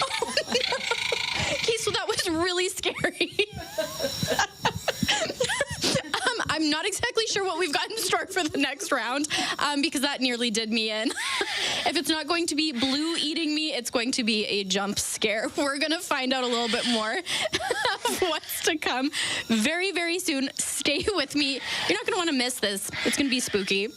Oh, no. Okay, so that was really scary. I'm not exactly sure what we've got in store for the next round because that nearly did me in. If it's not going to be Blue eating me, it's going to be a jump scare. We're going to find out a little bit more of what's to come very, very soon. Stay with me. You're not going to want to miss this. It's going to be spooky.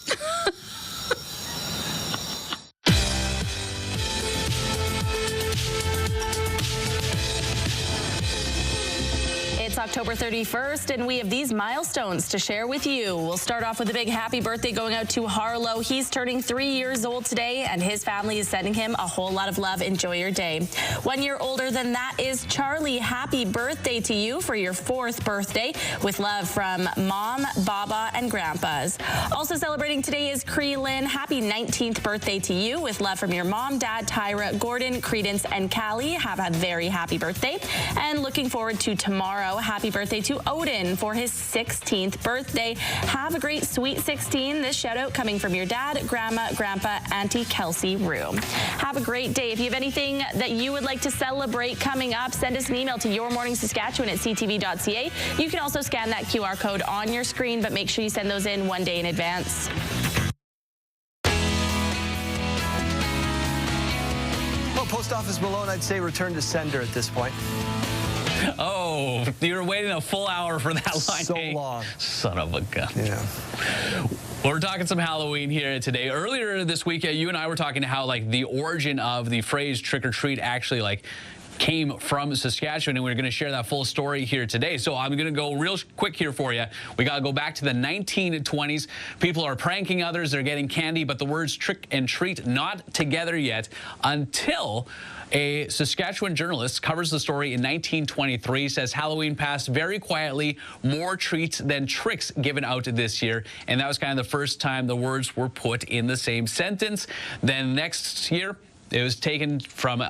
It's October 31st, and we have these milestones to share with you. We'll start off with a big happy birthday going out to Harlow. He's turning 3 years old today, and his family is sending him a whole lot of love. Enjoy your day. 1 year older than that is Charlie. Happy birthday to you for your 4th birthday. With love from Mom, Baba, and Grandpas. Also celebrating today is Cree Lynn. Happy 19th birthday to you. With love from your mom, dad, Tyra, Gordon, Credence, and Callie. Have a very happy birthday. And looking forward to tomorrow. Happy birthday to Odin for his 16th birthday. Have a great sweet 16. This shout out coming from your dad, grandma, grandpa, Auntie Kelsey Rue. Have a great day. If you have anything that you would like to celebrate coming up, send us an email to yourmorningsaskatchewan@ctv.ca. You can also scan that QR code on your screen, but make sure you send those in 1 day in advance. Well, Post Office Malone, I'd say return to sender at this point. Oh, you were waiting a full hour for that line. So long. Son of a gun. Yeah. Well, we're talking some Halloween here today. Earlier this week, you and I were talking how, like, the origin of the phrase trick or treat actually, like, came from Saskatchewan, and we're going to share that full story here today. So I'm going to go real quick here for you. We got to go back to the 1920s. People are pranking others. They're getting candy, but the words trick and treat not together yet until a Saskatchewan journalist covers the story in 1923, says Halloween passed very quietly, more treats than tricks given out this year. And that was kind of the first time the words were put in the same sentence. Then next year, it was taken from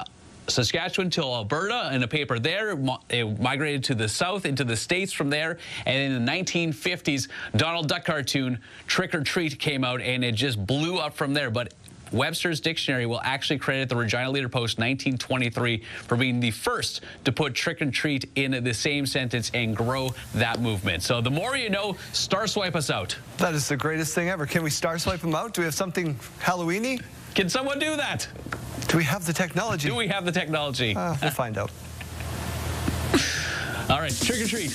Saskatchewan to Alberta in a paper there. It migrated to the south into the States from there. And in the 1950s, Donald Duck cartoon Trick or Treat came out, and it just blew up from there. But Webster's Dictionary will actually credit the Regina Leader-Post 1923 for being the first to put trick and treat in the same sentence and grow that movement. So the more you know, star swipe us out. That is the greatest thing ever. Can we star swipe them out? Do we have something Halloween-y? Can someone do that? Do we have the technology? Do we have the technology? We'll find out. All right, trick or treat.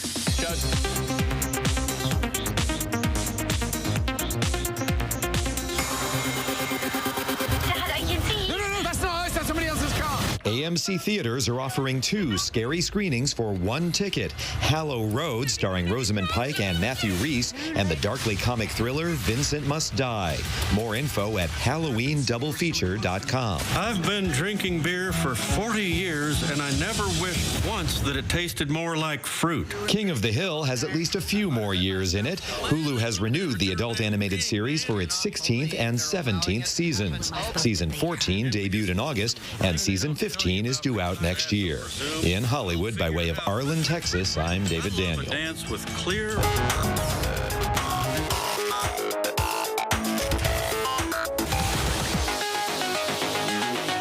AMC Theaters are offering 2 scary screenings for 1 ticket. Hallow Road, starring Rosamund Pike and Matthew Rhys, and the darkly comic thriller Vincent Must Die. More info at HalloweenDoubleFeature.com. I've been drinking beer for 40 years, and I never wished once that it tasted more like fruit. King of the Hill has at least a few more years in it. Hulu has renewed the adult animated series for its 16th and 17th seasons. Season 14 debuted in August, and season 15 is due out next year. In Hollywood, by way of Arlen, Texas, I'm David Daniel. Dance with clear.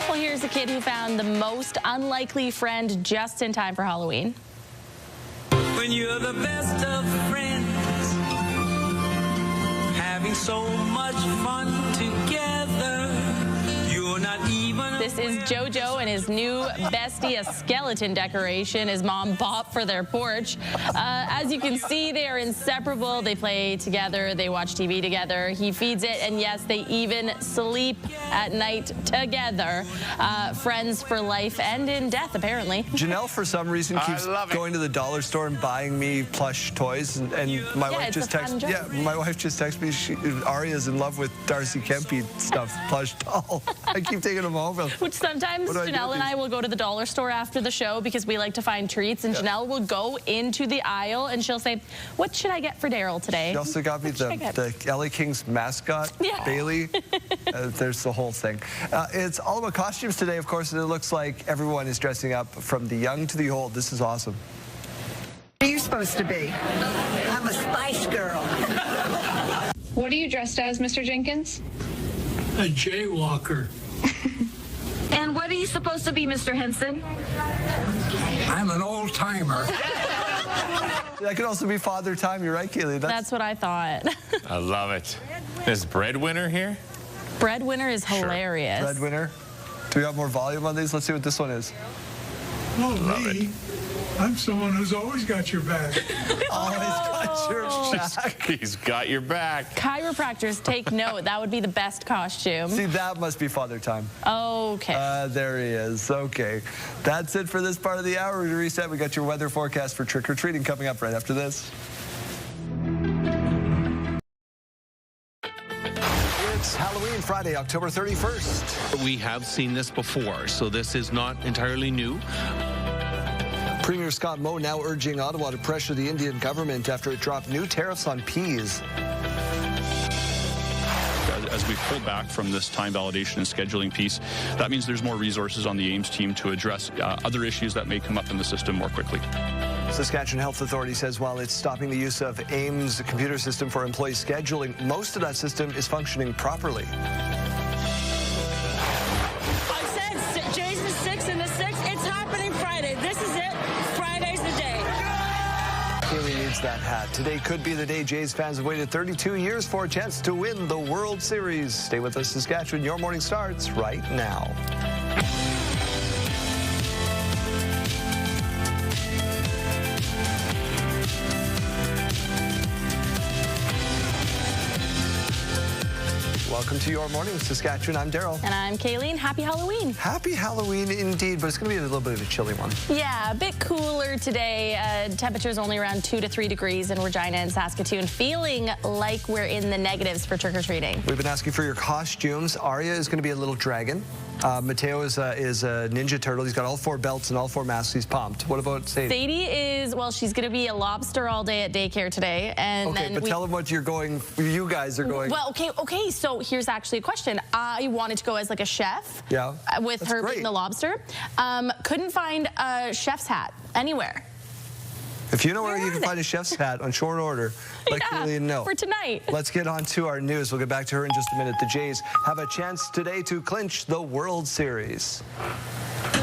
Well, here's a kid who found the most unlikely friend just in time for Halloween. When you're the best of friends, having so much fun together, you're not even. This is JoJo and his new bestie, a skeleton decoration his mom bought for their porch. As you can see, they are inseparable. They play together. They watch TV together. He feeds it, and yes, they even sleep at night together. Friends for life and in death, apparently. Janelle, for some reason, keeps going to the dollar store and buying me plush toys, and my wife just texted. Yeah, my wife just texted me. Aria's in love with Darcy Kempe stuff, plush doll. I keep taking them home. Which sometimes Janelle and I will go to the dollar store after the show because we like to find treats, and Janelle will go into the aisle and she'll say, "What should I get for Daryl today?" She also got me the LA Kings mascot, Bailey. There's the whole thing. It's all about costumes today, of course, and it looks like everyone is dressing up from the young to the old. This is awesome. What are you supposed to be? I'm a Spice Girl. What are you dressed as, Mr. Jenkins? A jaywalker. And what are you supposed to be, Mr. Henson? I'm an old timer. That could also be Father Time. You're right, Kaylee. That's what I thought. I love it. Is Breadwinner here? Breadwinner is hilarious. Breadwinner. Do we have more volume on these? Let's see what this one is. Oh, me. I'm someone who's always got your back. Always got your back. He's got your back. Chiropractors, take note. That would be the best costume. See, that must be Father Time. Okay. There he is. Okay. That's it for this part of the hour. We reset. We got your weather forecast for trick-or-treating coming up right after this. It's Halloween Friday, October 31st. We have seen this before, so this is not entirely new. Premier Scott Moe now urging Ottawa to pressure the Indian government after it dropped new tariffs on peas. As we pull back from this time validation and scheduling piece, that means there's more resources on the AIMS team to address other issues that may come up in the system more quickly. Saskatchewan Health Authority says while it's stopping the use of AIMS computer system for employee scheduling, most of that system is functioning properly. I said Jay's the 6 and the 6. It's happening Friday. This is it. Friday's the day. Haley needs that hat. Today could be the day Jays fans have waited 32 years for a chance to win the World Series. Stay with us, Saskatchewan. Your morning starts right now. Welcome to Your Morning Saskatchewan. I'm Daryl. And I'm Kayleen. Happy Halloween. Happy Halloween indeed, but it's going to be a little bit of a chilly one. Yeah, a bit cooler today. Temperatures only around 2 to 3 degrees in Regina and Saskatoon. Feeling like we're in the negatives for trick-or-treating. We've been asking for your costumes. Aria is going to be a little dragon. Mateo is a Ninja Turtle. He's got all 4 belts and all 4 masks. He's pumped. What about Sadie? Sadie is, well, she's going to be a lobster all day at daycare today. And okay, then but tell them what you guys are going. Well, okay, so here's actually a question. I wanted to go as like a chef. Yeah. With her being the lobster. Couldn't find a chef's hat anywhere. If you know where you can find a chef's hat on short order, let Kayleen know. For tonight. Let's get on to our news. We'll get back to her in just a minute. The Jays have a chance today to clinch the World Series.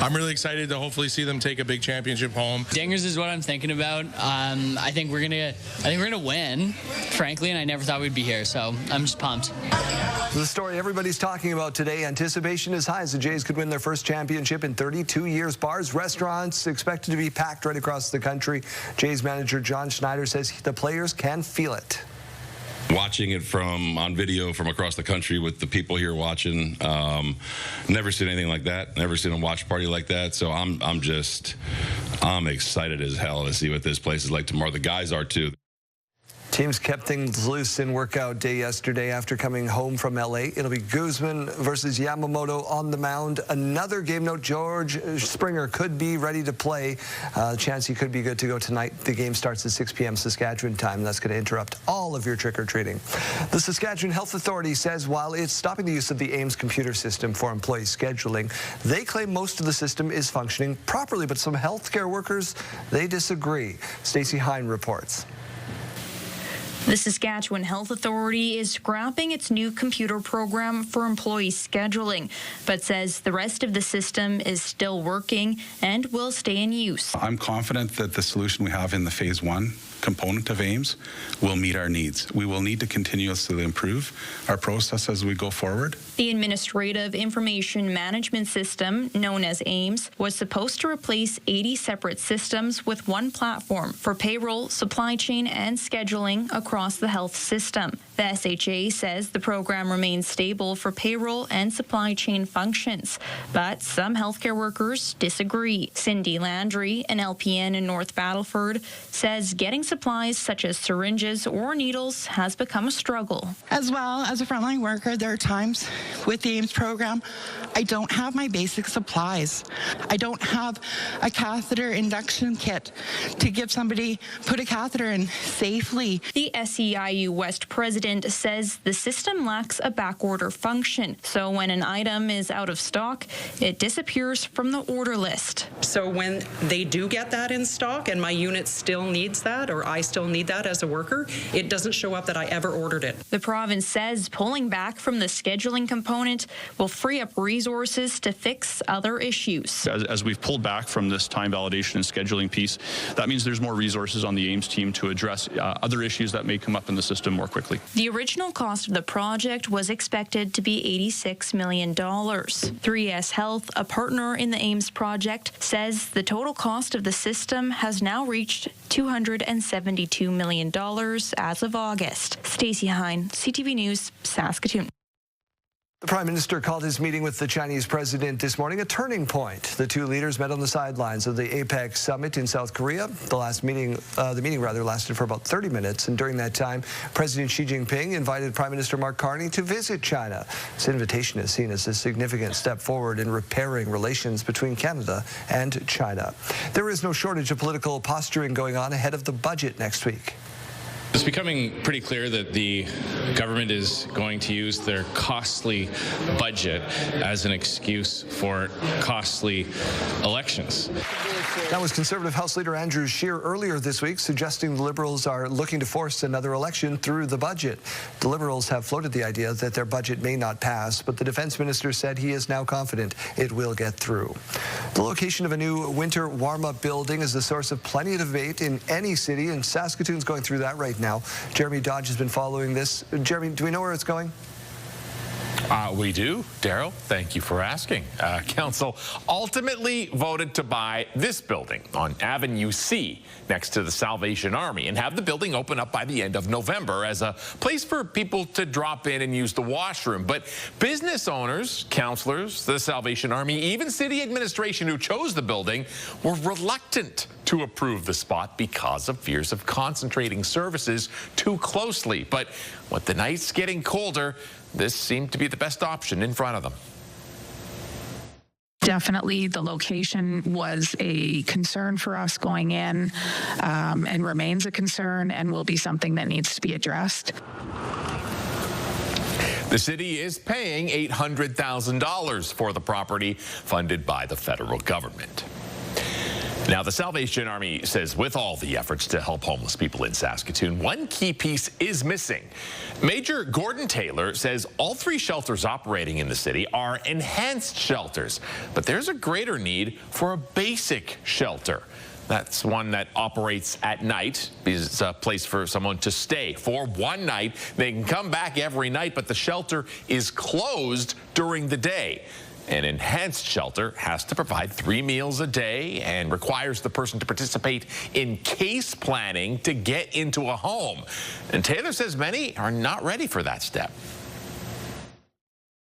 I'm really excited to hopefully see them take a big championship home. Dingers is what I'm thinking about. I think we're gonna win, frankly, and I never thought we'd be here, so I'm just pumped. The story everybody's talking about today, anticipation is high as the Jays could win their first championship in 32 years. Bars, restaurants expected to be packed right across the country. Jays manager John Schneider says the players can feel it. Watching it on video from across the country with the people here watching, never seen anything like that. Never seen a watch party like that. So I'm excited as hell to see what this place is like tomorrow. The guys are too. Teams kept things loose in workout day yesterday after coming home from LA. It'll be Guzman versus Yamamoto on the mound. Another game note, George Springer could be ready to play. Chance he could be good to go tonight. The game starts at 6 p.m. Saskatchewan time. That's going to interrupt all of your trick-or-treating. The Saskatchewan Health Authority says while it's stopping the use of the AIMS computer system for employee scheduling, they claim most of the system is functioning properly, but some healthcare workers, they disagree. Stacey Hine reports. The Saskatchewan Health Authority is scrapping its new computer program for employee scheduling, but says the rest of the system is still working and will stay in use. I'm confident that the solution we have in the phase 1 component of AIMS will meet our needs. We will need to continuously improve our process as we go forward. The Administrative Information Management System, known as AIMS, was supposed to replace 80 separate systems with one platform for payroll, supply chain, and scheduling across the health system. The SHA says the program remains stable for payroll and supply chain functions, but some healthcare workers disagree. Cindy Landry, an LPN in North Battleford, says getting supplies such as syringes or needles has become a struggle. As well as a frontline worker, there are times with the AIMS program, I don't have my basic supplies. I don't have a catheter induction kit to give somebody, put a catheter in safely. The SEIU West president says the system lacks a backorder function. So when an item is out of stock, it disappears from the order list. So when they do get that in stock and my unit still needs that, or I still need that as a worker, it doesn't show up that I ever ordered it. The province says pulling back from the scheduling component will free up resources to fix other issues. As we've pulled back from this time validation and scheduling piece, that means there's more resources on the AIMS team to address other issues that may come up in the system more quickly. The original cost of the project was expected to be $86 million. 3S Health, a partner in the Ames project, says the total cost of the system has now reached $272 million as of August. Stacey Hine, CTV News, Saskatoon. The Prime Minister called his meeting with the Chinese president this morning a turning point. The two leaders met on the sidelines of the APEC summit in South Korea. The meeting lasted for about 30 minutes, and during that time, President Xi Jinping invited Prime Minister Mark Carney to visit China. This invitation is seen as a significant step forward in repairing relations between Canada and China. There is no shortage of political posturing going on ahead of the budget next week. It's becoming pretty clear that the government is going to use their costly budget as an excuse for costly elections. That was Conservative House Leader Andrew Scheer earlier this week, suggesting the Liberals are looking to force another election through the budget. The Liberals have floated the idea that their budget may not pass, but the Defence Minister said he is now confident it will get through. The location of a new winter warm-up building is the source of plenty of debate in any city, and Saskatoon's going through that right now. Jeremy Dodge has been following this. Jeremy, do we know where it's going? We do, Daryl. Thank you for asking. Council ultimately voted to buy this building on Avenue C next to the Salvation Army and have the building open up by the end of November as a place for people to drop in and use the washroom. But business owners, councillors, the Salvation Army, even city administration who chose the building were reluctant to approve the spot because of fears of concentrating services too closely. But with the nights getting colder, this seemed to be the best option in front of them. Definitely the location was a concern for us going in and remains a concern and will be something that needs to be addressed. The city is paying $800,000 for the property funded by the federal government. Now, the Salvation Army says with all the efforts to help homeless people in Saskatoon, one key piece is missing. Major Gordon Taylor says all three shelters operating in the city are enhanced shelters, but there's a greater need for a basic shelter. That's one that operates at night. It's a place for someone to stay for one night. They can come back every night, but the shelter is closed during the day. An enhanced shelter has to provide 3 meals a day and requires the person to participate in case planning to get into a home. And Taylor says many are not ready for that step.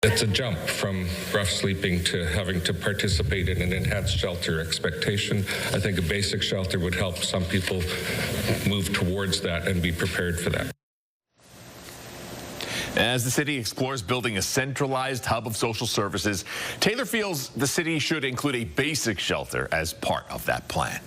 It's a jump from rough sleeping to having to participate in an enhanced shelter expectation. I think a basic shelter would help some people move towards that and be prepared for that. As the city explores building a centralized hub of social services, Taylor feels the city should include a basic shelter as part of that plan.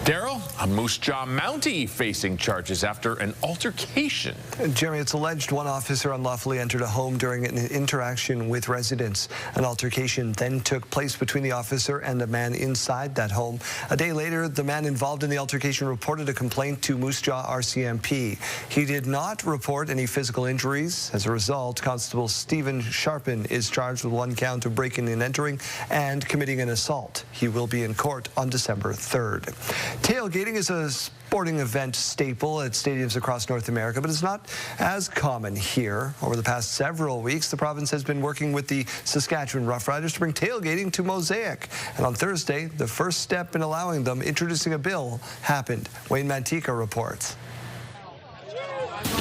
Daryl, a Moose Jaw Mountie facing charges after an altercation. Jeremy, it's alleged one officer unlawfully entered a home during an interaction with residents. An altercation then took place between the officer and a man inside that home. A day later, the man involved in the altercation reported a complaint to Moose Jaw RCMP. He did not report any physical injuries. As a result, Constable Stephen Sharpen is charged with 1 count of breaking and entering and committing an assault. He will be in court on December 3rd. Tailgating is a sporting event staple at stadiums across North America, but it's not as common here. Over the past several weeks, the province has been working with the Saskatchewan Roughriders to bring tailgating to Mosaic. And on Thursday, the first step in allowing them, introducing a bill, happened. Wayne Mantica reports.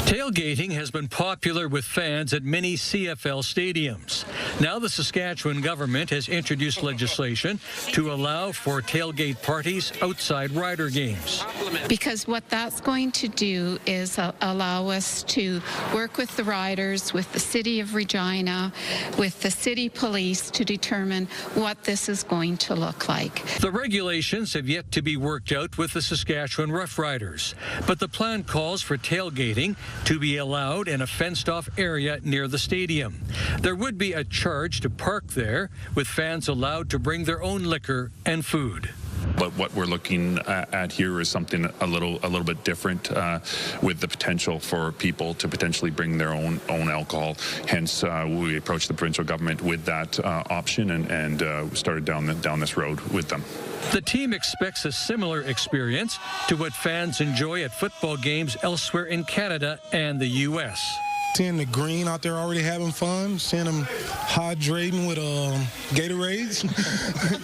Tailgating has been popular with fans at many CFL stadiums. Now the Saskatchewan government has introduced legislation to allow for tailgate parties outside Rider games. Because what that's going to do is allow us to work with the Riders, with the City of Regina, with the City Police to determine what this is going to look like. The regulations have yet to be worked out with the Saskatchewan Roughriders, but the plan calls for tailgating to be allowed in a fenced-off area near the stadium. There would be a charge to park there, with fans allowed to bring their own liquor and food. But what we're looking at here is something a little bit different, with the potential for people to potentially bring their own alcohol. Hence, we approached the provincial government with that option and started down this road with them. The team expects a similar experience to what fans enjoy at football games elsewhere in Canada and the U.S. Seeing the green out there already having fun, seeing them hydrating with Gatorades,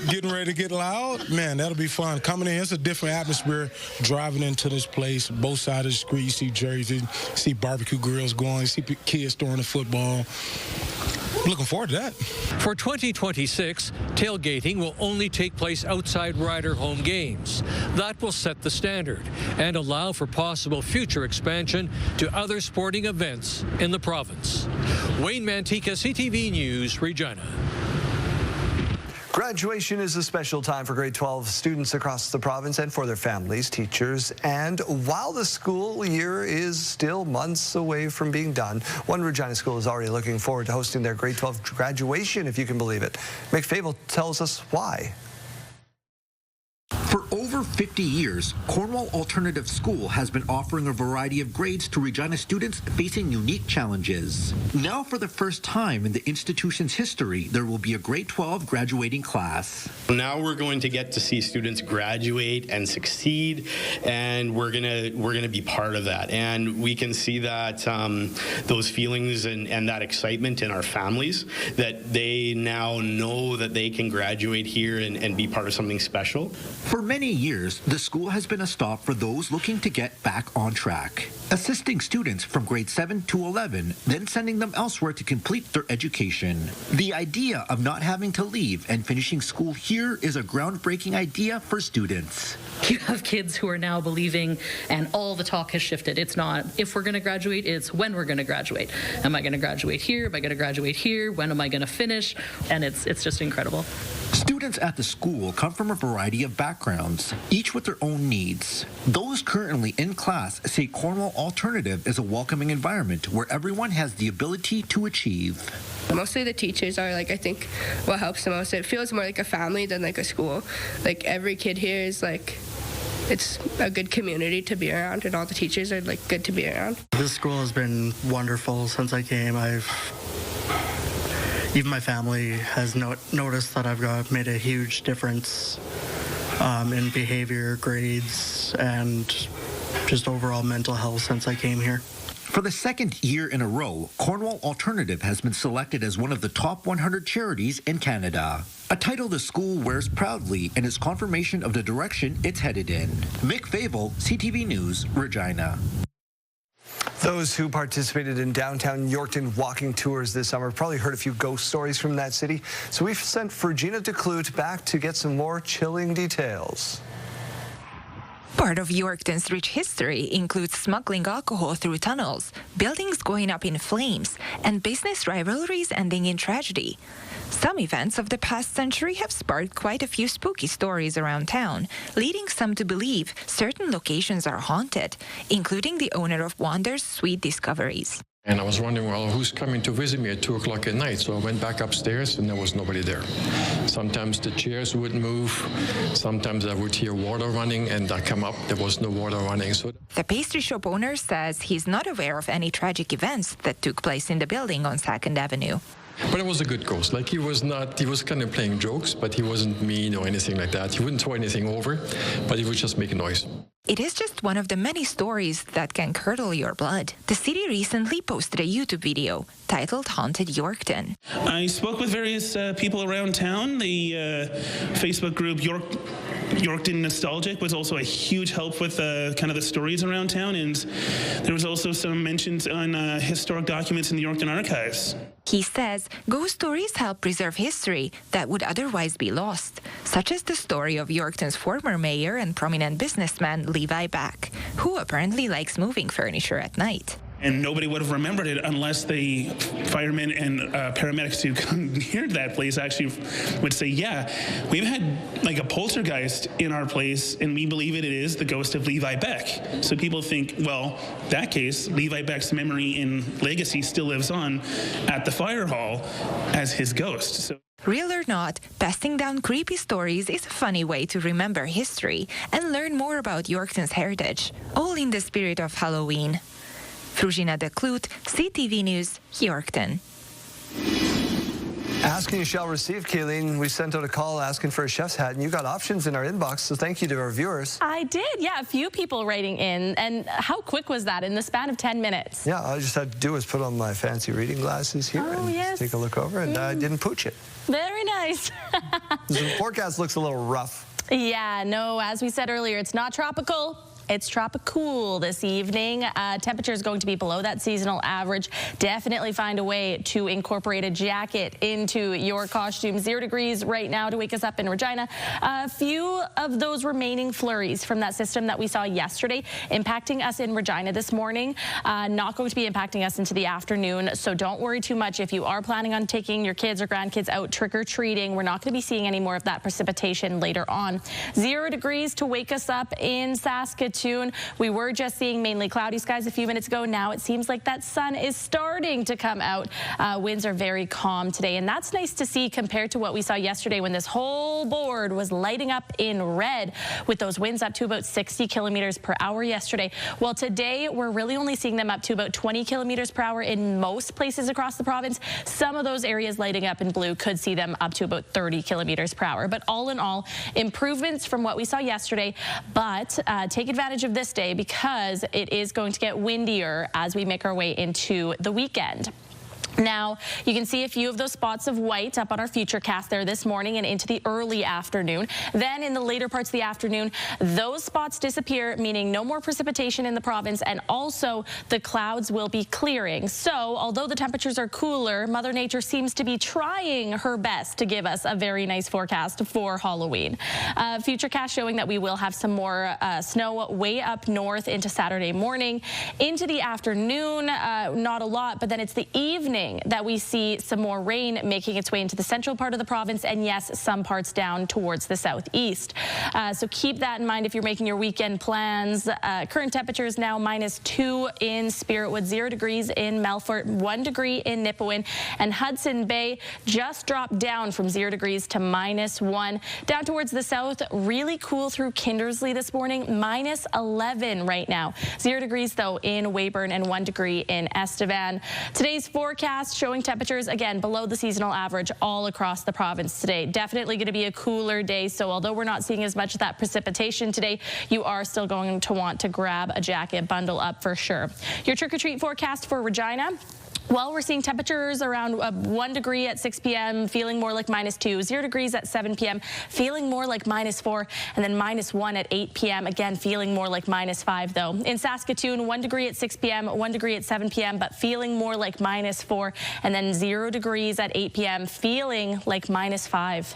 getting ready to get loud, man, that'll be fun. Coming in, it's a different atmosphere driving into this place. Both sides of the street, you see jerseys, you see barbecue grills going, you see kids throwing the football. Looking forward to that. For 2026, tailgating will only take place outside Rider home games. That will set the standard and allow for possible future expansion to other sporting events in the province. Wayne Mantika, CTV News, Regina. Graduation is a special time for grade 12 students across the province and for their families, teachers. And while the school year is still months away from being done, one Regina school is already looking forward to hosting their grade 12 graduation, if you can believe it. Mick Fable tells us why. For over 50 years, Cornwall Alternative School has been offering a variety of grades to Regina students facing unique challenges. Now, for the first time in the institution's history, there will be a grade 12 graduating class. Now we're going to get to see students graduate and succeed, and we're gonna be part of that. And we can see that those feelings and that excitement in our families, that they now know that they can graduate here and be part of something special. For many years, the school has been a stop for those looking to get back on track, assisting students from grade 7 to 11, then sending them elsewhere to complete their education. The idea of not having to leave and finishing school here is a groundbreaking idea for students. You have kids who are now believing, and all the talk has shifted. It's not if we're going to graduate, it's when we're going to graduate. Am I going to graduate here? Am I going to graduate here? When am I going to finish? And it's just incredible. Students at the school come from a variety of backgrounds, each with their own needs. Those currently in class say Cornwall Alternative is a welcoming environment where everyone has the ability to achieve. Mostly the teachers are, I think what helps the most. It feels more like a family than like a school. Every kid here is it's a good community to be around, and all the teachers are good to be around. This school has been wonderful since I came. Even my family has noticed that I've made a huge difference in behavior, grades, and just overall mental health since I came here. For the second year in a row, Cornwall Alternative has been selected as one of the top 100 charities in Canada, a title the school wears proudly and is confirmation of the direction it's headed in. Mick Fable, CTV News, Regina. Those who participated in downtown Yorkton walking tours this summer probably heard a few ghost stories from that city. So we've sent Virginia DeClute back to get some more chilling details. Part of Yorkton's rich history includes smuggling alcohol through tunnels, buildings going up in flames, and business rivalries ending in tragedy. Some events of the past century have sparked quite a few spooky stories around town, leading some to believe certain locations are haunted, including the owner of Wander's Sweet Discoveries. And I was wondering, well, who's coming to visit me at 2 o'clock at night? So I went back upstairs and there was nobody there. Sometimes the chairs wouldn't move. Sometimes I would hear water running and I come up, there was no water running. So the pastry shop owner says he's not aware of any tragic events that took place in the building on 2nd Avenue. But it was a good ghost. He was kind of playing jokes, but he wasn't mean or anything like that. He wouldn't throw anything over, but he would just make a noise. It is just one of the many stories that can curdle your blood. The city recently posted a YouTube video titled Haunted Yorkton. I spoke with various people around town. The Facebook group Yorkton Nostalgic was also a huge help with kind of the stories around town, and there was also some mentions on historic documents in the Yorkton archives. He says ghost stories help preserve history that would otherwise be lost, such as the story of Yorkton's former mayor and prominent businessman Levi Back, who apparently likes moving furniture at night. And nobody would have remembered it unless the firemen and paramedics who come near that place actually would say, yeah, we've had a poltergeist in our place, and we believe it is the ghost of Levi Beck. So people think, well, that case, Levi Beck's memory and legacy still lives on at the fire hall as his ghost. Real or not, passing down creepy stories is a funny way to remember history and learn more about Yorkton's heritage, all in the spirit of Halloween. Fruzsina de Kloot, CTV News, Yorkton. Asking you shall receive, Kayleen. We sent out a call asking for a chef's hat, and you got options in our inbox, so thank you to our viewers. I did, yeah. A few people writing in. And how quick was that in the span of 10 minutes? Yeah, all I just had to do was put on my fancy reading glasses here and yes. take a look over, and I didn't pooch it. Very nice. The forecast looks a little rough. Yeah, no, as we said earlier, it's not tropical. It's tropical this evening. Temperature is going to be below that seasonal average. Definitely find a way to incorporate a jacket into your costume. 0 degrees right now to wake us up in Regina. A few of those remaining flurries from that system that we saw yesterday impacting us in Regina this morning. Not going to be impacting us into the afternoon, so don't worry too much if you are planning on taking your kids or grandkids out trick-or-treating. We're not going to be seeing any more of that precipitation later on. 0 degrees to wake us up in Saskatoon. We were just seeing mainly cloudy skies a few minutes ago. Now it seems like that sun is starting to come out. Winds are very calm today, and that's nice to see compared to what we saw yesterday when this whole board was lighting up in red with those winds up to about 60 kilometers per hour yesterday. Well, today we're really only seeing them up to about 20 kilometers per hour in most places across the province. Some of those areas lighting up in blue could see them up to about 30 kilometers per hour. But all in all, improvements from what we saw yesterday, but take advantage of this day because it is going to get windier as we make our way into the weekend. Now, you can see a few of those spots of white up on our futurecast there this morning and into the early afternoon. Then in the later parts of the afternoon, those spots disappear, meaning no more precipitation in the province, and also the clouds will be clearing. So, although the temperatures are cooler, Mother Nature seems to be trying her best to give us a very nice forecast for Halloween. Futurecast showing that we will have some more snow way up north into Saturday morning. Into the afternoon, not a lot, but then it's the evening that we see some more rain making its way into the central part of the province, and yes, some parts down towards the southeast. So keep that in mind if you're making your weekend plans. Current temperature is now -2 in Spiritwood, 0 degrees in Melfort, 1 degree in Nipawin, and Hudson Bay just dropped down from 0 degrees to -1. Down towards the south, really cool through Kindersley this morning, -11 right now. 0 degrees though in Weyburn and 1 degree in Estevan. Today's forecast showing temperatures again below the seasonal average all across the province today. Definitely going to be a cooler day, so although we're not seeing as much of that precipitation today, you are still going to want to grab a jacket, bundle up for sure. Your trick-or-treat forecast for Regina. Well, we're seeing temperatures around 1 degree at 6 p.m., feeling more like -2, 0 degrees at 7 p.m., feeling more like -4, and then -1 at 8 p.m., again, feeling more like -5, though. In Saskatoon, 1 degree at 6 p.m., 1 degree at 7 p.m., but feeling more like -4, and then 0 degrees at 8 p.m., feeling like -5.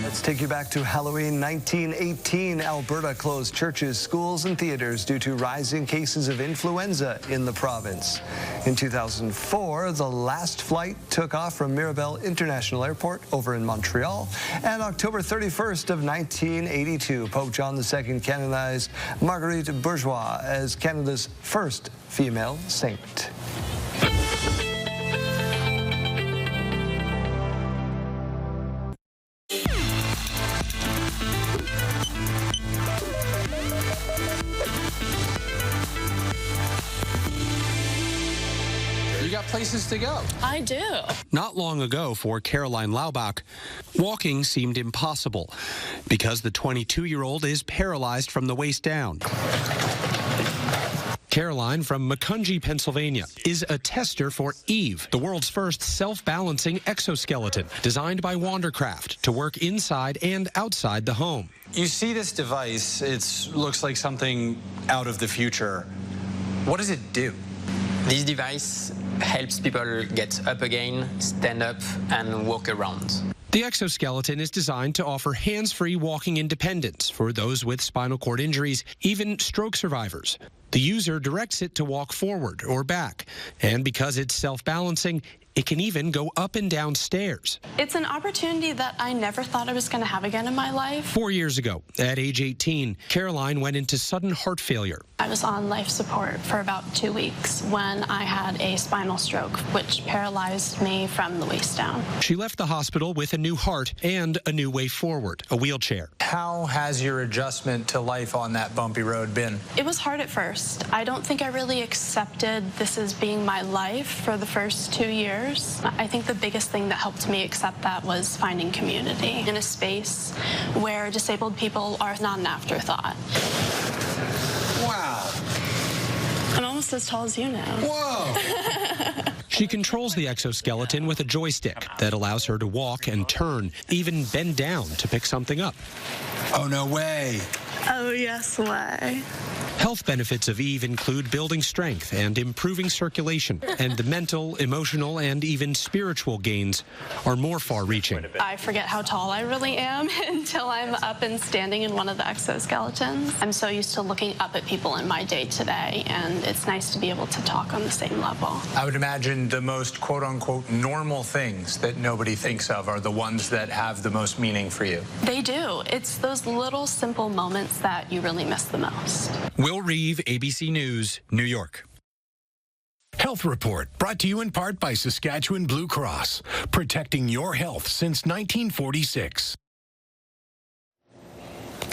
Let's take you back to Halloween 1918. Alberta closed churches, schools, and theaters due to rising cases of influenza in the province. In 2004, the last flight took off from Mirabel International Airport over in Montreal. And October 31st of 1982, Pope John II canonized Marguerite Bourgeois as Canada's first female saint. You got places to go. I do. Not long ago for Caroline Laubach, walking seemed impossible because the 22-year-old is paralyzed from the waist down. Caroline from Macungie, Pennsylvania, is a tester for Eve, the world's first self-balancing exoskeleton designed by Wandercraft to work inside and outside the home. You see this device, it looks like something out of the future. What does it do? This device helps people get up again, stand up, and walk around. The exoskeleton is designed to offer hands-free walking independence for those with spinal cord injuries, even stroke survivors. The user directs it to walk forward or back, and because it's self-balancing, It can even go up and down stairs. It's an opportunity that I never thought I was going to have again in my life. 4 years ago, at age 18, Caroline went into sudden heart failure. I was on life support for about 2 weeks when I had a spinal stroke, which paralyzed me from the waist down. She left the hospital with a new heart and a new way forward, a wheelchair. How has your adjustment to life on that bumpy road been? It was hard at first. I don't think I really accepted this as being my life for the first 2 years. I think the biggest thing that helped me accept that was finding community in a space where disabled people are not an afterthought. Wow. I'm almost as tall as you now. Whoa. She controls the exoskeleton with a joystick that allows her to walk and turn, even bend down to pick something up. Oh, no way. Oh, yes, way. Health benefits of Eve include building strength and improving circulation, and the mental, emotional, and even spiritual gains are more far-reaching. I forget how tall I really am until I'm up and standing in one of the exoskeletons. I'm so used to looking up at people in my day-to-day, and it's nice to be able to talk on the same level. I would imagine the most quote-unquote normal things that nobody thinks of are the ones that have the most meaning for you. They do. It's those little simple moments that you really miss the most. Will Reeve, ABC News, New York. Health Report brought to you in part by Saskatchewan Blue Cross, protecting your health since 1946.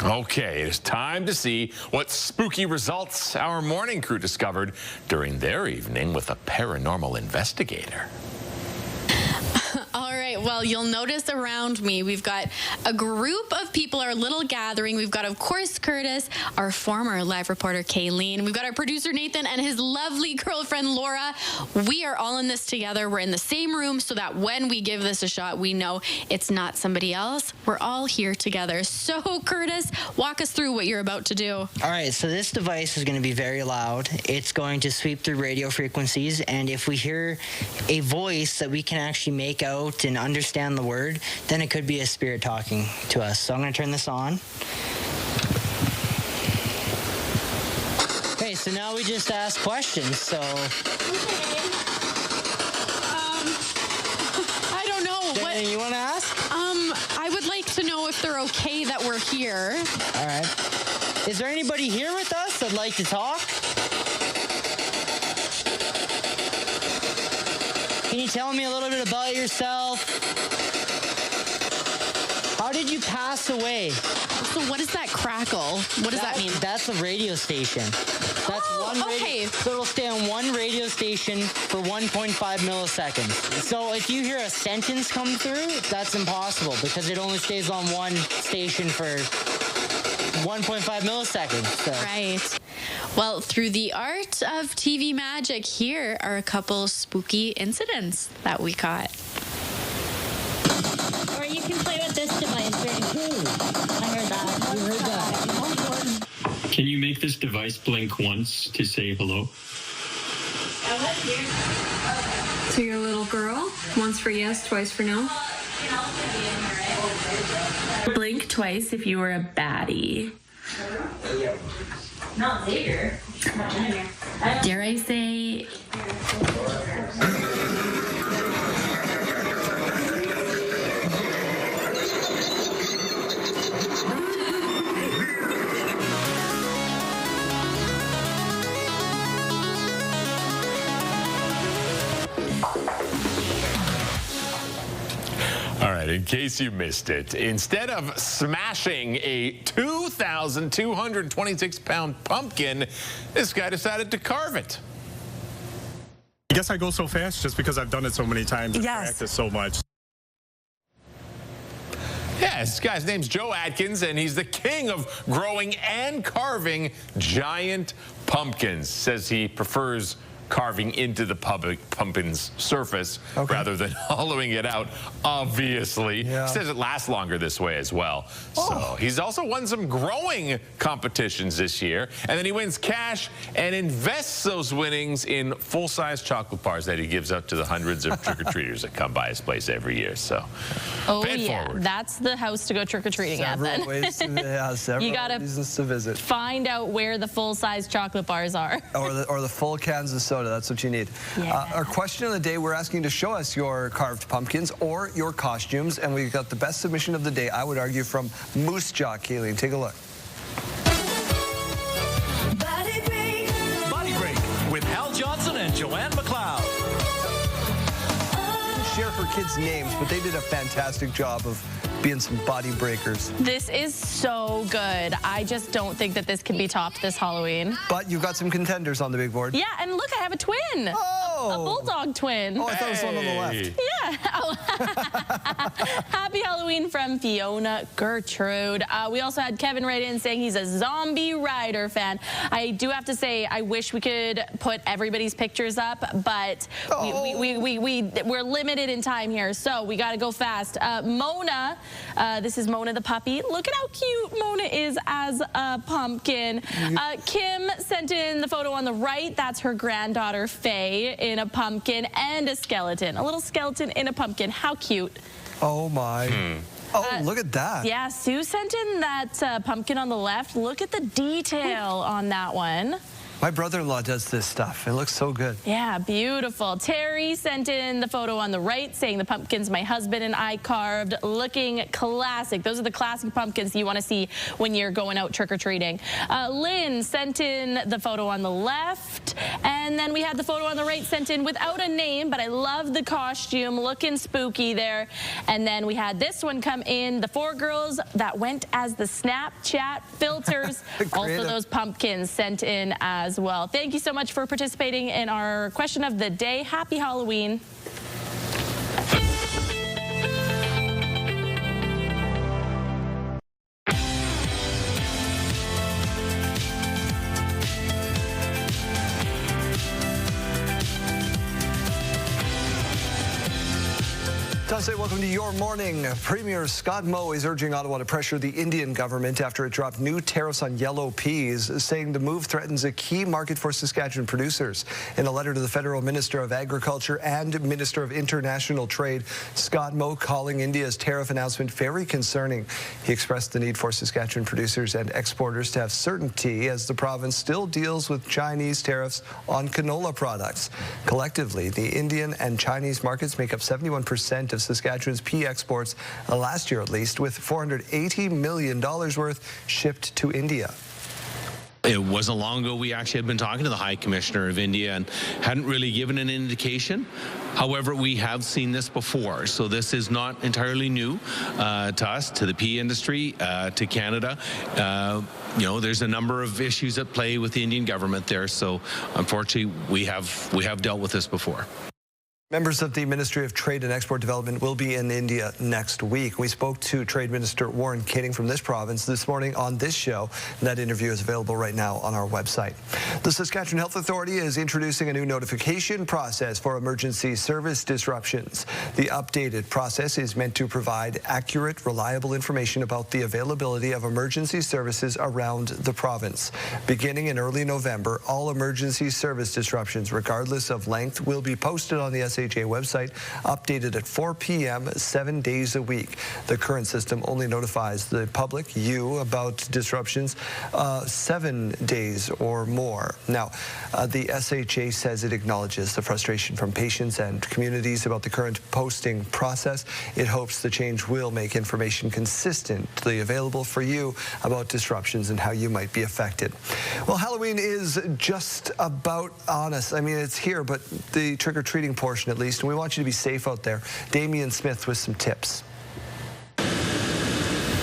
Okay, it's time to see what spooky results our morning crew discovered during their evening with a paranormal investigator. All right, well, you'll notice around me, we've got a group of people, our little gathering. We've got, of course, Curtis, our former live reporter, Kayleen. We've got our producer, Nathan, and his lovely girlfriend, Laura. We are all in this together. We're in the same room so that when we give this a shot, we know it's not somebody else. We're all here together. So, Curtis, walk us through what you're about to do. All right, so this device is going to be very loud. It's going to sweep through radio frequencies, and if we hear a voice that we can actually make out and understand the word, then it could be a spirit talking to us. So I'm going to turn this on. Okay, so now we just ask questions. So I don't know. What you want to ask? I would like to know if they're okay that we're here. All right. Is there anybody here with us that'd like to talk? Can you tell me a little bit about yourself? How did you pass away? So what is that crackle? What does that mean? That's a radio station. That's one radio. Okay. So it'll stay on one radio station for 1.5 milliseconds. So if you hear a sentence come through, that's impossible because it only stays on one station for 1.5 milliseconds. So. Right. Well, through the art of TV magic, here are a couple spooky incidents that we caught. Or you can play with this device very cool. I heard that. You heard that. Can you make this device blink once to say hello? So you're a little girl? Once for yes, twice for no? Blink twice if you were a baddie. Not Xavier. Dare I say... All right, in case you missed it, instead of smashing a 2,226-pound pumpkin, this guy decided to carve it. I guess I go so fast just because I've done it so many times and practiced so much. Yeah, this guy's name's Joe Atkins, and he's the king of growing and carving giant pumpkins. Says he prefers carving into the pumpkin's surface rather than hollowing it out, obviously. Yeah. Says it lasts longer this way as well. So he's also won some growing competitions this year, and then he wins cash and invests those winnings in full-size chocolate bars that he gives out to the hundreds of trick-or-treaters that come by his place every year. So pay it forward. That's the house to go trick-or-treating at then. Several You gotta reasons to visit. Find out where the full-size chocolate bars are. Or the full cans of soda soda. That's what you need. Yeah. Our question of the day, we're asking to show us your carved pumpkins or your costumes, and we've got the best submission of the day, I would argue, from Moose Jaw. Kayleen, take a look. Body Break with Hal Johnson and Joanne McLeod. Share her kids' names, but they did a fantastic job of being some body breakers. This is so good. I just don't think that this can be topped this Halloween. But you've got some contenders on the big board. Yeah, and look, I have a twin. Oh! A bulldog twin. Oh, I thought it was the one on the left. Yeah. Oh. Happy Halloween from Fiona Gertrude. We also had Kevin write in saying he's a Zombie Rider fan. I do have to say, I wish we could put everybody's pictures up, but we're limited in time here, so we got to go fast. Mona, this is Mona the puppy. Look at how cute Mona is as a pumpkin. Kim sent in the photo on the right. That's her granddaughter Faye in a pumpkin and a skeleton. A little skeleton in a pumpkin. How cute. Oh my. Oh, look at that. Yeah, Sue sent in that pumpkin on the left. Look at the detail on that one. My brother-in-law does this stuff. It looks so good. Yeah, beautiful. Terry sent in the photo on the right saying the pumpkins my husband and I carved, looking classic. Those are the classic pumpkins you want to see when you're going out trick-or-treating. Lynn sent in the photo on the left, and then we had the photo on the right sent in without a name, but I love the costume, looking spooky there. And then we had this one come in, the 4 girls that went as the Snapchat filters. Also those pumpkins sent in as well. Thank you so much for participating in our question of the day. Happy Halloween. Welcome to Your Morning. Premier Scott Moe is urging Ottawa to pressure the Indian government after it dropped new tariffs on yellow peas, saying the move threatens a key market for Saskatchewan producers. In a letter to the Federal Minister of Agriculture and Minister of International Trade, Scott Moe calling India's tariff announcement very concerning. He expressed the need for Saskatchewan producers and exporters to have certainty as the province still deals with Chinese tariffs on canola products. Collectively, the Indian and Chinese markets make up 71% of Saskatchewan's pea exports last year, at least, with $480 million worth shipped to India. It wasn't long ago we actually had been talking to the High Commissioner of India and hadn't really given an indication. However, we have seen this before, so this is not entirely new to us, to the pea industry, to Canada. You know, there's a number of issues at play with the Indian government there, so unfortunately we have dealt with this before. Members of the Ministry of Trade and Export Development will be in India next week. We spoke to Trade Minister Warren Keating from this province this morning on this show. That interview is available right now on our website. The Saskatchewan Health Authority is introducing a new notification process for emergency service disruptions. The updated process is meant to provide accurate, reliable information about the availability of emergency services around the province. Beginning in early November, all emergency service disruptions, regardless of length, will be posted on the SHA website, updated at 4 p.m. 7 days a week. The current system only notifies the public, you, about disruptions 7 days or more. Now, the SHA says it acknowledges the frustration from patients and communities about the current posting process. It hopes the change will make information consistently available for you about disruptions and how you might be affected. Well, Halloween is just about on us. I mean, it's here, but the trick-or-treating portion at least, and we want you to be safe out there. Damian Smith with some tips.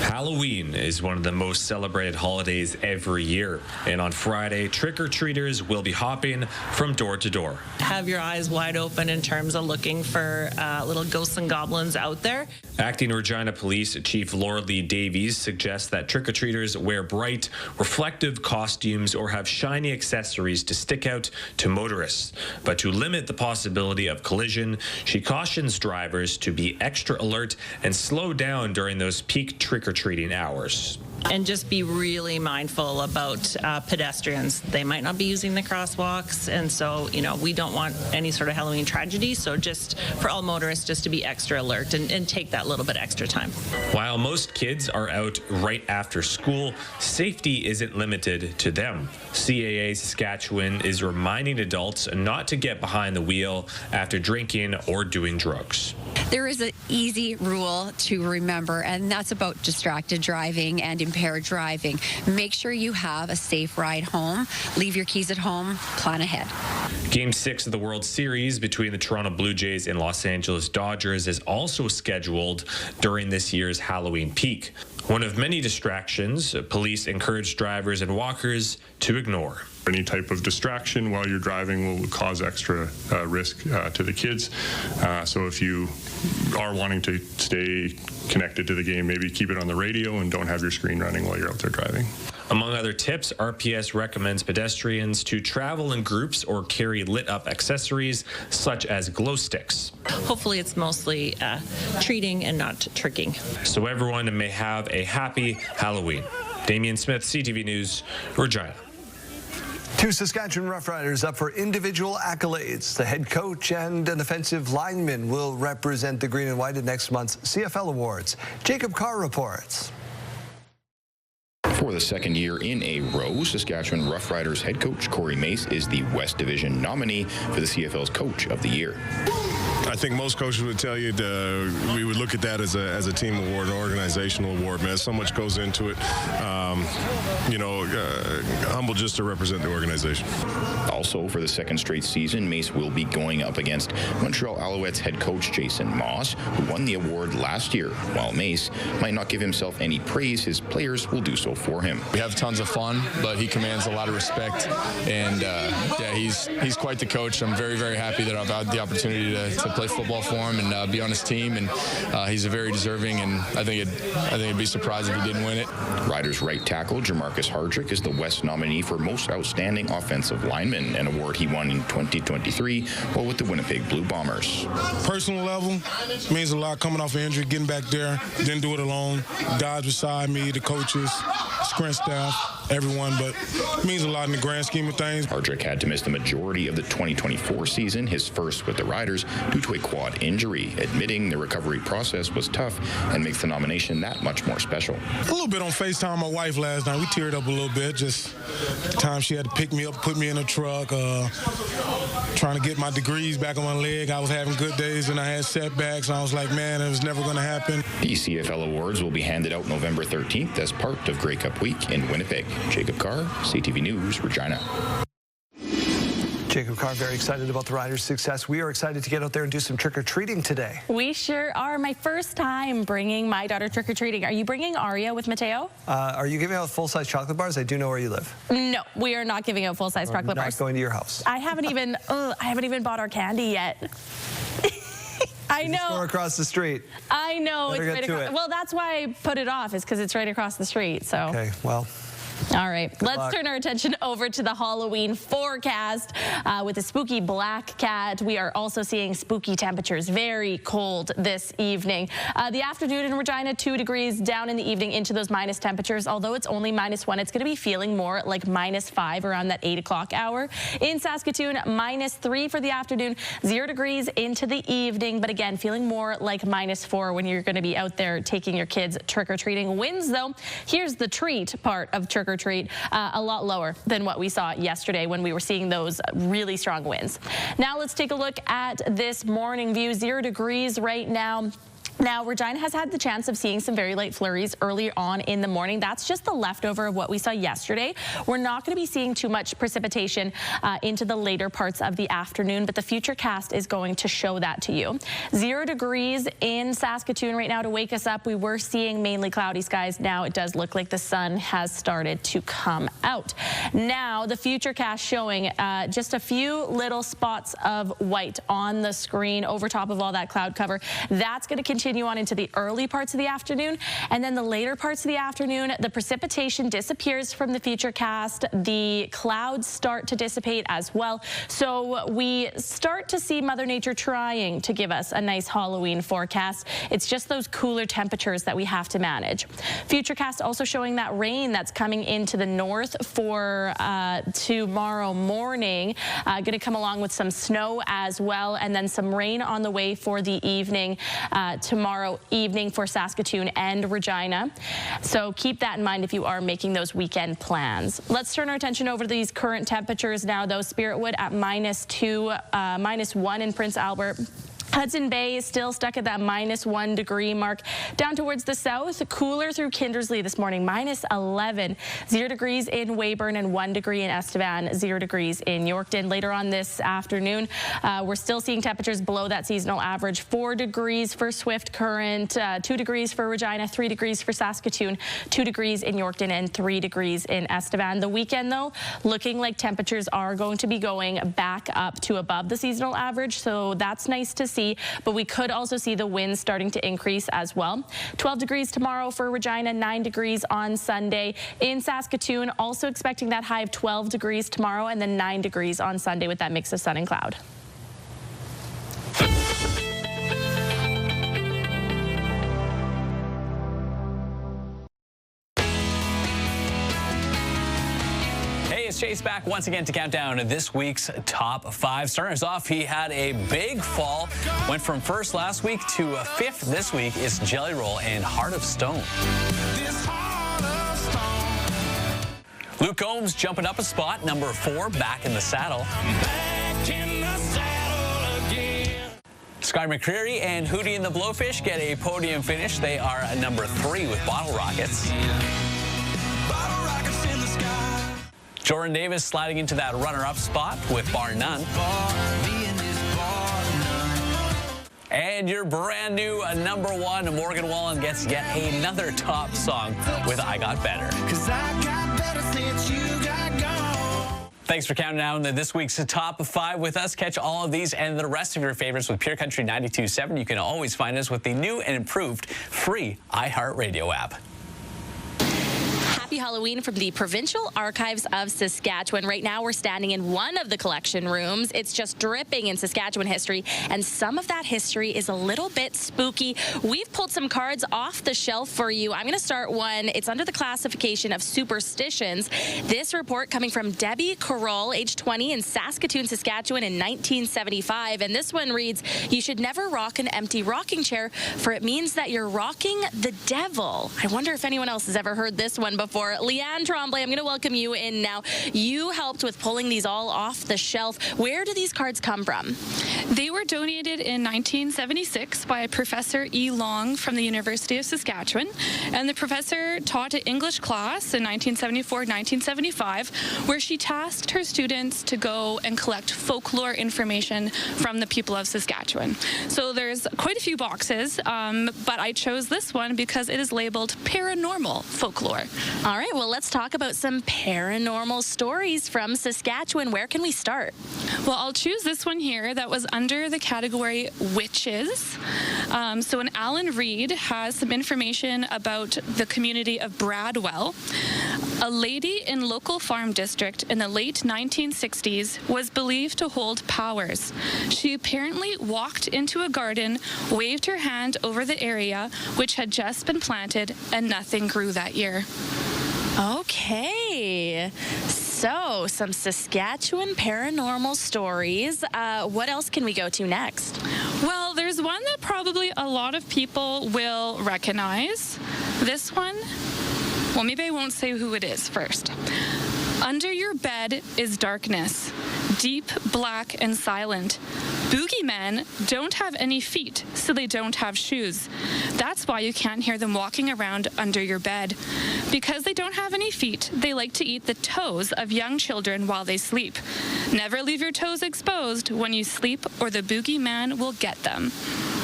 Halloween is one of the most celebrated holidays every year, and on Friday, trick-or-treaters will be hopping from door to door. Have your eyes wide open in terms of looking for little ghosts and goblins out there. Acting Regina Police Chief Laura Lee Davies suggests that trick-or-treaters wear bright, reflective costumes or have shiny accessories to stick out to motorists. But to limit the possibility of collision, she cautions drivers to be extra alert and slow down during those peak trick-or-treating hours. And just be really mindful about pedestrians. They might not be using the crosswalks, and so, we don't want any sort of Halloween tragedy. So just for all motorists, just to be extra alert and take that little bit extra time. While most kids are out right after school, safety isn't limited to them. CAA Saskatchewan is reminding adults not to get behind the wheel after drinking or doing drugs. There is an easy rule to remember, and that's about distracted driving and impaired driving. Make sure you have a safe ride home. Leave your keys at home. Plan ahead. Game 6 of the World Series between the Toronto Blue Jays and Los Angeles Dodgers is also scheduled during this year's Halloween peak. One of many distractions police encourage drivers and walkers to ignore. Any type of distraction while you're driving will cause extra risk to the kids. So if you are wanting to stay connected to the game, maybe keep it on the radio and don't have your screen running while you're out there driving. Among other tips, RPS recommends pedestrians to travel in groups or carry lit-up accessories such as glow sticks. Hopefully it's mostly treating and not tricking. So everyone may have a happy Halloween. Damian Smith, CTV News, Regina. 2 Saskatchewan Roughriders up for individual accolades. The head coach and an offensive lineman will represent the Green and White at next month's CFL Awards. Jacob Carr reports. For the second year in a row, Saskatchewan Roughriders head coach Corey Mace is the West Division nominee for the CFL's Coach of the Year. I think most coaches would tell you we would look at that as a team award, an organizational award. Man, so much goes into it. Humble just to represent the organization. Also, for the second straight season, Mace will be going up against Montreal Alouettes head coach Jason Moss, who won the award last year. While Mace might not give himself any praise, his players will do so for him. We have tons of fun, but he commands a lot of respect, and he's quite the coach. I'm very, very happy that I've had the opportunity to play football for him and be on his team, and he's a very deserving, and I think it'd be surprised if he didn't win it. Riders right tackle Jamarcus Hardrick is the West nominee for Most Outstanding Offensive Lineman, an award he won in 2023 while with the Winnipeg Blue Bombers. Personal level means a lot, coming off an injury, getting back there, didn't do it alone. Guys beside me, the coaches, sprint staff, everyone, but it means a lot in the grand scheme of things. Hardrick had to miss the majority of the 2024 season, his first with the Riders, due to a quad injury, admitting the recovery process was tough and makes the nomination that much more special. A little bit on FaceTime my wife last night. We teared up a little bit, just the time she had to pick me up, put me in a truck, trying to get my degrees back on my leg. I was having good days and I had setbacks, and I was like, man, it was never going to happen. The CFL Awards will be handed out November 13th as part of Grey Cup Week in Winnipeg. Jacob Carr, CTV News, Regina. Jacob Carr, very excited about the Riders' success. We are excited to get out there and do some trick-or-treating today. We sure are. My first time bringing my daughter trick-or-treating. Are you bringing Aria with Mateo? Are you giving out full-size chocolate bars? I do know where you live. No, we are not giving out full-size chocolate bars. Not going to your house. I haven't even bought our candy yet. I know. Store across the street. I know. Better it's right across. Well, that's why I put it off, is because it's right across the street. So. Okay, well. All right, let's turn our attention over to the Halloween forecast with a spooky black cat. We are also seeing spooky temperatures, very cold this evening. The afternoon in Regina, 2 degrees, down in the evening into those minus temperatures. Although it's only -1, it's going to be feeling more like -5 around that 8 o'clock hour. In Saskatoon, -3 for the afternoon, 0 degrees into the evening. But again, feeling more like -4 when you're going to be out there taking your kids trick-or-treating. Winds, though, here's the treat part of trick-or-treat, a lot lower than what we saw yesterday when we were seeing those really strong winds. Now let's take a look at this morning view. 0 degrees right now. Now, Regina has had the chance of seeing some very light flurries earlier on in the morning. That's just the leftover of what we saw yesterday. We're not going to be seeing too much precipitation into the later parts of the afternoon, but the future cast is going to show that to you. 0 degrees in Saskatoon right now to wake us up. We were seeing mainly cloudy skies. Now it does look like the sun has started to come out. Now, the future cast showing just a few little spots of white on the screen over top of all that cloud cover. That's going to continue continue on into the early parts of the afternoon, and then the later parts of the afternoon, the precipitation disappears from the futurecast. The clouds start to dissipate as well. So we start to see Mother Nature trying to give us a nice Halloween forecast. It's just those cooler temperatures that we have to manage. Futurecast also showing that rain that's coming into the north for tomorrow morning. Going to come along with some snow as well, and then some rain on the way for the evening tomorrow evening for Saskatoon and Regina. So keep that in mind if you are making those weekend plans. Let's turn our attention over to these current temperatures now, though. Spiritwood at -2, -1 in Prince Albert. Hudson Bay is still stuck at that -1 degree mark. Down towards the south, cooler through Kindersley this morning, -11. 0 degrees in Weyburn and 1 degree in Estevan, 0 degrees in Yorkton. Later on this afternoon, we're still seeing temperatures below that seasonal average. 4 degrees for Swift Current, 2 degrees for Regina, 3 degrees for Saskatoon, 2 degrees in Yorkton, and 3 degrees in Estevan. The weekend, though, looking like temperatures are going to be going back up to above the seasonal average, so that's nice to see. But we could also see the winds starting to increase as well. 12 degrees tomorrow for Regina, 9 degrees on Sunday. In Saskatoon, also expecting that high of 12 degrees tomorrow, and then 9 degrees on Sunday with that mix of sun and cloud. Chase back once again to count down this week's top 5. Starting us off, he had a big fall. Went from first last week to 5th this week. Is Jelly Roll and Heart of Stone. Luke Combs jumping up a spot, number 4, Back in the Saddle. Sky McCreary and Hootie and the Blowfish get a podium finish. They are number 3 with Bottle Rockets. Jordan Davis sliding into that runner-up spot with Bar None. And your brand new number 1, Morgan Wallen, gets yet another top song with I Got Better. Thanks for counting down this week's top 5 with us. Catch all of these and the rest of your favorites with Pure Country 92.7. You can always find us with the new and improved free iHeartRadio app. Happy Halloween from the Provincial Archives of Saskatchewan. Right now, we're standing in one of the collection rooms. It's just dripping in Saskatchewan history, and some of that history is a little bit spooky. We've pulled some cards off the shelf for you. I'm going to start one. It's under the classification of superstitions. This report coming from Debbie Carroll, age 20, in Saskatoon, Saskatchewan in 1975. And this one reads, you should never rock an empty rocking chair, for it means that you're rocking the devil. I wonder if anyone else has ever heard this one before. Leanne Tremblay, I'm going to welcome you in now. You helped with pulling these all off the shelf. Where do these cards come from? They were donated in 1976 by Professor E. Long from the University of Saskatchewan. And the professor taught an English class in 1974-1975, where she tasked her students to go and collect folklore information from the people of Saskatchewan. So there's quite a few boxes, but I chose this one because it is labeled paranormal folklore. All right, well, let's talk about some paranormal stories from Saskatchewan. Where can we start? Well, I'll choose this one here that was under the category witches. So an Alan Reed has some information about the community of Bradwell. A lady in local farm district in the late 1960s was believed to hold powers. She apparently walked into a garden, waved her hand over the area, which had just been planted, and nothing grew that year. Okay, so some Saskatchewan paranormal stories. What else can we go to next? Well, there's one that probably a lot of people will recognize. This one, well, maybe I won't say who it is first. Under your bed is darkness, deep, black, and silent. Boogeymen don't have any feet, so they don't have shoes. That's why you can't hear them walking around under your bed. Because they don't have any feet, they like to eat the toes of young children while they sleep. Never leave your toes exposed when you sleep, or the boogeyman will get them.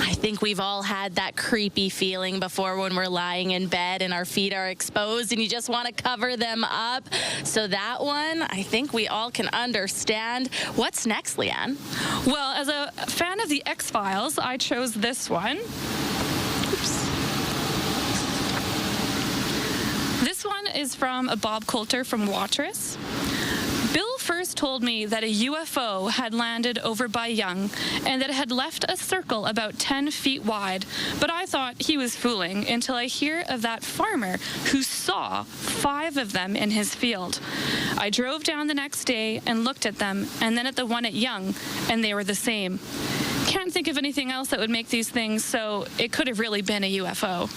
I think we've all had that creepy feeling before when we're lying in bed and our feet are exposed and you just want to cover them up. So that one, I think we all can understand. What's next, Leanne? Well, as a fan of the X-Files, I chose this one. This one is from Bob Coulter from Watrous. Bill first told me that a UFO had landed over by Young and that it had left a circle about 10 feet wide, but I thought he was fooling until I hear of that farmer who saw 5 of them in his field. I drove down the next day and looked at them, and then at the one at Young, and they were the same. Can't think of anything else that would make these things, so it could have really been a UFO.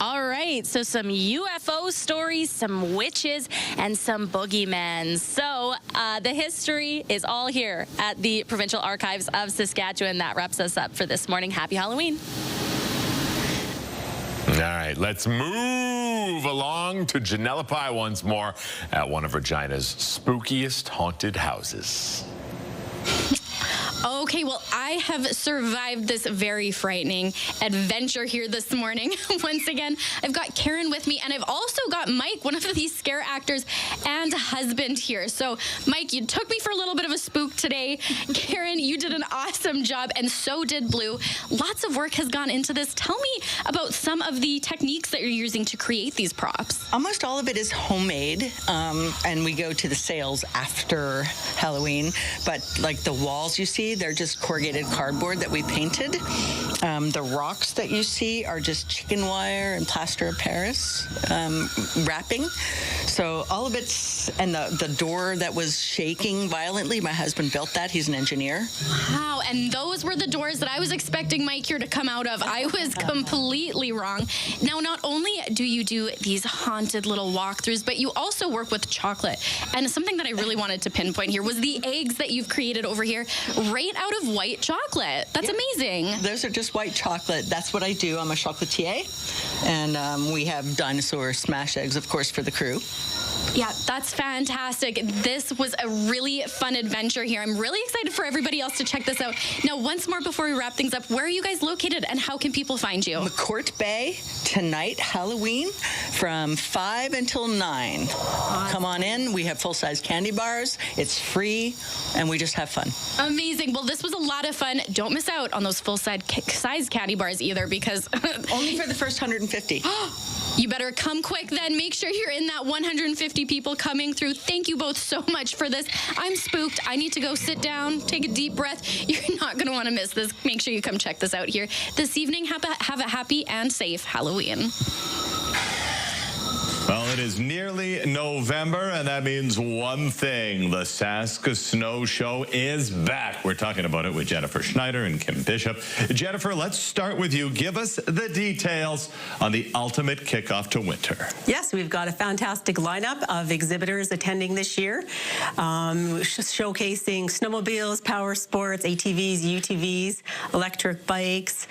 All right, so some UFO stories, some witches, and some boogeymen. So the history is all here at the Provincial Archives of Saskatchewan. That wraps us up for this morning. Happy Halloween. All right, let's move along to Janella Pye once more at one of Regina's spookiest haunted houses. Okay, well, I have survived this very frightening adventure here this morning. Once again, I've got Karen with me, and I've also got Mike, one of these scare actors, and husband here. So, Mike, you took me for a little bit of a spook today. Karen, you did an awesome job, and so did Blue. Lots of work has gone into this. Tell me about some of the techniques that you're using to create these props. Almost all of it is homemade, and we go to the sales after Halloween. But like the walls you see, they're just corrugated cardboard that we painted. The rocks that you see are just chicken wire and plaster of Paris wrapping. So all of it's, and the door that was shaking violently, my husband built that. He's an engineer. Wow, and those were the doors that I was expecting Mike here to come out of. I was completely wrong. Now, not only do you do these haunted little walkthroughs, but you also work with chocolate. And something that I really wanted to pinpoint here was the eggs that you've created over here right out of white chocolate. That's amazing. Those are just white chocolate. That's what I do. I'm a chocolatier. And we have dinosaur smash eggs, of course, for the crew. Yeah, that's fantastic. This was a really fun adventure here. I'm really excited for everybody else to check this out. Now, once more before we wrap things up, where are you guys located and how can people find you? McCourt Bay, tonight, Halloween, from 5 until 9. Awesome. Come on in. We have full-size candy bars. It's free, and we just have fun. Amazing. Well, this was a lot of fun. Don't miss out on those full-size candy bars either, because... Only for the first 150. You better come quick then. Make sure you're in that 150 people coming through. Thank you both so much for this. I'm spooked. I need to go sit down, take a deep breath. You're not going to want to miss this. Make sure you come check this out here this evening. Have a happy and safe Halloween. Well, it is nearly November, and that means one thing. The Saska Snow Show is back. We're talking about it with Jennifer Schneider and Kim Bishop. Jennifer, let's start with you. Give us the details on the ultimate kickoff to winter. Yes, we've got a fantastic lineup of exhibitors attending this year, showcasing snowmobiles, power sports, ATVs, UTVs, electric bikes,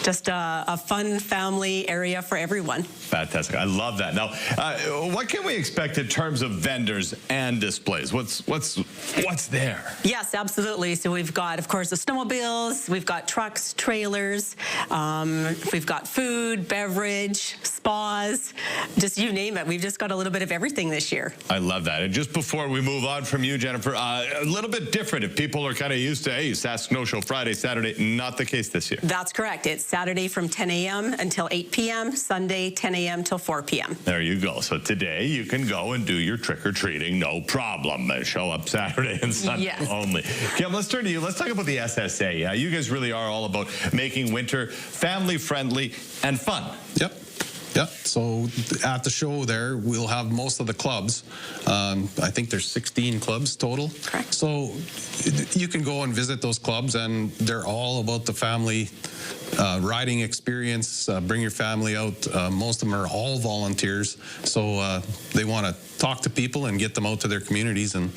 just a fun family area for everyone. Fantastic. I love that. Now, what can we expect in terms of vendors and displays? What's there? Yes, absolutely. So we've got, of course, the snowmobiles. We've got trucks, trailers. We've got food, beverage, spas, just you name it. We've just got a little bit of everything this year. I love that. And just before we move on from you, Jennifer, a little bit different. If people are kind of used to, hey, Sask Snow Show Friday, Saturday, not the case this year. That's correct. It's Saturday from 10 a.m. until 8 p.m., Sunday 10 a.m. till 4 p.m. There you go. So today you can go and do your trick-or-treating, no problem. Show up Saturday and Sunday only. Kim, let's turn to you. Let's talk about the SSA. You guys really are all about making winter family-friendly and fun. Yep. Yep. So at the show there, we'll have most of the clubs. I think there's 16 clubs total. Correct. So you can go and visit those clubs, and they're all about the family riding experience. Bring your family out. Most of them are all volunteers. So they want to talk to people and get them out to their communities and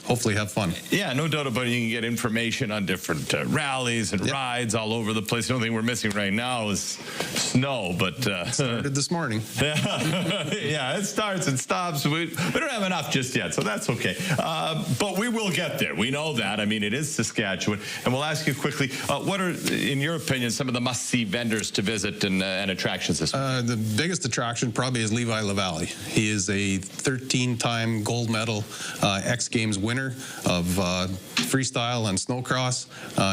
hopefully have fun. Yeah, no doubt about it. You can get information on different rallies and rides all over the place. The only thing we're missing right now is snow, but... It started this morning. Yeah, it starts and stops. We don't have enough just yet, so that's okay. But we will get there. We know that. I mean, it is Saskatchewan. And we'll ask you quickly, what are, in your opinion, some of the must-see vendors to visit and attractions this week? The biggest attraction probably is Levi LaValle. He is a 13-time gold medal X Games winner. winner of freestyle and snowcross.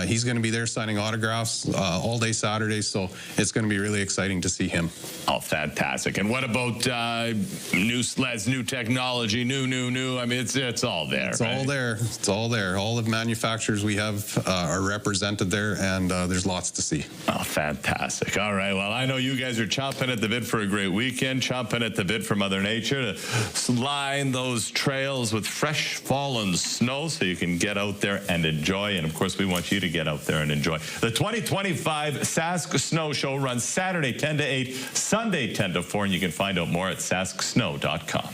He's going to be there signing autographs all day Saturday, so it's going to be really exciting to see him. Oh, fantastic. And what about new sleds, new technology, new? I mean, it's all there. It's all there. It's all there. All the manufacturers we have are represented there, and there's lots to see. Oh, fantastic. All right. Well, I know you guys are chomping at the bit for a great weekend, chomping at the bit for Mother Nature to line those trails with fresh fallen snow so you can get out there and enjoy. And, of course, we want you to get out there and enjoy. The 2025 Sask Snow Show runs Saturday 10 to 8, Sunday 10 to 4, and you can find out more at sasksnow.com.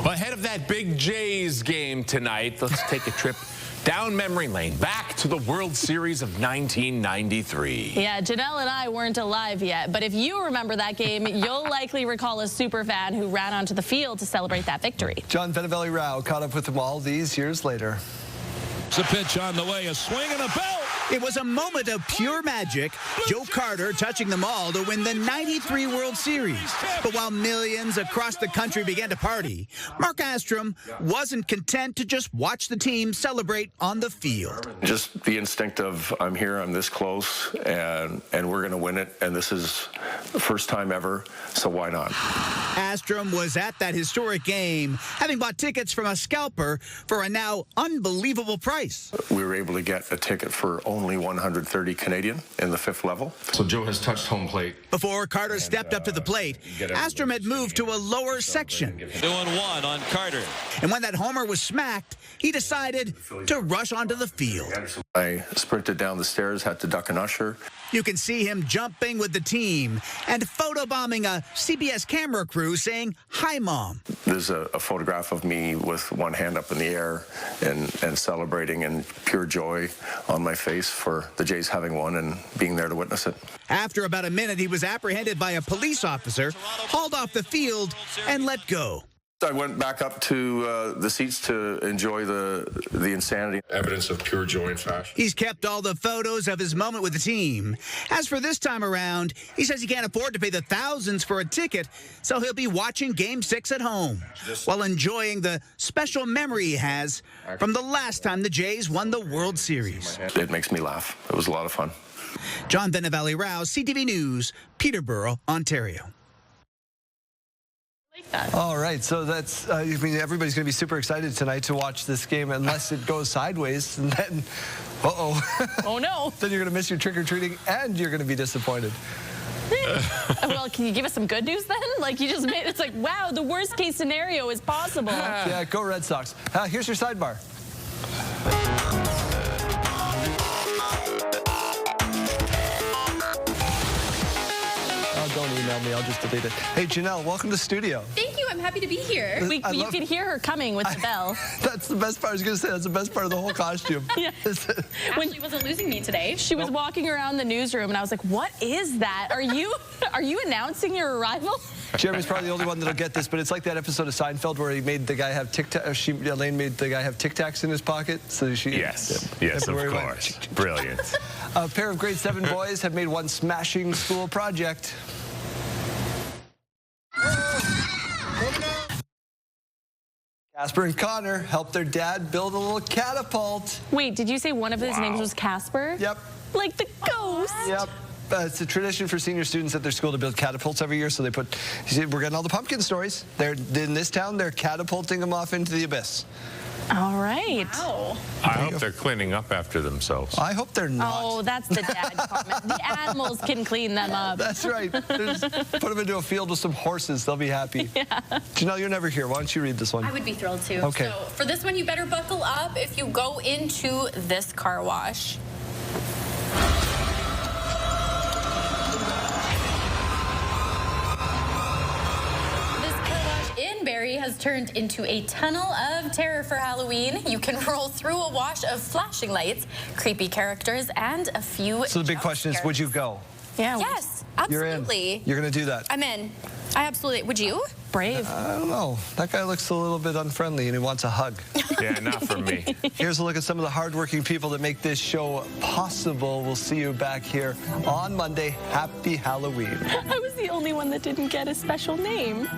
Well, ahead of that big Jays game tonight, let's take a trip down memory lane, back to the World Series of 1993. Yeah, Janelle and I weren't alive yet, but if you remember that game, you'll likely recall a super fan who ran onto the field to celebrate that victory. John Benavelli-Rao caught up with them all these years later. It's a pitch on the way, a swing and a belt. It was a moment of pure magic. Joe Carter touching them all to win the 93 World Series. But while millions across the country began to party, Mark Astrom wasn't content to just watch the team celebrate on the field. Just the instinct of I'm here, I'm this close, and we're going to win it. And this is the first time ever, so why not? Astrom was at that historic game, having bought tickets from a scalper for a now unbelievable price. We were able to get a ticket for only 130 Canadian in the 5th level. So Joe has touched home plate. Before Carter stepped up to the plate, Astrom had moved to a lower section. 2-1 on Carter. And when that homer was smacked, he decided to rush onto the field. I sprinted down the stairs, had to duck an usher. You can see him jumping with the team and photobombing a CBS camera crew saying, "Hi, Mom." There's a photograph of me with one hand up in the air and celebrating, and pure joy on my face for the Jays having won and being there to witness it. After about a minute, he was apprehended by a police officer, hauled off the field, and let go. I went back up to the seats to enjoy the insanity. Evidence of pure joy and fashion. He's kept all the photos of his moment with the team. As for this time around, he says he can't afford to pay the thousands for a ticket, so he'll be watching Game 6 at home while enjoying the special memory he has from the last time the Jays won the World Series. It makes me laugh. It was a lot of fun. John Benavelli-Rao, CTV News, Peterborough, Ontario. All right, so that's, I mean, everybody's going to be super excited tonight to watch this game unless it goes sideways, and then, Oh, no. Then you're going to miss your trick-or-treating, and you're going to be disappointed. Well, can you give us some good news then? Like, you just made, it's like, wow, the worst case scenario is possible. Yeah, go Red Sox. Here's your sidebar. Don't email me, I'll just delete it. Hey, Janelle, welcome to studio. Thank you, I'm happy to be here. You can hear her coming with the bell. That's the best part. I was going to say, that's the best part of the whole costume. Yeah. Ashley wasn't losing me today. She was walking around the newsroom, and I was like, what is that? Are you announcing your arrival? Jeremy's probably the only one that'll get this, but it's like that episode of Seinfeld where he made the guy have Elaine made the guy have Tic Tacs in his pocket. So she Yes, of course. Brilliant. A pair of grade 7 boys have made one smashing school project. Casper and Connor helped their dad build a little catapult. Wait, did you say one of his names was Casper? Yep. Like the ghost? Yep. It's a tradition for senior students at their school to build catapults every year, so they put, you see, we're getting all the pumpkin stories. They're in this town, they're catapulting them off into the abyss. All right. Wow. I hope they're cleaning up after themselves. I hope they're not. Oh, that's the dad comment. The animals can clean them up. That's right. Just put them into a field with some horses. They'll be happy. Yeah. Janelle, you're never here. Why don't you read this one? I would be thrilled to. Okay. So for this one, you better buckle up if you go into this car wash. has turned into a tunnel of terror for Halloween. You can roll through a wash of flashing lights, creepy characters, and a few. So the big question is, would you go? Yeah. Yes, absolutely. You're going to do that? I'm in. I absolutely. Would you? Brave. I don't know. That guy looks a little bit unfriendly and he wants a hug. Yeah, not from me. Here's a look at some of the hardworking people that make this show possible. We'll see you back here on Monday. Happy Halloween. I was the only one that didn't get a special name.